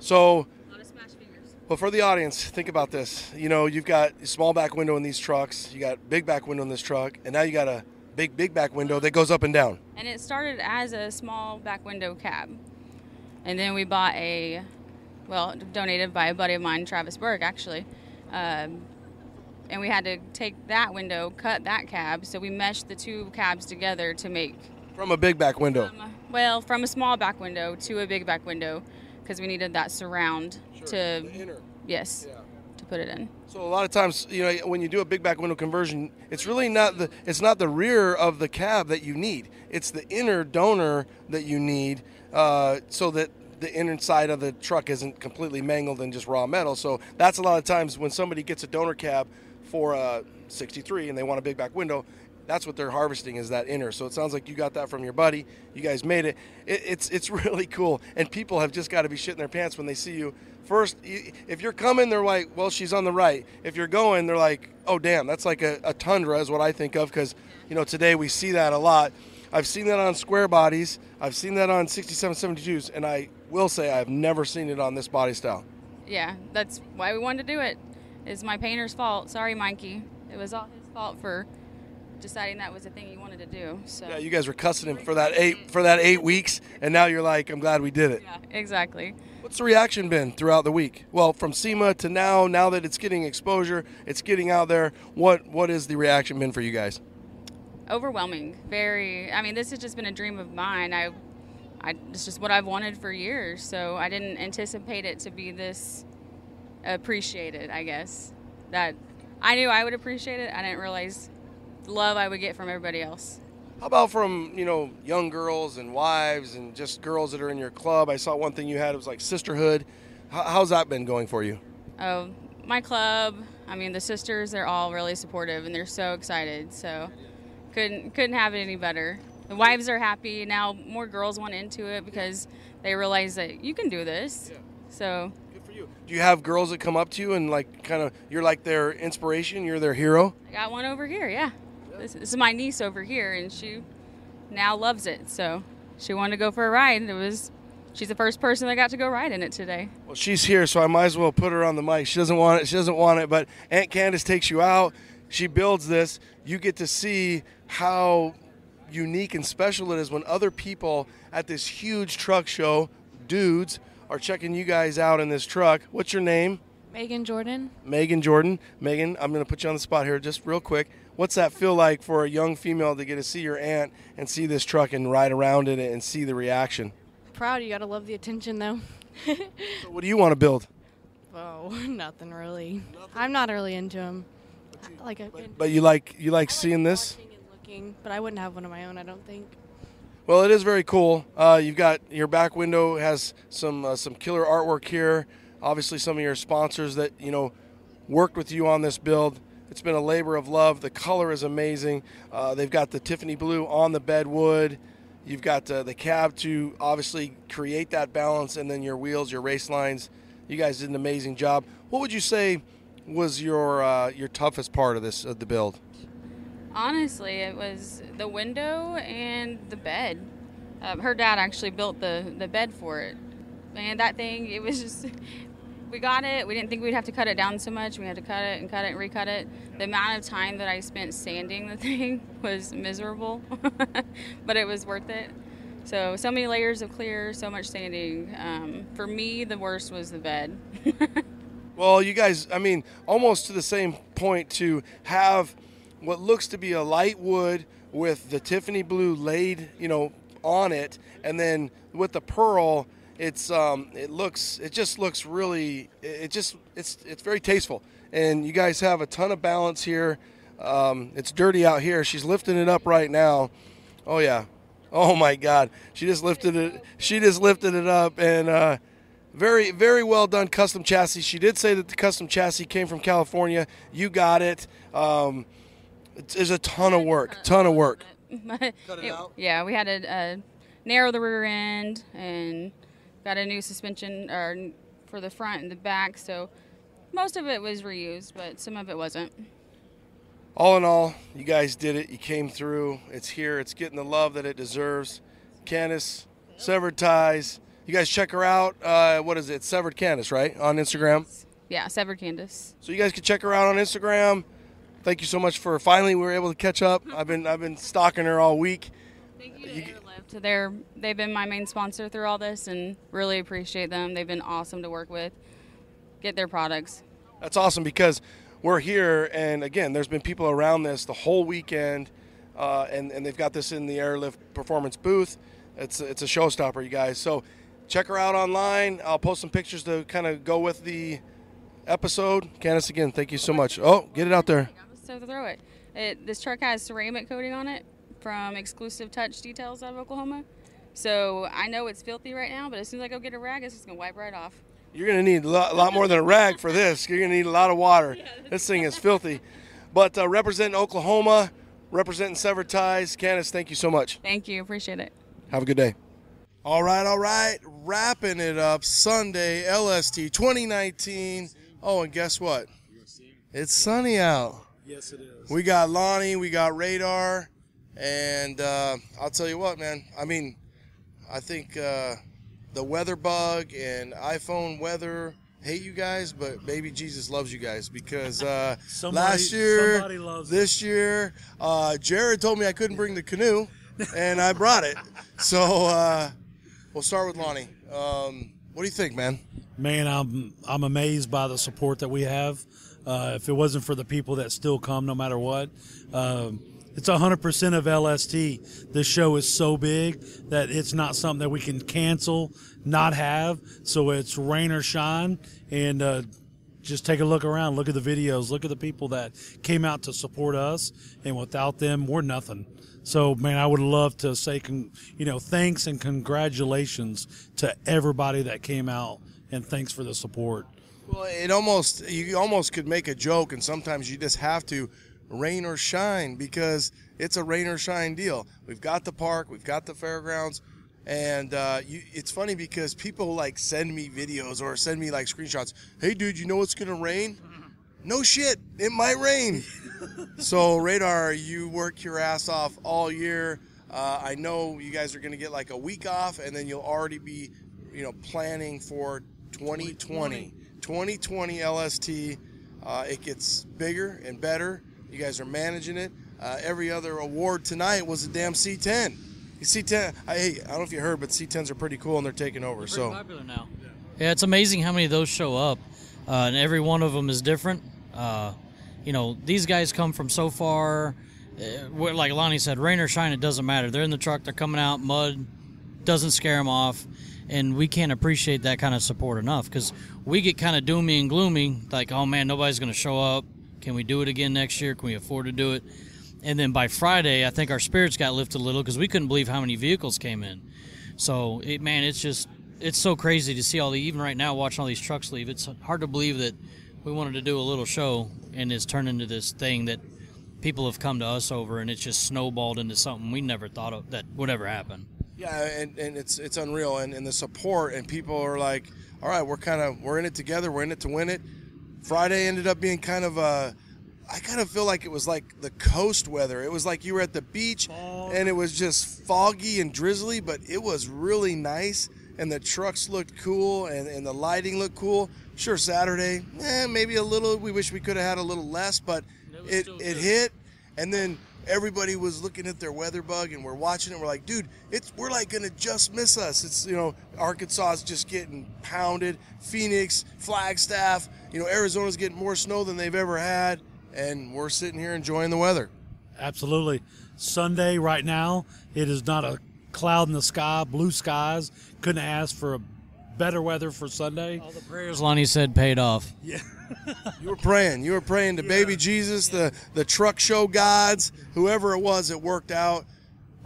So, well, for the audience, think about this. You've got a small back window in these trucks. You got big back window in this truck, and now you got a big back window that goes up and down.
And it started as a small back window cab, and then we bought donated by a buddy of mine, Travis Berg, actually. And we had to take that window, cut that cab, so we meshed the 2 cabs together to make.
From a big back window.
From a small back window to a big back window, because we needed that surround to put it in.
So a lot of times, when you do a big back window conversion, it's really not the rear of the cab that you need. It's the inner donor that you need, so that the inner side of the truck isn't completely mangled and just raw metal. So that's a lot of times when somebody gets a donor cab for a 63 and they want a big back window, That's what they're harvesting, is that inner. So it sounds like you got that from your buddy. You guys made it. It's really cool. And people have just got to be shitting their pants when they see you. First, if you're coming, they're like, well, she's on the right. If you're going, they're like, oh, damn, that's like a Tundra is what I think of, because, today we see that a lot. I've seen that on square bodies. I've seen that on 6772s, and I will say I've never seen it on this body style.
Yeah, that's why we wanted to do it. It's my painter's fault. Sorry, Mikey. It was all his fault for deciding that was the thing he wanted to do. So
yeah, you guys were cussing him for that 8 weeks, and now you're like, I'm glad we did it.
Yeah, exactly.
What's the reaction been throughout the week? Well, from SEMA to now that it's getting exposure, it's getting out there, what is the reaction been for you guys?
Overwhelming. Very. I mean, this has just been a dream of mine. It's just what I've wanted for years, so I didn't anticipate it to be this appreciated, I guess. That I knew I would appreciate it. I didn't realize the love I would get from everybody else.
How about from, young girls and wives and just girls that are in your club? I saw one thing you had, it was like sisterhood. How's that been going for you?
Oh, my club, I mean, the sisters, they're all really supportive, and they're so excited, so couldn't have it any better. The wives are happy. Now more girls want into it because they realize that you can do this. Yeah. So
good for you. Do you have girls that come up to you and you're like their inspiration, you're their hero?
I got one over here, yeah. This is my niece over here, and she now loves it. So she wanted to go for a ride. She's the first person that got to go ride in it today.
Well, she's here, so I might as well put her on the mic. She doesn't want it, but Aunt Candace takes you out. She builds this. You get to see how unique and special it is when other people at this huge truck show, dudes, are checking you guys out in this truck. What's your name?
Megan Jordan.
Megan Jordan. Megan, I'm going to put you on the spot here just real quick. What's that feel like for a young female to get to see your aunt and see this truck and ride around in it and see the reaction?
Proud. You got to love the attention, though.
So what do you want to build?
Oh, nothing really. I'm not really into them.
But you like seeing this?
But I wouldn't have one of my own, I don't think.
Well, it is very cool. You've got your back window has some killer artwork here. Obviously, some of your sponsors that worked with you on this build. It's been a labor of love. The color is amazing. They've got the Tiffany blue on the bedwood. You've got the cab to obviously create that balance, and then your wheels, your race lines. You guys did an amazing job. What would you say was your toughest part of the build?
Honestly, it was the window and the bed. Her dad actually built the bed for it. Man, that thing, it was just, we got it. We didn't think we'd have to cut it down so much. We had to cut it and recut it. The amount of time that I spent sanding the thing was miserable, but it was worth it. So many layers of clear, so much sanding. For me, the worst was the bed.
Well, you guys, I mean, almost to the same point to have what looks to be a light wood with the Tiffany blue laid, on it, and then with the pearl, it's very tasteful. And you guys have a ton of balance here. It's dirty out here. She's lifting it up right now. Oh yeah. Oh my God. She just lifted it up, and very, very well done custom chassis. She did say that the custom chassis came from California. You got it. It's a ton of work. Cut it out?
Yeah, we had to narrow the rear end and got a new suspension for the front and the back. So most of it was reused, but some of it wasn't.
All in all, you guys did it. You came through. It's here. It's getting the love that it deserves. Candace, Severed Ties. You guys check her out. What is it? Severed Candace, right? On Instagram?
Yeah, Severed Candace.
So you guys can check her out on Instagram. Thank you so much for finally we were able to catch up. I've been stalking her all week.
Thank you to Airlift. They've been my main sponsor through all this, and really appreciate them. They've been awesome to work with. Get their products.
That's awesome because we're here, and again, there's been people around this the whole weekend, and they've got this in the Airlift Performance booth. It's a showstopper, you guys. So check her out online. I'll post some pictures to kind of go with the episode. Candace, again, thank you so much. Oh, get it out there.
So to throw it. This truck has ceramic coating on it from Exclusive Touch Details out of Oklahoma. So I know it's filthy right now, but as soon as I go get a rag, it's just going to wipe right off.
You're going to need a lot more than a rag for this. You're going to need a lot of water. This thing is filthy. But representing Oklahoma,
representing Severed Ties. Candace, thank you so much.
Thank you. Appreciate it.
Have a good day. All right. Wrapping it up. Sunday, LST 2019. Oh, and guess what? It's sunny out.
Yes, it is.
We got Lonnie, we got Radar, and I'll tell you what, man. I mean, I think the weather bug and iPhone weather hate you guys, but baby Jesus loves you guys because last year, this year, Jared told me I couldn't bring the canoe, and I brought it. So we'll start with Lonnie. What do you think, man?
Man, I'm amazed by the support that we have. If it wasn't for the people that still come no matter what, it's 100% of LST. This show is so big that it's not something that we can cancel, not have. So it's rain or shine, and just take a look around, look at the videos, look at the people that came out to support us, and without them, we're nothing. So, man, I would love to say, thanks and congratulations to everybody that came out, and thanks for the support.
Well, you almost could make a joke, and sometimes you just have to rain or shine because it's a rain or shine deal. We've got the park, we've got the fairgrounds, and it's funny because people like send me videos or send me like screenshots. Hey, dude, you know it's gonna rain? No shit, it might rain. So, Radar, you work your ass off all year. I know you guys are gonna get like a week off, and then you'll already be, planning for 2020. 2020 LST, it gets bigger and better. You guys are managing it. Every other award tonight was a damn C10. C10, I don't know if you heard, but C10s are pretty cool and they're taking over.
They're pretty popular now. Yeah, it's amazing how many of those show up, and every one of them is different. These guys come from so far. Like Lonnie said, rain or shine, it doesn't matter. They're in the truck, they're coming out, mud doesn't scare them off. And we can't appreciate that kind of support enough because we get kind of doomy and gloomy, like, oh, man, nobody's going to show up. Can we do it again next year? Can we afford to do it? And then by Friday, I think our spirits got lifted a little because we couldn't believe how many vehicles came in. So, it's so crazy to see even right now, watching all these trucks leave. It's hard to believe that we wanted to do a little show and it's turned into this thing that people have come to us over, and it's just snowballed into something we never thought of that would ever happen.
Yeah, and it's unreal, and the support, and people are like, all right, we're in it together, we're in it to win it. Friday ended up being kind of I kind of feel like it was like the coast weather. It was like you were at the beach, and it was just foggy and drizzly, but it was really nice, and the trucks looked cool, and the lighting looked cool. Sure, Saturday, maybe a little, we wish we could have had a little less, but it hit, and then everybody was looking at their weather bug, and we're watching it. We're like, dude, we're like gonna just miss us. It's Arkansas is just getting pounded. Phoenix, Flagstaff, Arizona's getting more snow than they've ever had, and we're sitting here enjoying the weather.
Absolutely. Sunday right now, it is not a cloud in the sky, blue skies. Couldn't ask for a better weather for Sunday.
All the prayers Lonnie said paid off.
Yeah.
You were praying to baby Jesus, the truck show gods, whoever it was, it worked out.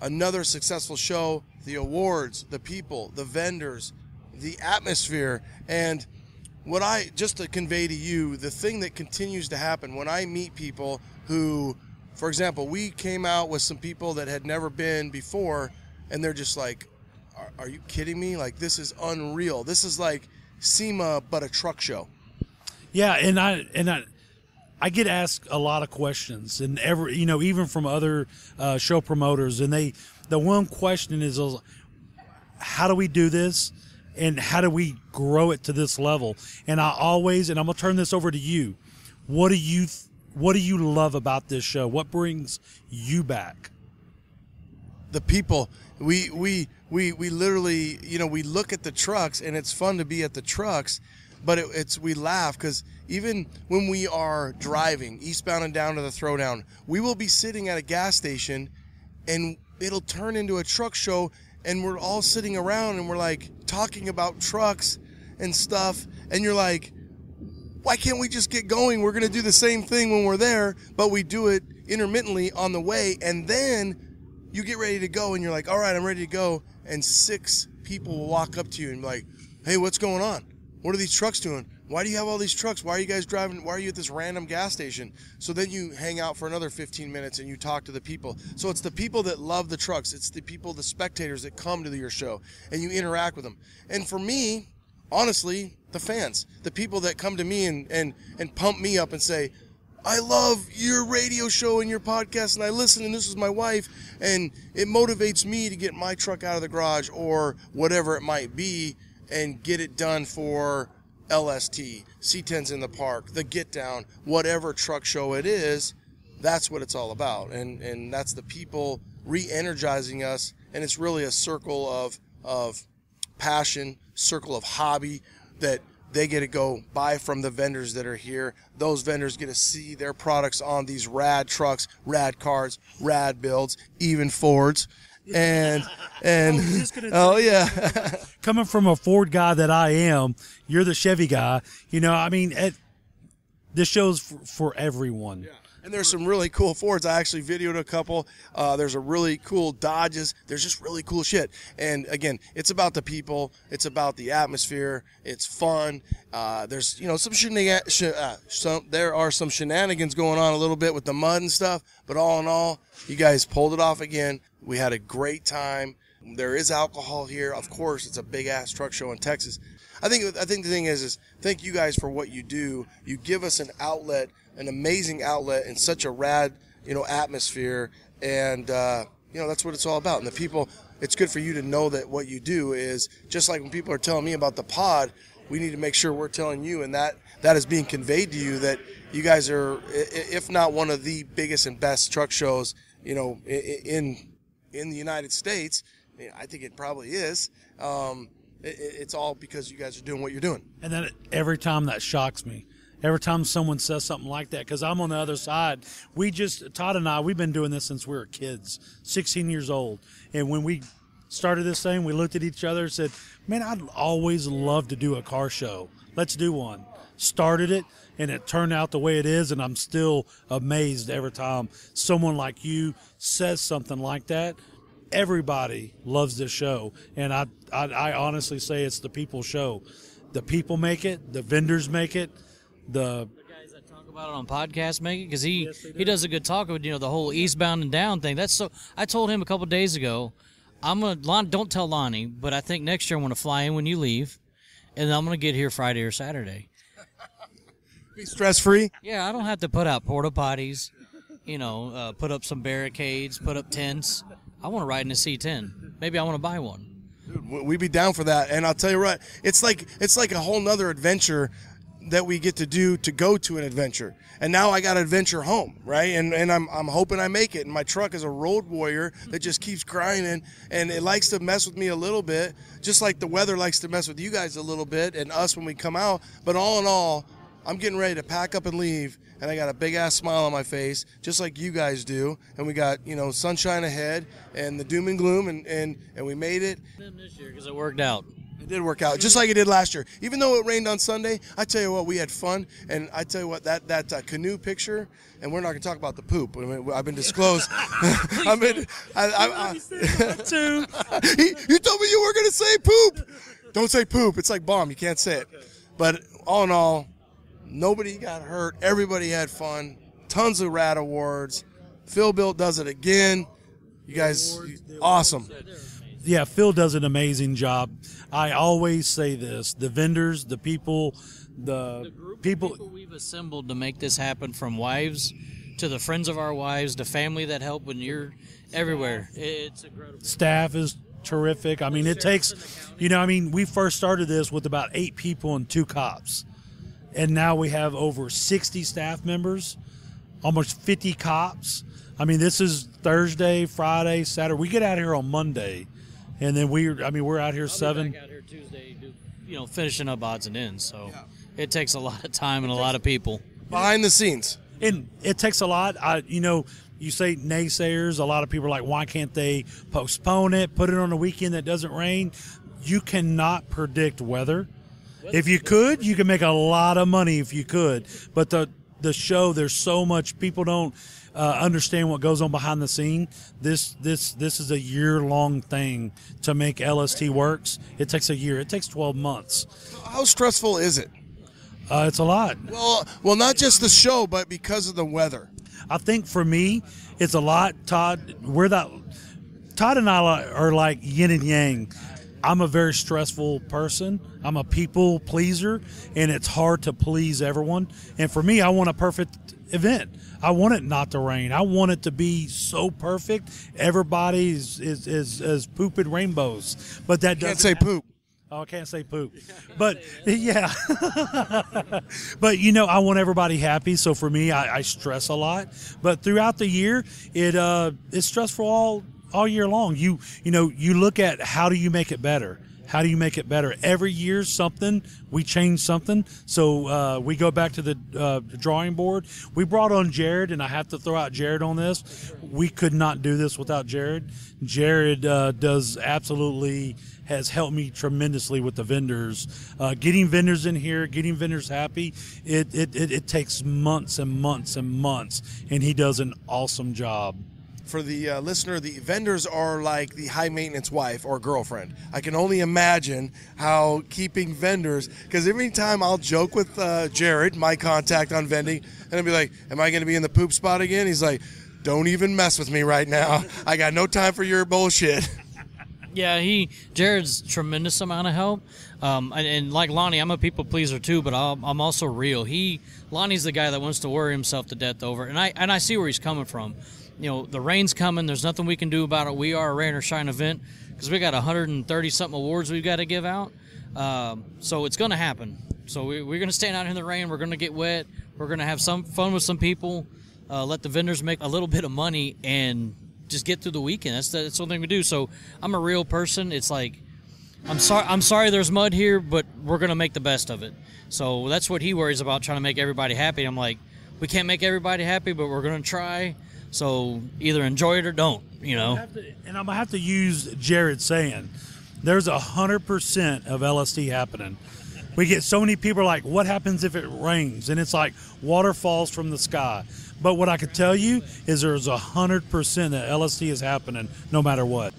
Another successful show, the awards, the people, the vendors, the atmosphere, and just to convey to you, the thing that continues to happen when I meet people who, for example, we came out with some people that had never been before, and they're just like, are you kidding me? Like, this is unreal. This is like SEMA, but a truck show.
Yeah, and I get asked a lot of questions, and even from other show promoters, and the one question is, how do we do this, and how do we grow it to this level? And I'm gonna turn this over to you. What do you love about this show? What brings you back?
The people. We literally, we look at the trucks, and it's fun to be at the trucks. But we laugh because even when we are driving eastbound and down to the Throwdown, we will be sitting at a gas station, and it'll turn into a truck show, and we're all sitting around, and we're like talking about trucks and stuff, and you're like, why can't we just get going? We're going to do the same thing when we're there, but we do it intermittently on the way, and then you get ready to go, and you're like, all right, I'm ready to go, and 6 people will walk up to you and be like, hey, what's going on? What are these trucks doing?
why do you have all these trucks? Why are you guys driving? Why are you at this random gas station? So then you hang out for another 15 minutes and you talk to the people. So it's the people that love the trucks. It's the people, the spectators that come to your show, and you interact with them. And for me, honestly, the fans, the people that come to me and pump me up and say, I love your radio show and your podcast, and I listen, and this is my wife, and it motivates me to get my truck out of the garage or whatever it might be and get it done for LST, C10's in the park, the Get Down, whatever truck show it is. That's what it's all about, and that's the people re-energizing us, and it's really a circle of passion, circle of hobby that they get to go buy from the vendors that are here. Those vendors get to see their products on these rad trucks, rad cars, rad builds, even Fords. And oh yeah,
coming from a Ford guy that I am, you're the Chevy guy. You know, I mean, this show's for everyone.
Yeah. And there's some really cool Fords. I actually videoed a couple. There's a really cool Dodges. There's just really cool shit. And again, it's about the people. It's about the atmosphere. It's fun. There's there are some shenanigans going on a little bit with the mud and stuff. But all in all, you guys pulled it off again. We had a great time. There is alcohol here. Of course, it's a big ass truck show in Texas. I think the thing is thank you guys for what you do. You give us an outlet, an amazing outlet in such a rad, atmosphere, and that's what it's all about. And the people, it's good for you to know that what you do is just like when people are telling me about the pod, we need to make sure we're telling you, and that is being conveyed to you, that you guys are, if not one of the biggest and best truck shows, in the United States. I think it probably is. It's all because you guys are doing what you're doing.
And then every time that shocks me. Every time someone says something like that, because I'm on the other side. Todd and I, we've been doing this since we were kids, 16 years old. And when we started this thing, we looked at each other and said, man, I'd always love to do a car show. Let's do one. Started it, and it turned out the way it is, and I'm still amazed every time someone like you says something like that. Everybody loves this show, and I honestly say it's the people's show. The people make it, the vendors make it, the
guys that talk about it on podcasts make it, because he does a good talk of the whole eastbound and down thing. That's so. I told him a couple days ago, don't tell Lonnie, but I think next year I'm gonna fly in when you leave, and I'm gonna get here Friday or Saturday.
Be stress free.
Yeah, I don't have to put out porta potties, put up some barricades, put up tents. I want to ride in a C10. Maybe I want to buy one.
Dude, we'd be down for that. And I'll tell you what, it's like a whole nother adventure that we get to do, to go to an adventure. And now I got an adventure home, right? And I'm hoping I make it. And my truck is a road warrior that just keeps grinding, and it likes to mess with me a little bit, just like the weather likes to mess with you guys a little bit and us when we come out. But all in all, I'm getting ready to pack up and leave, and I got a big-ass smile on my face, just like you guys do. And we got, sunshine ahead and the doom and gloom, and we made it.
This year, because it worked out.
It did work out, just like it did last year. Even though it rained on Sunday, I tell you what, we had fun. And I tell you what, that canoe picture, and we're not going to talk about the poop. I mean, I've been disclosed. You told me you were going to say poop. Don't say poop. It's like bomb. You can't say it. But all in all, nobody got hurt. Everybody had fun. Tons of rad awards. Phil Built does it again. You guys, awesome.
Yeah, Phil does an amazing job. I always say this: the vendors, the people, the people
we've assembled to make this happen, from wives to the friends of our wives, the family that help when you're everywhere. It's incredible.
Staff is terrific. I mean, it takes, we first started this with about 8 people and 2 cops. And now we have over 60 staff members, almost 50 cops. I mean, this is Thursday, Friday, Saturday. We get out here on Monday, and then we're out here 7.
Back out here Tuesday, finishing up odds and ends. So it takes a lot of time and a lot of people
behind the scenes.
And it takes a lot. You say naysayers. A lot of people are like, why can't they postpone it, put it on a weekend that doesn't rain? You cannot predict weather. If you could, you could make a lot of money if you could. But the show, there's so much, people don't understand what goes on behind the scene. This is a year-long thing to make LST Works. It takes a year. It takes 12 months.
How stressful is it?
It's a lot.
Well, not just the show, but because of the weather.
I think for me, it's a lot. Todd and I are like yin and yang. I'm a very stressful person. I'm a people pleaser, and it's hard to please everyone. And for me, I want a perfect event. I want it not to rain. I want it to be so perfect. Everybody is pooping rainbows. But that
Can't say poop.
Oh, I can't say poop. But, yeah. But, you know, I want everybody happy. So for me, I stress a lot. But throughout the year, it's stressful all year long. You know, you look at how do you make it better? How do you make it better? Every year, we change something. So we go back to the drawing board. We brought on Jared, and I have to throw out Jared on this. We could not do this without Jared. Jared has helped me tremendously with the vendors. Getting vendors in here, getting vendors happy, it takes months and months and months, and he does an awesome job.
For the listener, the vendors are like the high maintenance wife or girlfriend. I can only imagine how keeping vendors, because every time I'll joke with Jared, my contact on vending, and I'll be like, am I going to be in the poop spot again? He's like, don't even mess with me right now. I got no time for your bullshit.
Yeah, Jared's tremendous amount of help. And like Lonnie, I'm a people pleaser too, but I'm also real. Lonnie's the guy that wants to worry himself to death over it. And I see where he's coming from. You know, the rain's coming. There's nothing we can do about it. We are a rain or shine event because we got 130-something awards we've got to give out. So it's going to happen. So we're going to stand out in the rain. We're going to get wet. We're going to have some fun with some people, let the vendors make a little bit of money, and just get through the weekend. That's the only thing we do. So I'm a real person. It's like, I'm sorry there's mud here, but we're going to make the best of it. So that's what he worries about, trying to make everybody happy. I'm like, we can't make everybody happy, but we're going to try. So either enjoy it or don't, you know.
And I'm going to have to use Jared's saying, there's 100% of LSD happening. We get so many people like, what happens if it rains? And it's like water falls from the sky. But what I could tell you is there's 100% that LSD is happening no matter what.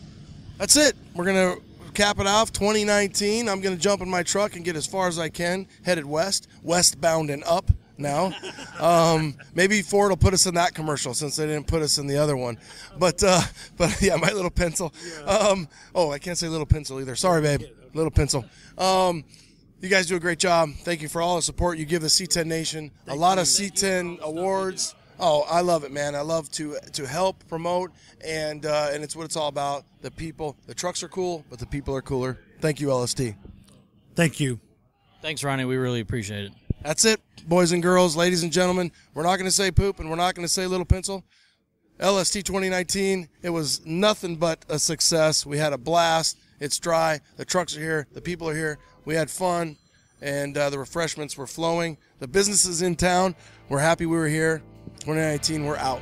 That's it. We're going to cap it off 2019. I'm going to jump in my truck and get as far as I can, headed westbound and up now. Maybe Ford will put us in that commercial since they didn't put us in the other one. But yeah, my little pencil. I can't say little pencil either. Sorry, babe. Little pencil. You guys do a great job. Thank you for all the support you give the C10 Nation. A lot of C10 awards. Oh, I love it, man. I love to help promote, and it's what it's all about. The people. The trucks are cool, but the people are cooler. Thank you, LST.
Thank you.
Thanks, Ronnie. We really appreciate it.
That's it, boys and girls, ladies and gentlemen. We're not going to say poop, and we're not going to say little pencil. LST 2019, it was nothing but a success. We had a blast. It's dry. The trucks are here. The people are here. We had fun, and the refreshments were flowing. The businesses in town, we're happy we were here. 2019, we're out.